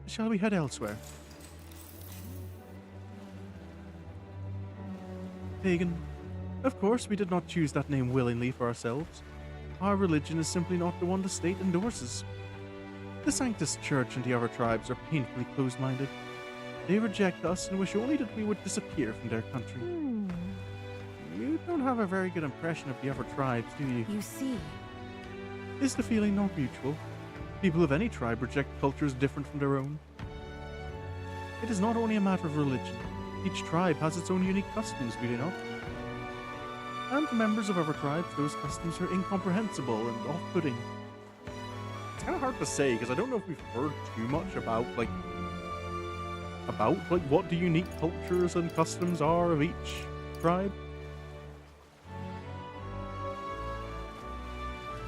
Shall we head elsewhere? Pagan. Of course, we did not choose that name willingly for ourselves. Our religion is simply not the one the state endorses. The Sanctus Church and the other tribes are painfully closed-minded. They reject us and wish only that we would disappear from their country. You don't have a very good impression of the other tribes, do you? You see. Is the feeling not mutual? People of any tribe reject cultures different from their own. It is not only a matter of religion. Each tribe has its own unique customs, do they not? And to members of other tribes, those customs are incomprehensible and off-putting. It's kind of hard to say, because I don't know if we've heard too much about what the unique cultures and customs are of each tribe.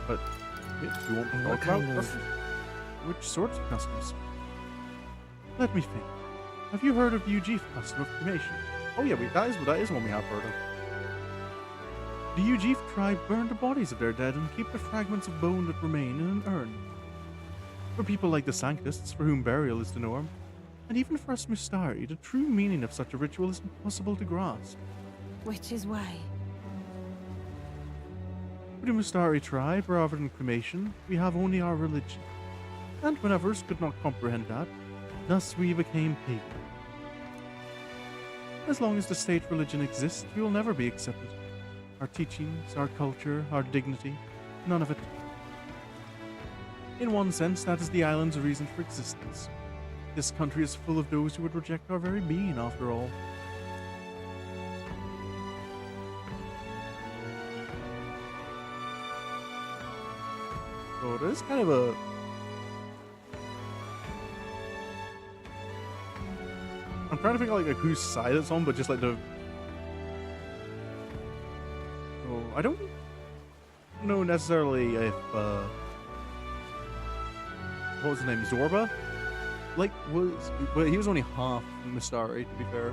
But if you want to talk about customs, which sorts of customs? Let me think. Have you heard of the Ujif custom of cremation? Oh yeah, that is one we have heard of. The Ujif tribe burn the bodies of their dead and keep the fragments of bone that remain in an urn. For people like the Sanctists, for whom burial is the norm, and even for us Mustari, the true meaning of such a ritual is impossible to grasp. Which is why. For the Mustari tribe, rather than cremation, we have only our religion. And when others could not comprehend that, thus we became pagan. As long as the state religion exists, we will never be accepted. Our teachings, our culture, our dignity, none of it. In one sense, that is the island's reason for existence. This country is full of those who would reject our very being, after all. So it is kind of a... I'm trying to figure out like whose side it's on, but just like the... Oh, I don't know necessarily if, what was his name? Zorba? Like, well, he was only half Mistari, to be fair.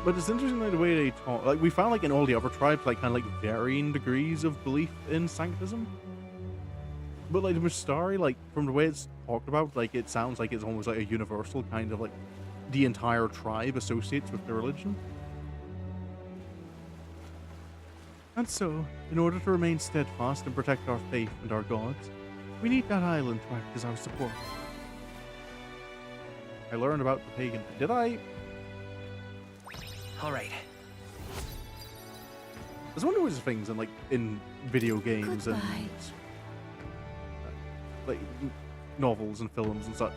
But it's interesting like the way they talk. Like, we found like in all the other tribes, like kind of like varying degrees of belief in sanctism. But like the Mistari, like from the way it's talked about, like it sounds like it's almost like a universal kind of like the entire tribe associates with the religion. And so, in order to remain steadfast and protect our faith and our gods, we need that island to act as our support. I learned about the pagan. Did I? All right. There's one of those things in like in video games and like novels and films and such.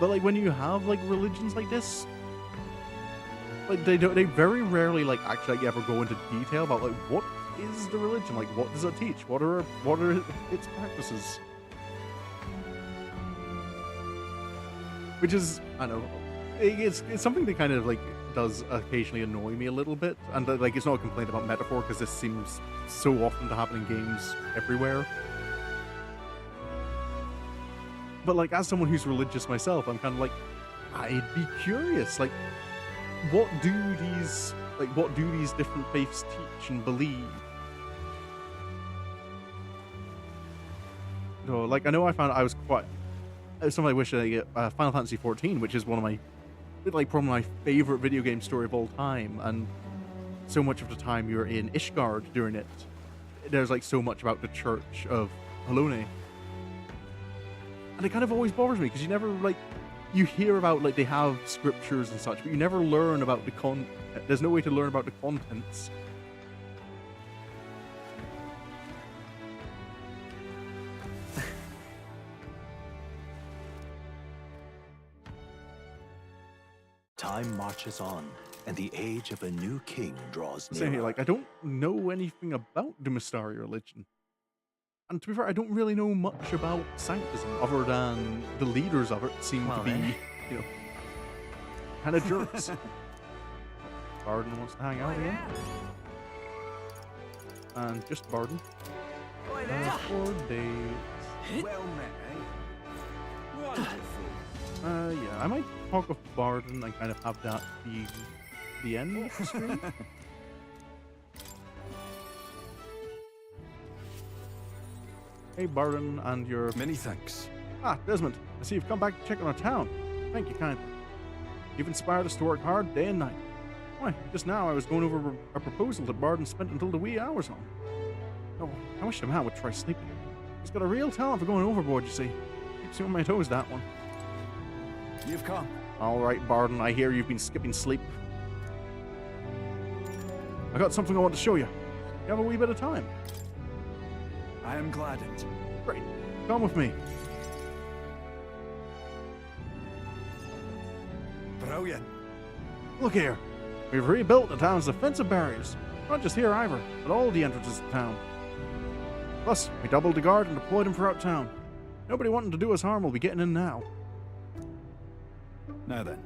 But like when you have like religions like this, like they very rarely like actually like, ever go into detail about like what is the religion, like what does it teach, what are its practices. Which is, I don't know, it's something that kind of like does occasionally annoy me a little bit, and like it's not a complaint about metaphor because this seems so often to happen in games everywhere. But like as someone who's religious myself, I'm kind of like, I'd be curious, like what do these different faiths teach and believe? No, like I know I was quite. Something I wish I get Final Fantasy XIV, which is one of my, like, probably my favorite video game story of all time, and so much of the time you're in Ishgard during it. There's like so much about the Church of Halone, and it kind of always bothers me because you never like you hear about like they have scriptures and such, but you never learn about the there's no way to learn about the contents. Time marches on, and the age of a new king draws near. Same here, like I don't know anything about the Mistari religion. And to be fair, I don't really know much about sanctism, other than the leaders of it seem to be, you know, kind of jerks. Barden wants to hang out again. And just Barden. 4 days. Well met, eh? Wonderful. Yeah, I might talk with Barden and kind of have that be the end of the stream. Hey, Barden, and your... Many thanks. Ah, Desmond, I see you've come back to check on our town. Thank you kindly. You've inspired us to work hard day and night. Why, just now I was going over a proposal that Barden spent until the wee hours on. Oh, I wish the man would try sleeping. He's got a real talent for going overboard, you see. Keeps me on my toes, that one. You've come. All right, Barden, I hear you've been skipping sleep. I got something I want to show you. You have a wee bit of time. I am gladdened. Great. Come with me. Brilliant. Look here. We've rebuilt the town's defensive barriers. Not just here either, but all the entrances to town. Plus, we doubled the guard and deployed them throughout town. Nobody wanting to do us harm will be getting in now. Now then.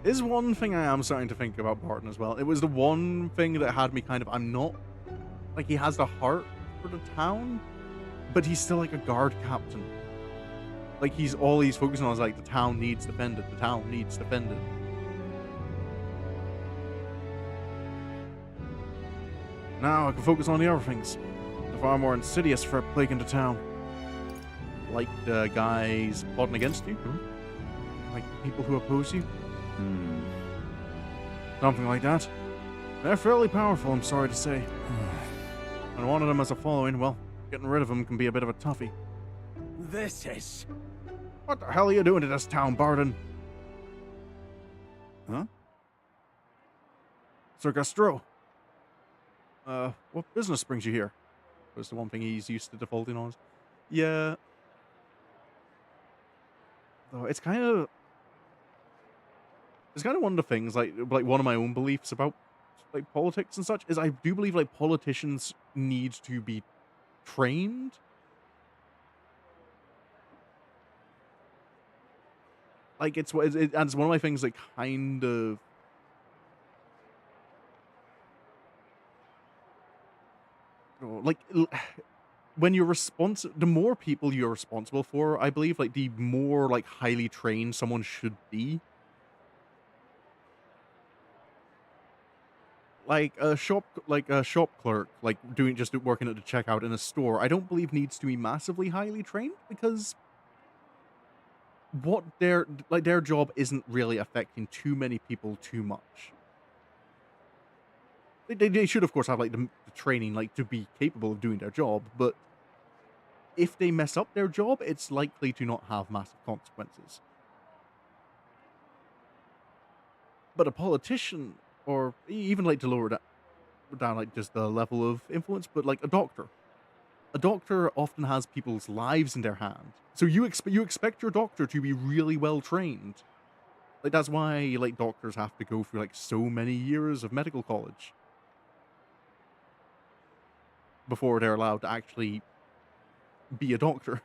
Is one thing I am starting to think about Barton as well. It was the one thing that had me kind of, I'm not, like he has the heart for the town, but he's still like a guard captain. Like all he's focusing on is like the town needs defended, the town needs defended. Now I can focus on the other things. The far more insidious threat plaguing the town. Like the guys plotting against you. Like people who oppose you. Something like that. They're fairly powerful, I'm sorry to say. And one of them has a following, well, getting rid of them can be a bit of a toughie. This is... What the hell are you doing to this town, Barden? Huh? Sir Gastro. What business brings you here? Was the one thing he's used to defaulting on. Yeah. Though it's kind of one of the things, like one of my own beliefs about like politics and such, is I do believe like politicians need to be trained. Like it's one of my things that kind of like when you're the more people you're responsible for, I believe, like the more like highly trained someone should be. Like a shop clerk, like working at the checkout in a store, I don't believe needs to be massively highly trained, because what their job isn't really affecting too many people too much. They should, of course, have like the training like to be capable of doing their job, but if they mess up their job, it's likely to not have massive consequences. But a politician, or even like to lower down like just the level of influence, but like a doctor often has people's lives in their hand. So you expect your doctor to be really well trained. Like that's why like doctors have to go through like so many years of medical college before they're allowed to actually be a doctor.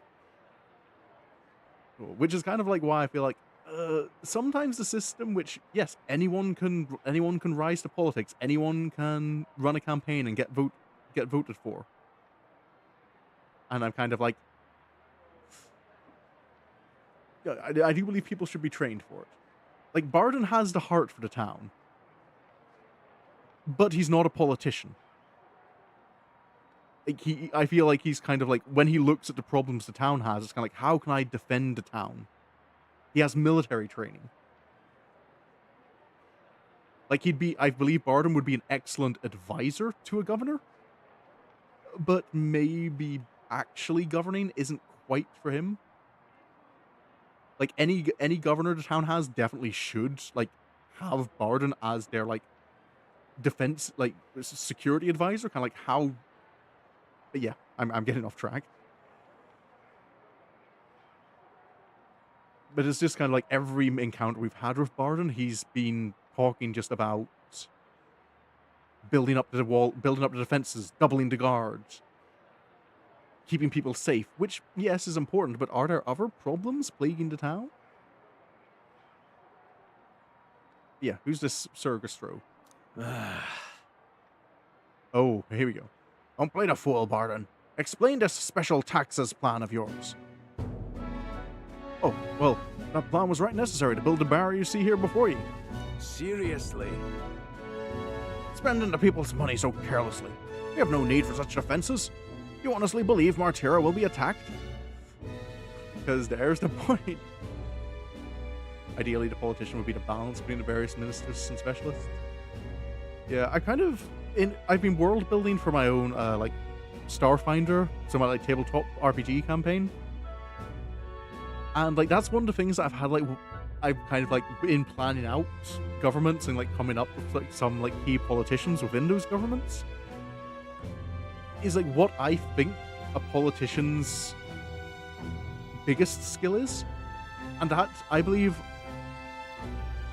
Which is kind of like why I feel like sometimes the system, which yes, anyone can rise to politics, anyone can run a campaign and get voted for. And I'm kind of like, I do believe people should be trained for it. Like Barden has the heart for the town, but he's not a politician. Like I feel like he's kind of like, when he looks at the problems the town has, it's kind of like, how can I defend the town? He has military training. Like I believe Barden would be an excellent advisor to a governor, but maybe actually governing isn't quite for him. Like any governor the town has definitely should like have Barden as their like defense, like security advisor, kind of like how. But yeah, I'm getting off track. But it's just kind of like every encounter we've had with Barden, he's been talking just about building up the wall, building up the defenses, doubling the guards, keeping people safe, which, yes, is important, but are there other problems plaguing the town? Yeah, who's this Sir Gastro? Oh, here we go. Don't play the fool, Barden. Explain this special taxes plan of yours. Oh, well, that plan was right necessary to build the barrier you see here before you. Seriously? Spending the people's money so carelessly. We have no need for such defenses. You honestly believe Martira will be attacked? Because there's the point. Ideally, the politician would be the balance between the various ministers and specialists. Yeah, I've been world building for my own, like, Starfinder, so my, like, tabletop RPG campaign. And, like, that's one of the things that I've kind of, like, been planning out governments and, like, coming up with, like, some, like, key politicians within those governments. Is, like, what I think a politician's biggest skill is. And that, I believe,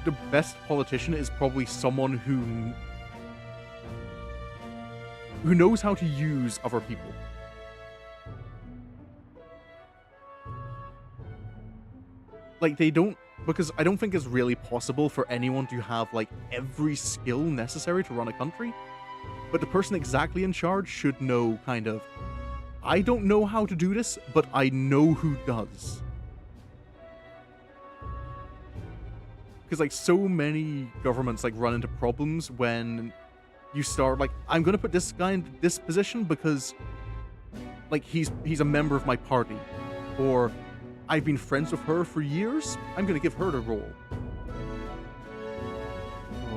the best politician is probably someone who knows how to use other people. Like, because I don't think it's really possible for anyone to have, like, every skill necessary to run a country. But the person exactly in charge should know, kind of, I don't know how to do this, but I know who does. Because, like, so many governments, like, run into problems when you start, like, I'm going to put this guy in this position because, like, he's a member of my party. Or, I've been friends with her for years, I'm going to give her the role.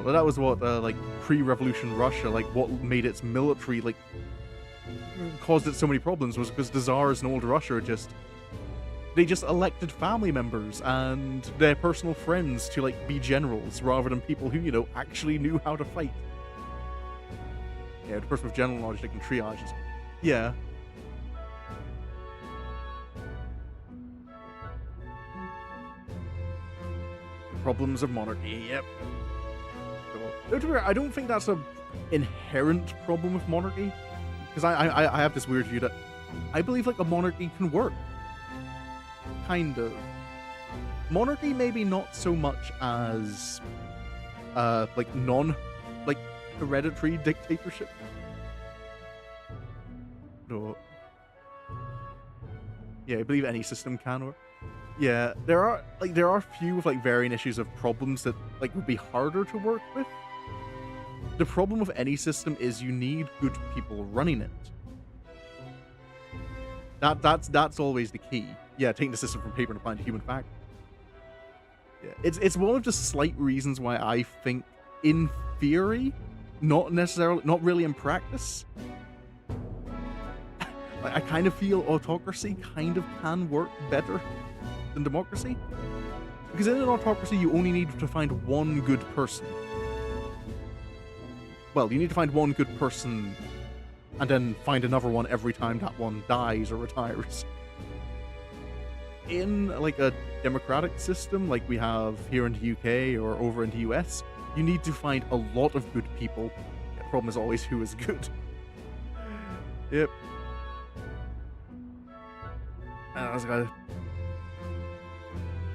but that was what, like, pre-revolution Russia, like, what made its military, like, caused it so many problems was because the Tsars in old Russia they just elected family members and their personal friends to, like, be generals rather than people who, you know, actually knew how to fight. Yeah, the person with general knowledge they can triage. Yeah. Problems of monarchy, yep. I don't think that's a inherent problem with monarchy, because I have this weird view that I believe, like, a monarchy can work. Kind of. Monarchy maybe not so much as, like, hereditary dictatorship. No. Yeah, I believe any system can work. Yeah, there are few with, like, varying issues of problems that, like, would be harder to work with. The problem with any system is you need good people running it. That's always the key. Yeah, taking the system from paper and applying to human fact. Yeah, it's one of the slight reasons why I think, in theory, not really in practice, I kind of feel autocracy kind of can work better than democracy. Because in an autocracy, you only need to find one good person. Well, you need to find one good person and then find another one every time that one dies or retires. In, like, a democratic system like we have here in the UK or over in the US, you need to find a lot of good people. The problem is always who is good. Yep.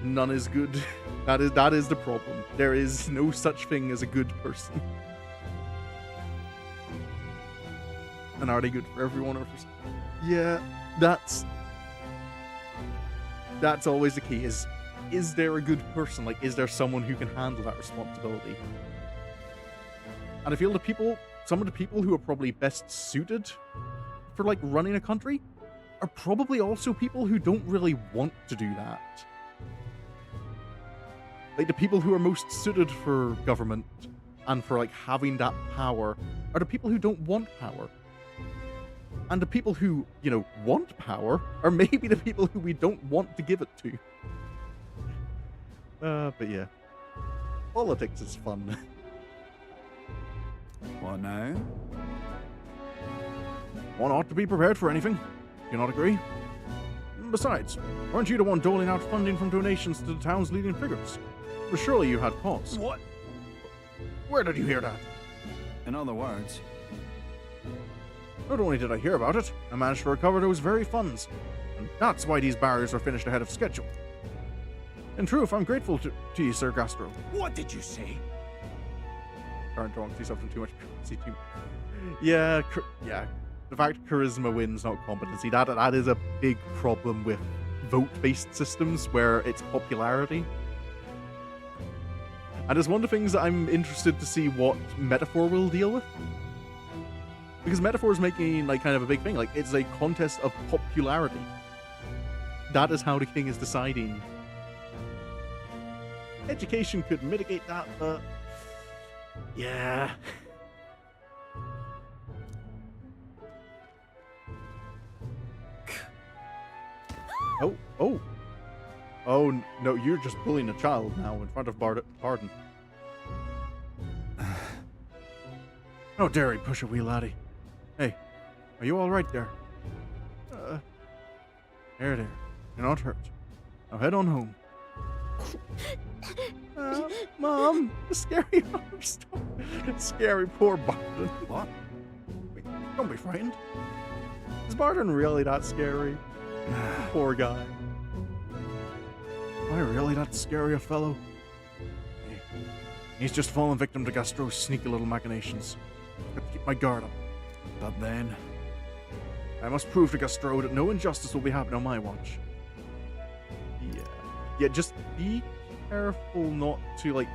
None is good. That is the problem. There is no such thing as a good person. And are they good for everyone or for... Yeah, that's always the key, is there a good person? Like, is there someone who can handle that responsibility? And I feel some of the people who are probably best suited for, like, running a country are probably also people who don't really want to do that. Like, the people who are most suited for government and for, like, having that power are the people who don't want power. And the people who, you know, want power are maybe the people who we don't want to give it to. But yeah. Politics is fun. What now? One ought to be prepared for anything. Do you not agree? Besides, weren't you the one doling out funding from donations to the town's leading figures? But surely you had cause. What? Where did you hear that? In other words... Not only did I hear about it, I managed to recover those very funds. And that's why these barriers were finished ahead of schedule. In truth, I'm grateful to you, Sir Gastro. What did you say? Don't want to see something too much. Yeah. The fact charisma wins, not competency, that is a big problem with vote-based systems where it's popularity. And it's one of the things that I'm interested to see what Metaphor will deal with. Because Metaphor is making, like, kind of a big thing. Like, it's a contest of popularity. That is how the king is deciding. Education could mitigate that, but... yeah. Oh, no, you're just bullying a child now in front of Barden. How dare he push a wee laddie. Hey, are you all right there? There. You're not hurt. Now head on home. Mom, the scary arms. Scary poor Barden. What? Wait, don't be frightened. Is Barden really that scary? Poor guy. Am I really that scary a fellow? Hey, he's just fallen victim to Gastro's sneaky little machinations. Got to keep my guard up. But then... I must prove to Gastro that no injustice will be happening on my watch. Yeah, just be careful not to, like...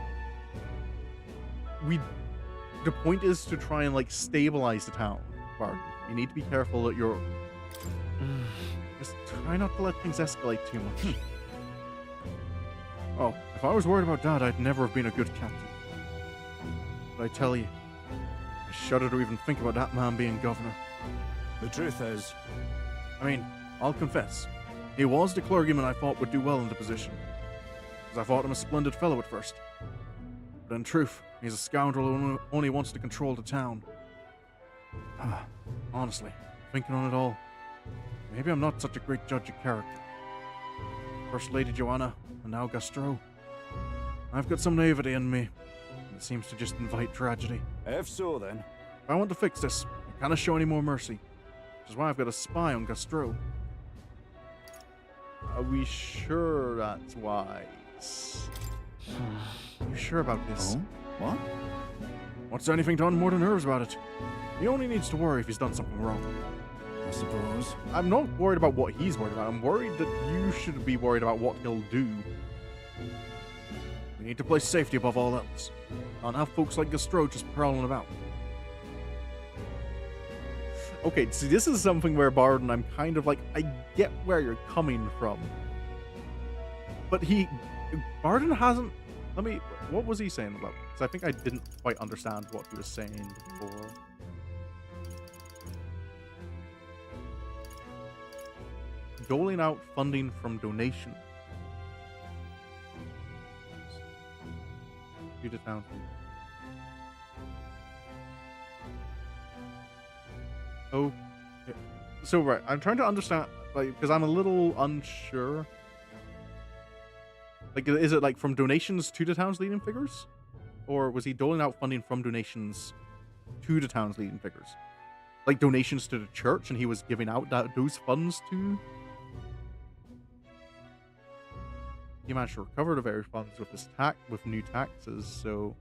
The point is to try and, like, stabilize the town, Barden. You need to be careful that you're... Just try not to let things escalate too much. Oh, if I was worried about that, I'd never have been a good captain. But I tell you, I shudder to even think about that man being governor. The truth is... I mean, I'll confess, he was the clergyman I thought would do well in the position, because I thought him a splendid fellow at first. But in truth, he's a scoundrel who only wants to control the town. Honestly, thinking on it all, maybe I'm not such a great judge of character. First Lady Joanna, and now Gastro. I've got some naivety in me, and it seems to just invite tragedy. If so, then. If I want to fix this, I can't show any more mercy, which is why I've got a spy on Gastro. Are we sure that's wise? You sure about this? Oh? What? What's there anything done more than nerves about it? He only needs to worry if he's done something wrong. I suppose. I'm not worried about what he's worried about. I'm worried that you should be worried about what he'll do. We need to place safety above all else. Not have folks like Gastro just prowling about. Okay, see, this is something where Barden, I'm kind of like, I get where you're coming from. But Barden hasn't, what was he saying about? Because I think I didn't quite understand what he was saying before. Doling out funding from donation. To the town. Oh, so right. I'm trying to understand, like, because I'm a little unsure. Like, is it like from donations to the town's leading figures, or was he doling out funding from donations to the town's leading figures, like donations to the church, and he was giving out those funds to? He managed to recover the various funds with new taxes. So,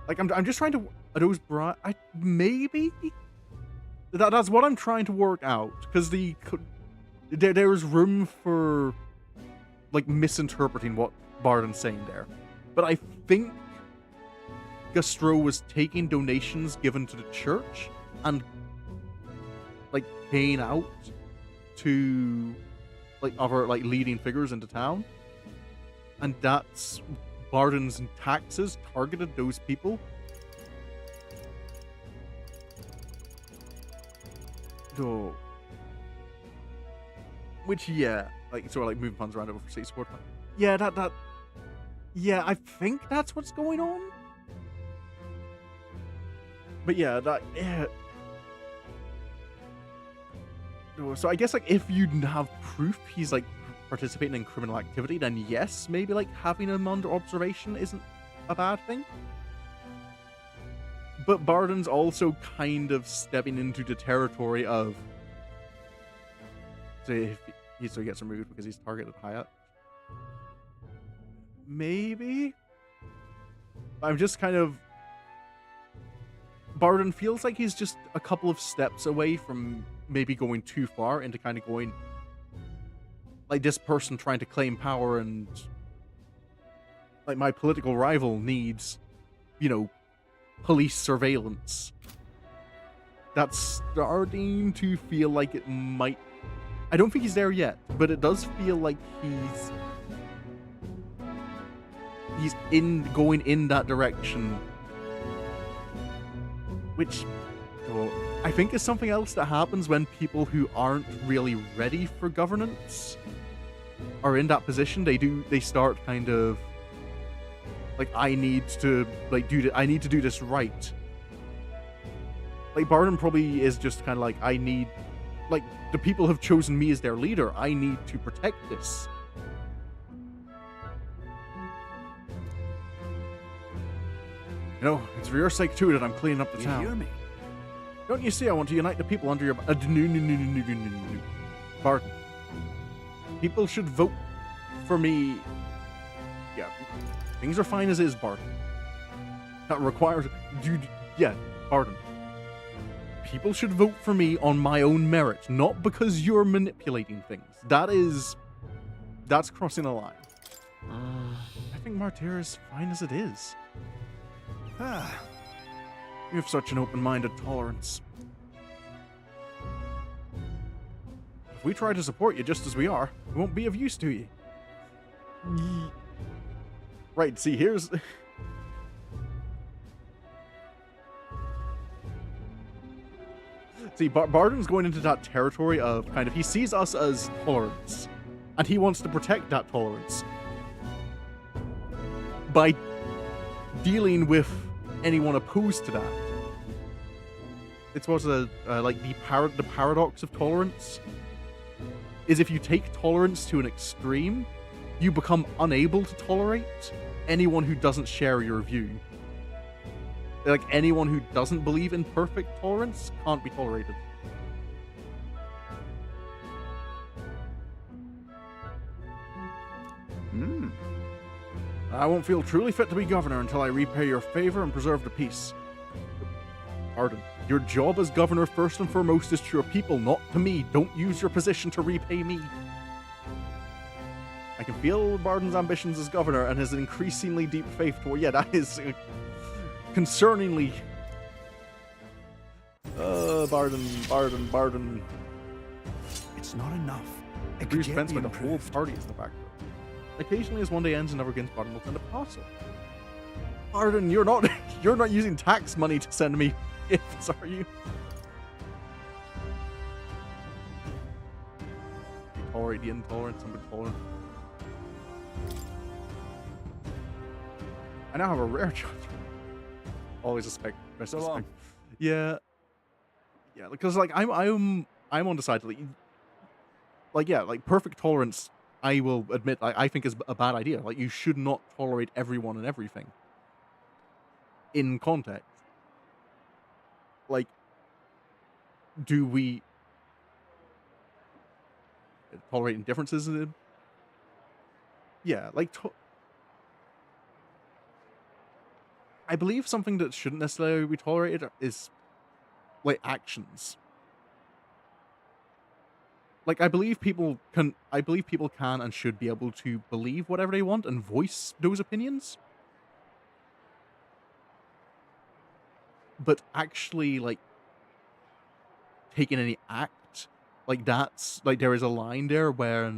like, I'm just trying to maybe. That's what I'm trying to work out, because there is room for, like, misinterpreting what Barden's saying there. But I think Gastro was taking donations given to the church and, like, paying out to, like, other, like, leading figures into town. And that's Barden's taxes targeted those people. So, which, yeah, like, sort of like moving funds around over for state support. Yeah, yeah, I think that's what's going on. But yeah, yeah. So I guess, like, if you have proof he's, like, participating in criminal activity, then yes, maybe, like, having him under observation isn't a bad thing. But Barden's also kind of stepping into the territory of, say, if he gets removed because he's targeted higher. Maybe? I'm just kind of... Barden feels like he's just a couple of steps away from maybe going too far into kind of going... like, this person trying to claim power and... like, my political rival needs, you know, police surveillance. That's starting to feel like it might... I don't think he's there yet, but it does feel like he's going in that direction, which, well, I think is something else that happens when people who aren't really ready for governance are in that position. They start kind of like, I need to do this right. Like, Barden probably is just kind of like, I need, like, the people have chosen me as their leader. I need to protect this. You know, it's for your sake too that I'm cleaning up the town. You hear me? Don't you see I want to unite the people under your... No. Barden. People should vote for me. Yeah, things are fine as is, Barden. That requires... Yeah, Barden. People should vote for me on my own merit, not because you're manipulating things. That's crossing a line. I think Martyr is fine as it is. You have such an open-minded tolerance. If we try to support you just as we are, we won't be of use to you. Right, see, here's... See, Barden's going into that territory of kind of, he sees us as tolerance, and he wants to protect that tolerance by dealing with anyone opposed to that. It's what's like the paradox of tolerance is if you take tolerance to an extreme, you become unable to tolerate anyone who doesn't share your view. Like, anyone who doesn't believe in perfect tolerance can't be tolerated. I won't feel truly fit to be governor until I repay your favor and preserve the peace. Pardon. Your job as governor, first and foremost, is to your people, not to me. Don't use your position to repay me. I can feel Barden's ambitions as governor and his increasingly deep faith toward... Yeah, that is... concerningly... Barden. It's not enough. It Bruce Pence with the whole party is in the background. Occasionally, as one day ends and never against Barden will send a parcel. Barden, you're not using tax money to send me gifts, are you? You tolerate the intolerance, I'm intolerant. I now have a rare judgment. Always a spec. Yeah, because like I'm undecided. Like yeah, like perfect tolerance. I will admit, I think is a bad idea. Like, you should not tolerate everyone and everything in context. Like, do we tolerating differences? Yeah, like, I believe something that shouldn't necessarily be tolerated is, like, actions. Like, I believe people can and should be able to believe whatever they want and voice those opinions. But actually, like, taking any act, like, that's, like, there is a line there where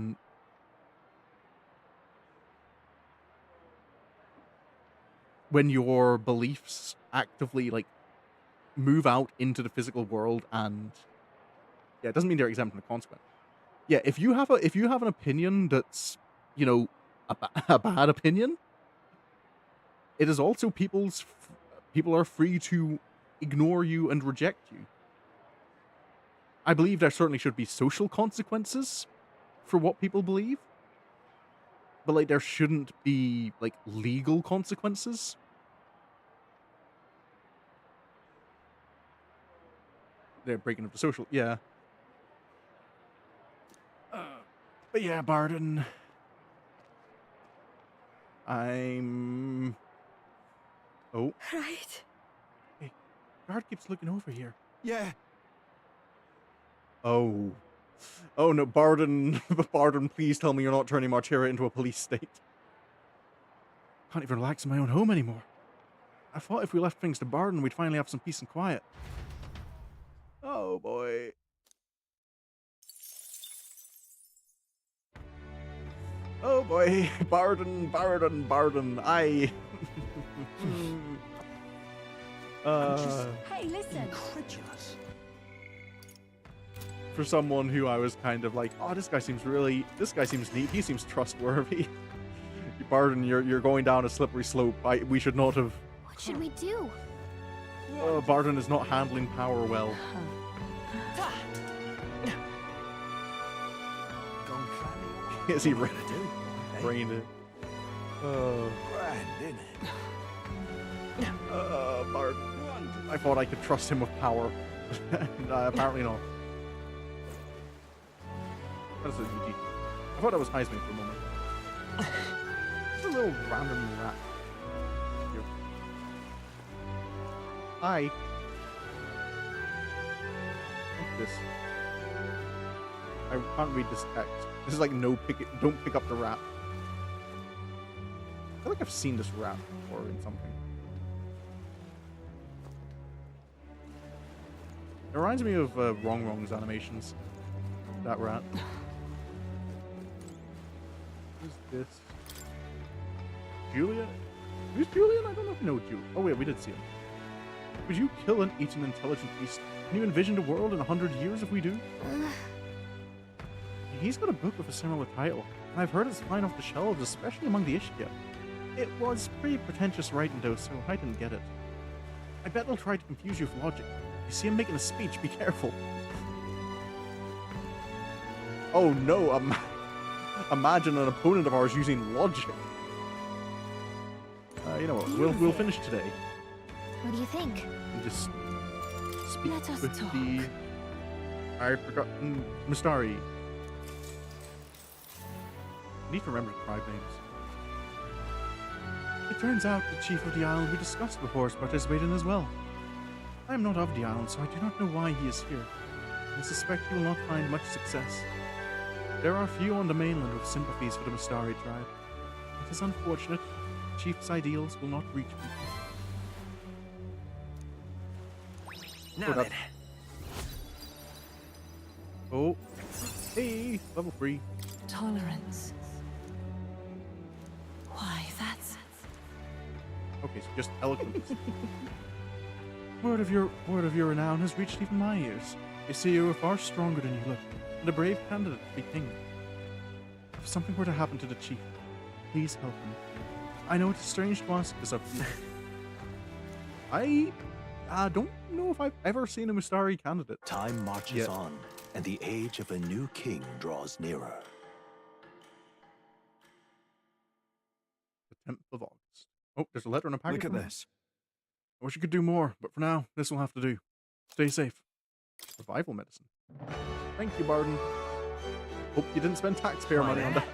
when your beliefs actively, like, move out into the physical world and, yeah, it doesn't mean they're exempt from the consequence. Yeah, if you have an opinion that's, you know, a bad opinion, it is also people are free to ignore you and reject you. I believe there certainly should be social consequences for what people believe, but like there shouldn't be like legal consequences. They're breaking up the social, yeah. But yeah, Barden. I'm... Oh. Right. Hey, guard keeps looking over here. Yeah. Oh. Oh no, Barden. Barden, please tell me you're not turning Martyra into a police state. Can't even relax in my own home anymore. I thought if we left things to Barden, we'd finally have some peace and quiet. Oh boy. Oh boy, Barden, I... Hey, listen. Incredulous. For someone who I was kind of like, oh, this guy seems neat, he seems trustworthy. Barden, you're going down a slippery slope. We should not have... What should we do? Barden is not handling power well. Is he ready to brain it? Barden. I thought I could trust him with power. Apparently not. That is a GG. I thought that was Heisman for a moment. Just a little random rat. Here. Hi. What's this? I can't read this text. This is like don't pick up the rat. I feel like I've seen this rat before in something. It reminds me of Wrong's animations. That rat. Who's this? Julian? Who's Julian? I don't know if you know Julian. Oh wait, we did see him. Would you kill and eat an intelligent beast Can you envision the world in 100 years if we do? He's got a book with a similar title, and I've heard it's flying off the shelves, especially among the Ishkia. It was pretty pretentious writing though, so I didn't get it. I bet they'll try to confuse you with logic. You see him making a speech, be careful. Oh no, imagine an opponent of ours using logic. You know what, we'll finish today. What do you think? And just speak Let us with talk. the... I've forgotten Mustari. I need to remember the tribe names. It turns out the chief of the island we discussed before is participating as well. I am not of the island, so I do not know why he is here. I suspect he will not find much success. There are few on the mainland with sympathies for the Mustari tribe. It is unfortunate. The chief's ideals will not reach people. Now then. Oh. Hey, level 3. Tolerance. Why, that's... Okay, so just eloquence. Word of your renown has reached even my ears. They say you are far stronger than you look, and a brave candidate to be king. If something were to happen to the chief, please help him. I know it is strange to ask this of you. I don't know if I've ever seen a Mustari candidate. Time marches on, and the age of a new king draws nearer. The 10th of August. Oh, there's a letter in a package. Look at this. I wish you could do more, but for now, this will have to do. Stay safe. Revival medicine. Thank you, Barden. Hope you didn't spend taxpayer money on that.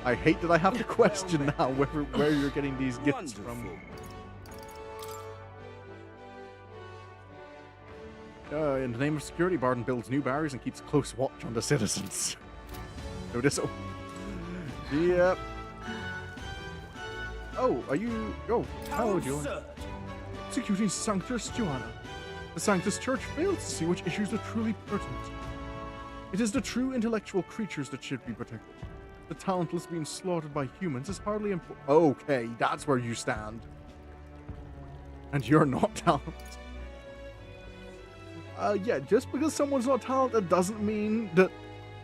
I hate that I have to question now where you're getting these gifts from. In the name of security, Barden builds new barriers and keeps close watch on the citizens. No disso. Yep. Oh, are you... Oh, hello, Julian. Executing Sanctus Joanna. The Sanctus Church fails to see which issues are truly pertinent. It is the true intellectual creatures that should be protected. The talentless being slaughtered by humans is hardly important. Okay, that's where you stand. And you're not talented. Yeah, just because someone's not talented doesn't mean that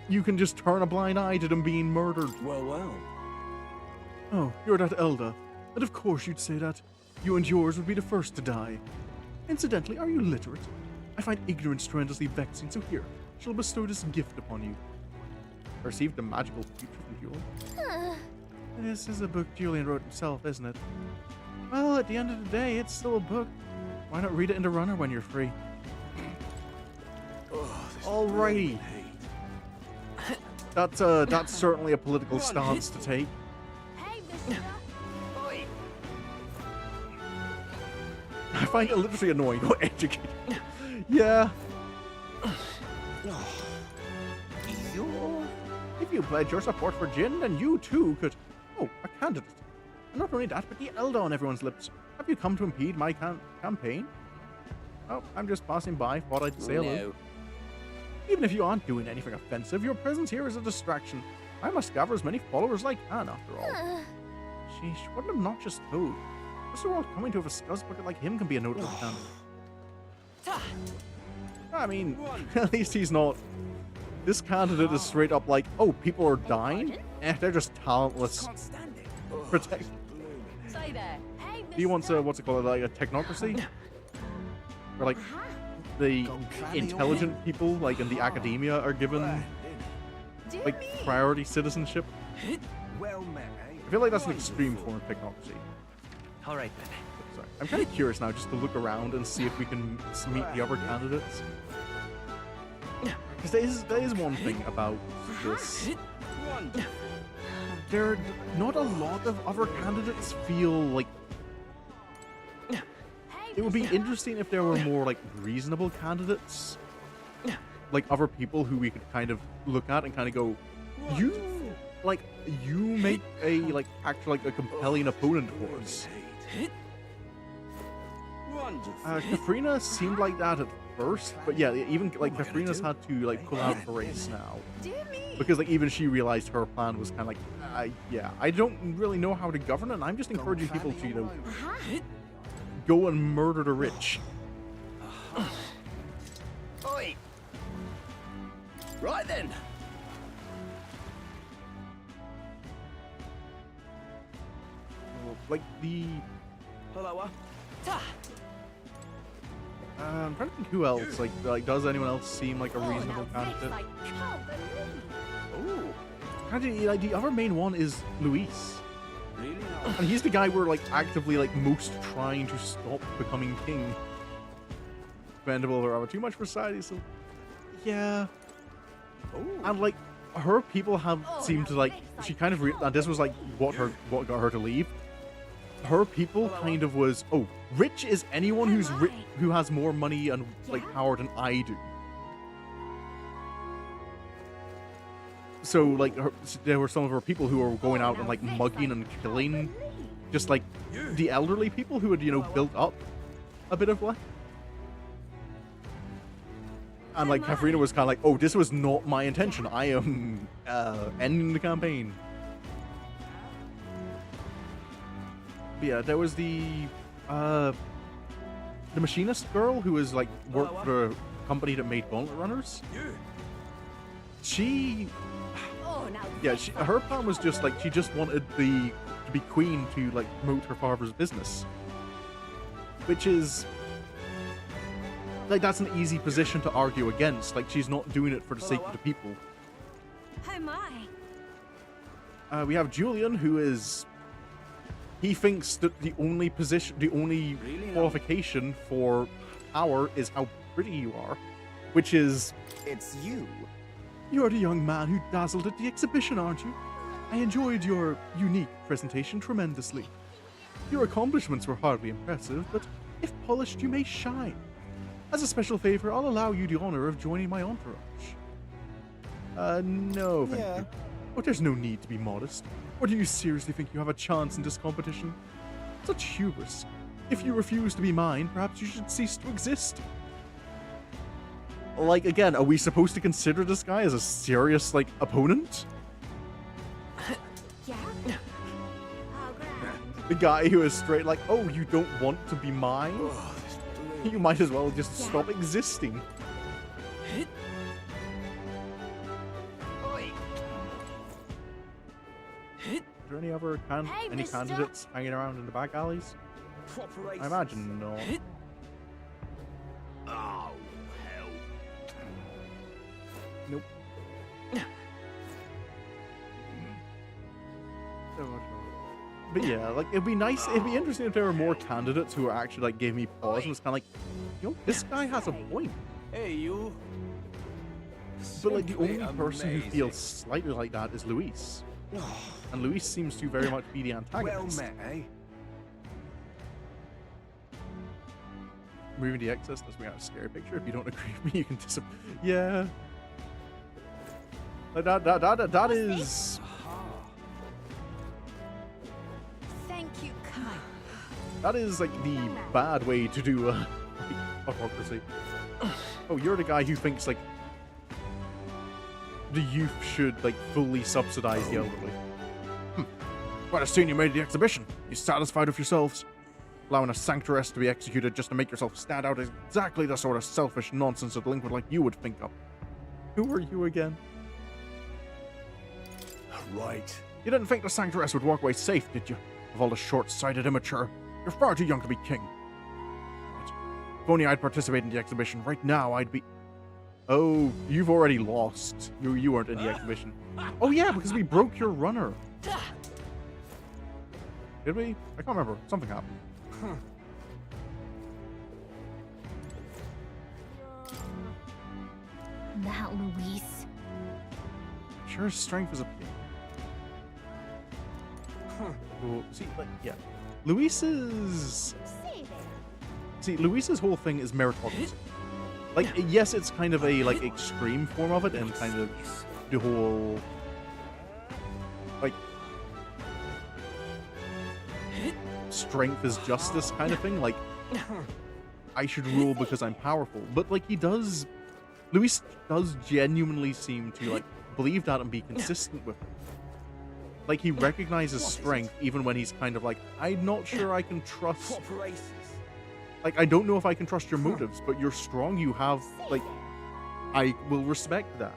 you can just turn a blind eye to them being murdered. Well. Oh, you're that elder. And of course you'd say that. You and yours would be the first to die. Incidentally, are you literate? I find ignorance tremendously vexing, so here, I shall bestow this gift upon you. Perceive the magical future from Julian. This is a book Julian wrote himself, isn't it? Well, at the end of the day, it's still a book. Why not read it in the runner when you're free? Alrighty. That's certainly a political stance to take. I find it literally annoying, not educated. Yeah. If you pledge your support for Jin, then you too could... Oh, a candidate. And not only that, but the elder on everyone's lips. Have you come to impede my campaign? Oh, I'm just passing by. Thought I'd say hello. Even if you aren't doing anything offensive, your presence here is a distraction. I must gather as many followers as I can, after all. Sheesh, what an obnoxious toad. What's the world coming to if a scuzz bucket like him can be a notable candidate? I mean, at least he's not... This candidate is straight up like, oh, people are dying? They're just talentless. Protect. He wants a, what's it called, like a technocracy? Or like, the intelligent people, like in the academia, are given, like, priority citizenship. I feel like that's an extreme form of technocracy. Alright then. Sorry. I'm kind of curious now just to look around and see if we can meet the other candidates. Because there is one thing about this. Not a lot of other candidates feel like... It would be interesting if there were more, like, reasonable candidates. Like, other people who we could kind of look at and kind of go, you make a, like, actually, like, a compelling opponent for us. Kafrina seemed like that at first, but yeah, even, like, Kafrina's had to, like, pull out of the race now. Because, like, even she realized her plan was kind of like, yeah, I don't really know how to govern it, and I'm just encouraging people to, you know, go and murder the rich. Right then. Like the... Hello, I'm trying to think who else. Like, does anyone else seem like a reasonable candidate? Ooh. Like, the other main one is Luis. Really? And he's the guy we're, like, actively, like, most trying to stop becoming king. Commendable or too much for society, so... Yeah. Ooh. And, like, her people have seemed to, like... She kind of... And this was, like, what got her to leave. Her people kind of was... Oh, rich is anyone who has more money and, like, power than I do. So, like, there were some of her people who were going out and, like, mugging and killing just, like, the elderly people who had, you know, built up a bit of wealth. And, like, Katharina was kind of like, oh, this was not my intention. I am ending the campaign. But yeah, there was the machinist girl who was, like, worked for a company that made gauntlet runners. She... Yeah, her plan was just, like, she just wanted to be queen to, like, promote her father's business. Which is... Like, that's an easy position to argue against. Like, she's not doing it for the sake of the people. Oh my. We have Julian, who is... He thinks that the only qualification for power is how pretty you are. Which is... It's you. You're the young man who dazzled at the exhibition, aren't you? I enjoyed your unique presentation tremendously. Your accomplishments were hardly impressive, but if polished, you may shine. As a special favor, I'll allow you the honor of joining my entourage. No, thank you. Oh, there's no need to be modest. Or do you seriously think you have a chance in this competition? Such hubris. If you refuse to be mine, perhaps you should cease to exist. Like, again, are we supposed to consider this guy as a serious, like, opponent? Yeah? The guy who is straight like, oh, you don't want to be mine? You might as well just stop existing. Are there any other candidates hanging around in the back alleys? I imagine not. Oh, hell. Nope. But yeah, like, it'd be nice, it'd be interesting if there were more candidates who actually, like, gave me pause and was kind of like, you know, this guy has a point. Hey, you. But, like, the only person who feels slightly like that is Luis. And Luis seems to very much be the antagonist. Well met, eh? Moving the excess does bring out a scary picture. If you don't agree with me, you can disappear. Yeah. Like, that is... Thank you, Kai. That is, like, the bad way to do autocracy. Oh, you're the guy who thinks, like, the youth should, like, fully subsidize the elderly. Quite a scene you made at the exhibition. You satisfied with yourselves? Allowing a sanctuaress to be executed just to make yourself stand out is exactly the sort of selfish nonsense a delinquent like you would think of. Who are you again? Right. You didn't think the sanctuaress would walk away safe, did you? Of all the short-sighted immature. You're far too young to be king. But if only I'd participate in the exhibition, right now I'd be... Oh, you've already lost. You weren't in the exhibition. Oh yeah, because we broke your runner. Did we? I can't remember. Something happened. That Luis. Sure, his strength is a... Cool. See, like, yeah. Luis's whole thing is meritocracy. Like, yes, it's kind of a, like, extreme form of it, and kind of the whole... Like... strength is justice kind of thing. Like, I should rule because I'm powerful. But, like, Luis does genuinely seem to, like, believe that and be consistent with it. Like, he recognizes strength even when he's kind of like, I'm not sure I can trust... Like, I don't know if I can trust your motives, but you're strong, you have, like... I will respect that.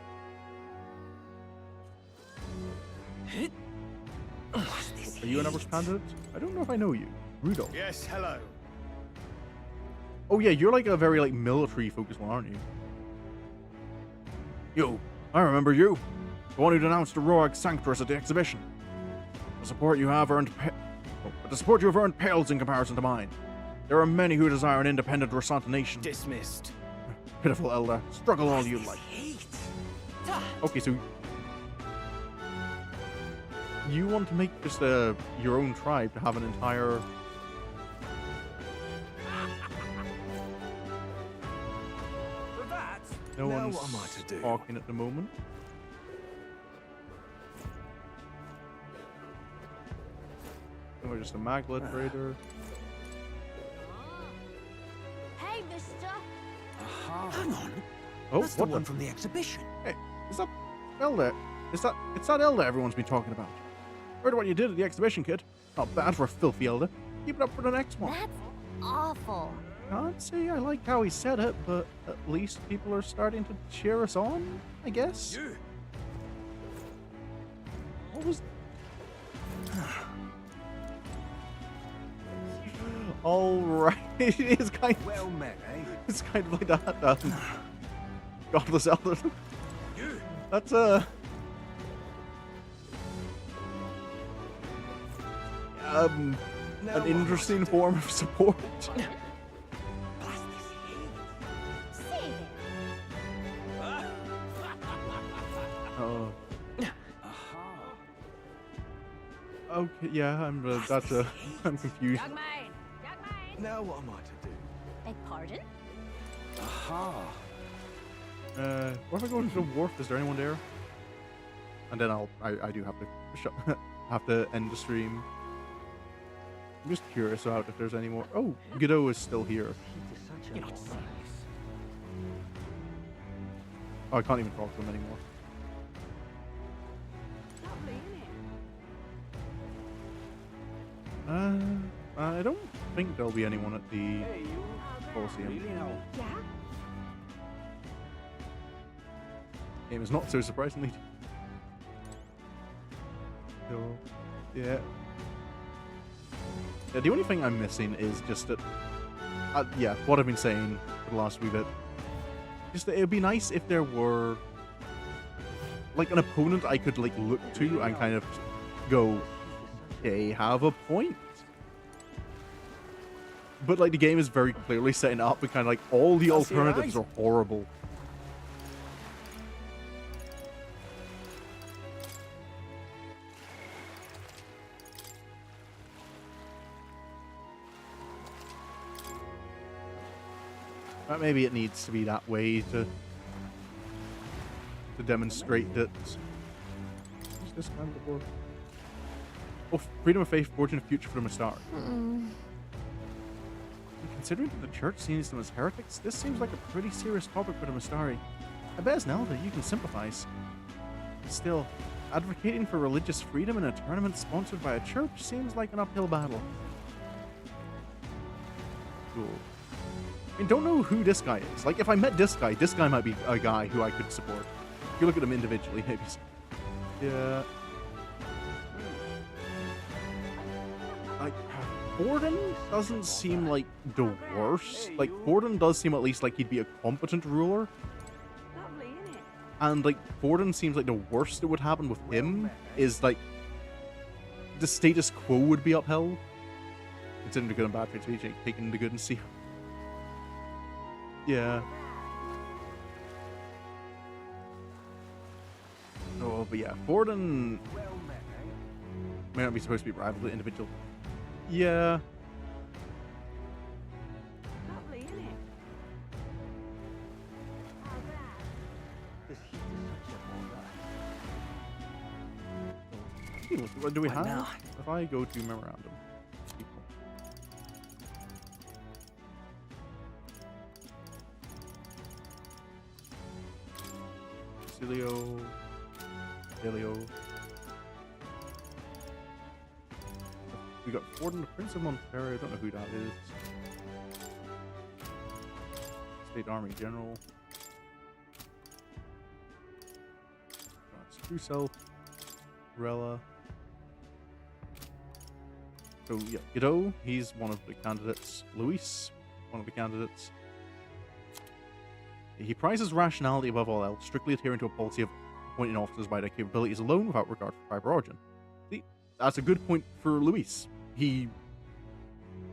Are you an average candidate? I don't know if I know you. Rudolph. Yes, hello. Oh yeah, you're like a very like military focused one, aren't you? Yo, I remember you. The one who denounced the Roark Sanctress at the exhibition. The support you have earned pales in comparison to mine. There are many who desire an independent Rosanta nation. Dismissed. Pitiful elder, struggle all you like. Okay, so you want to make just your own tribe to have an entire. No one's talking at the moment. We're just a maglet trader. Hey, mister. Hang on. Oh, that's the one from the exhibition. Hey, is that Elder? It's that Elder everyone's been talking about. Heard what you did at the exhibition, kid. Not bad for a filthy Elder. Keep it up for the next one. That's awful. Can't say I like how he said it, but at least people are starting to cheer us on, I guess. You. What was... Alright, it's kind of... Well met, eh? It's kind of like that, Godless Elder. You. That's, an interesting form of support. Okay, yeah, I'm confused. Young man. Now what am I to do? Beg pardon? Aha. What if I go to the wharf? Is there anyone there? And then I do have to have to end the stream. I'm just curious about if there's any more. Oh, Godot is still here. You're not serious. Oh, I can't even talk to him anymore. I don't think there'll be anyone at the Colosseum. Yeah? Game is not so surprisingly. So, yeah. Yeah, the only thing I'm missing is just that, yeah, what I've been saying for the last wee bit. Just that it would be nice if there were, like, an opponent I could, like, look to and kind of go, they have a point. But, like, the game is very clearly setting up and kind of, like, all the alternatives are horrible. Maybe it needs to be that way to demonstrate that. What's this kind of before? Oh, freedom of faith, forging a future for the Mystari. Considering that the church sees them as heretics, this seems like a pretty serious topic for the Mystari. I bet as an elder you can sympathize. Still, advocating for religious freedom in a tournament sponsored by a church seems like an uphill battle. Cool. I mean, don't know who this guy is. Like, if I met this guy might be a guy who I could support. If you look at him individually, maybe. Yeah. Like, Borden doesn't seem like the worst. Like, Borden does seem at least like he'd be a competent ruler. And, like, Borden seems like the worst that would happen with him is, like, the status quo would be upheld. Considering the good and bad traits of each, taking the good and see. Yeah. Oh, but yeah, Borden may not be supposed to be rival to the individual. Yeah. Lovely, isn't it? What do we have? If I go to memorandum. Delio. We got Forden, the Prince of Montero. I don't know who that is. State Army General. That's True Self. Rella. So yeah, Godot, he's one of the candidates. Luis, one of the candidates. He prizes rationality above all else, strictly adhering to a policy of appointing officers by their capabilities alone without regard for tribe or origin. See, that's a good point for Luis. He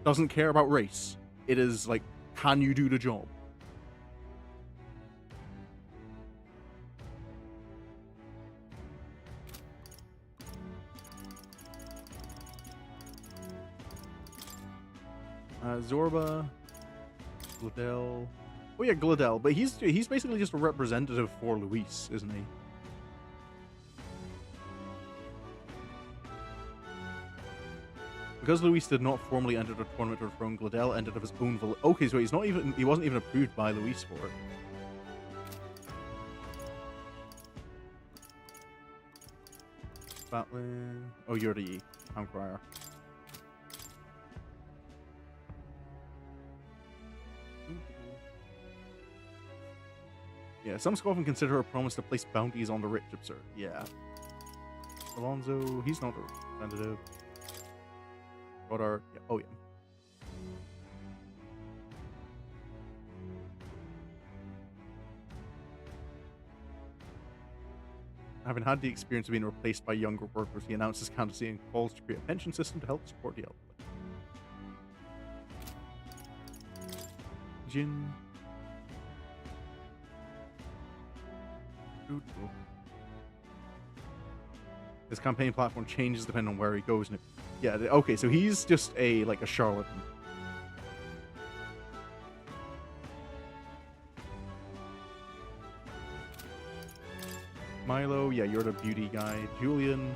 doesn't care about race. It is like, can you do the job? Zorba, Gladel. Oh yeah, Gladel, but he's basically just a representative for Luis, isn't he? Because Luis did not formally enter the tournament or throne, Gladel entered of his own okay, so he wasn't even approved by Luis for it. Batlin. Oh, you're the town crier. Yeah, some scoff and consider a promise to place bounties on the rich absurd. Yeah. Alonso, he's not a representative. Goddard, yeah, oh yeah. Having had the experience of being replaced by younger workers, he announced his candidacy and calls to create a pension system to help support the elderly. Jin. His campaign platform changes depending on where he goes. And yeah, okay, so he's just a charlatan. Milo, yeah, you're the beauty guy. Julian.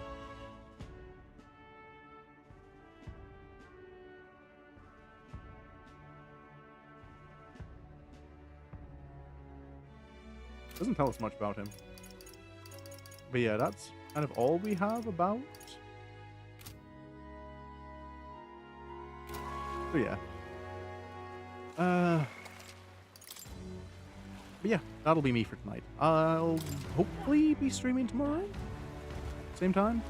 Doesn't tell us much about him. But yeah, that's kind of all we have about. So yeah. But yeah, that'll be me for tonight. I'll hopefully be streaming tomorrow. Same time.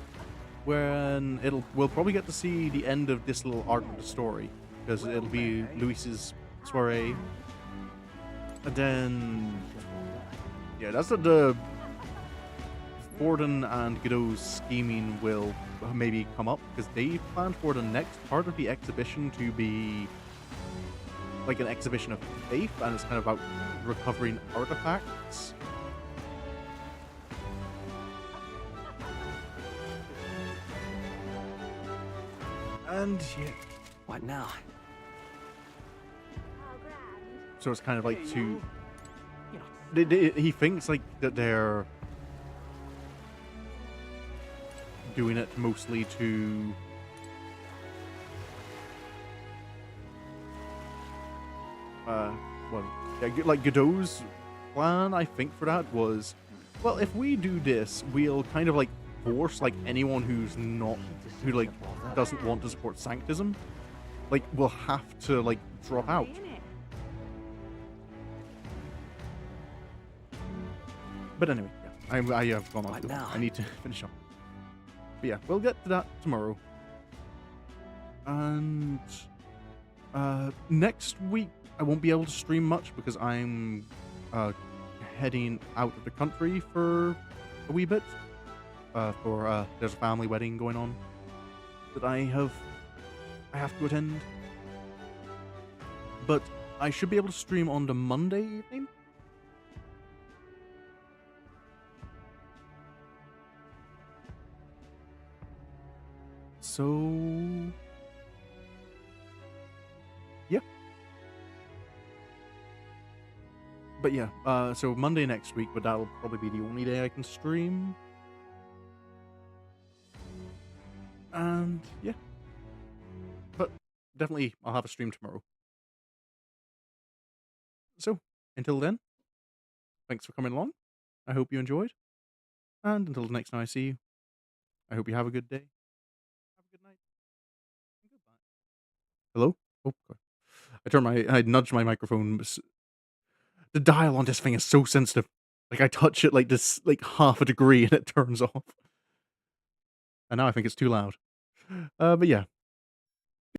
When we'll probably get to see the end of this little arc of the story. Because it'll be Luis's soiree. And then yeah, that's what the Forden and Godot's scheming will maybe come up, because they planned for the next part of the exhibition to be like an exhibition of faith, and it's kind of about recovering artifacts. And yeah. What now? So it's kind of like to... he thinks like that they're doing it mostly to well, yeah, like Godot's plan, I think, for that was, well, if we do this, we'll kind of like force like anyone who like doesn't want to support Sanctism, like will have to like drop out. But anyway, yeah, I have gone on. I need to finish up. But yeah, we'll get to that tomorrow. And next week I won't be able to stream much because I'm heading out of the country for a wee bit. There's a family wedding going on that I have to attend. But I should be able to stream on the Monday evening. So yeah. But yeah, so Monday next week, but that'll probably be the only day I can stream. And yeah. But definitely I'll have a stream tomorrow. So, until then, thanks for coming along. I hope you enjoyed. And until the next time I see you, I hope you have a good day. Have a good night. And goodbye. Hello? Oh, God. I nudged my microphone. The dial on this thing is so sensitive. Like, I touch it like this, like half a degree and it turns off. And now I think it's too loud. But yeah,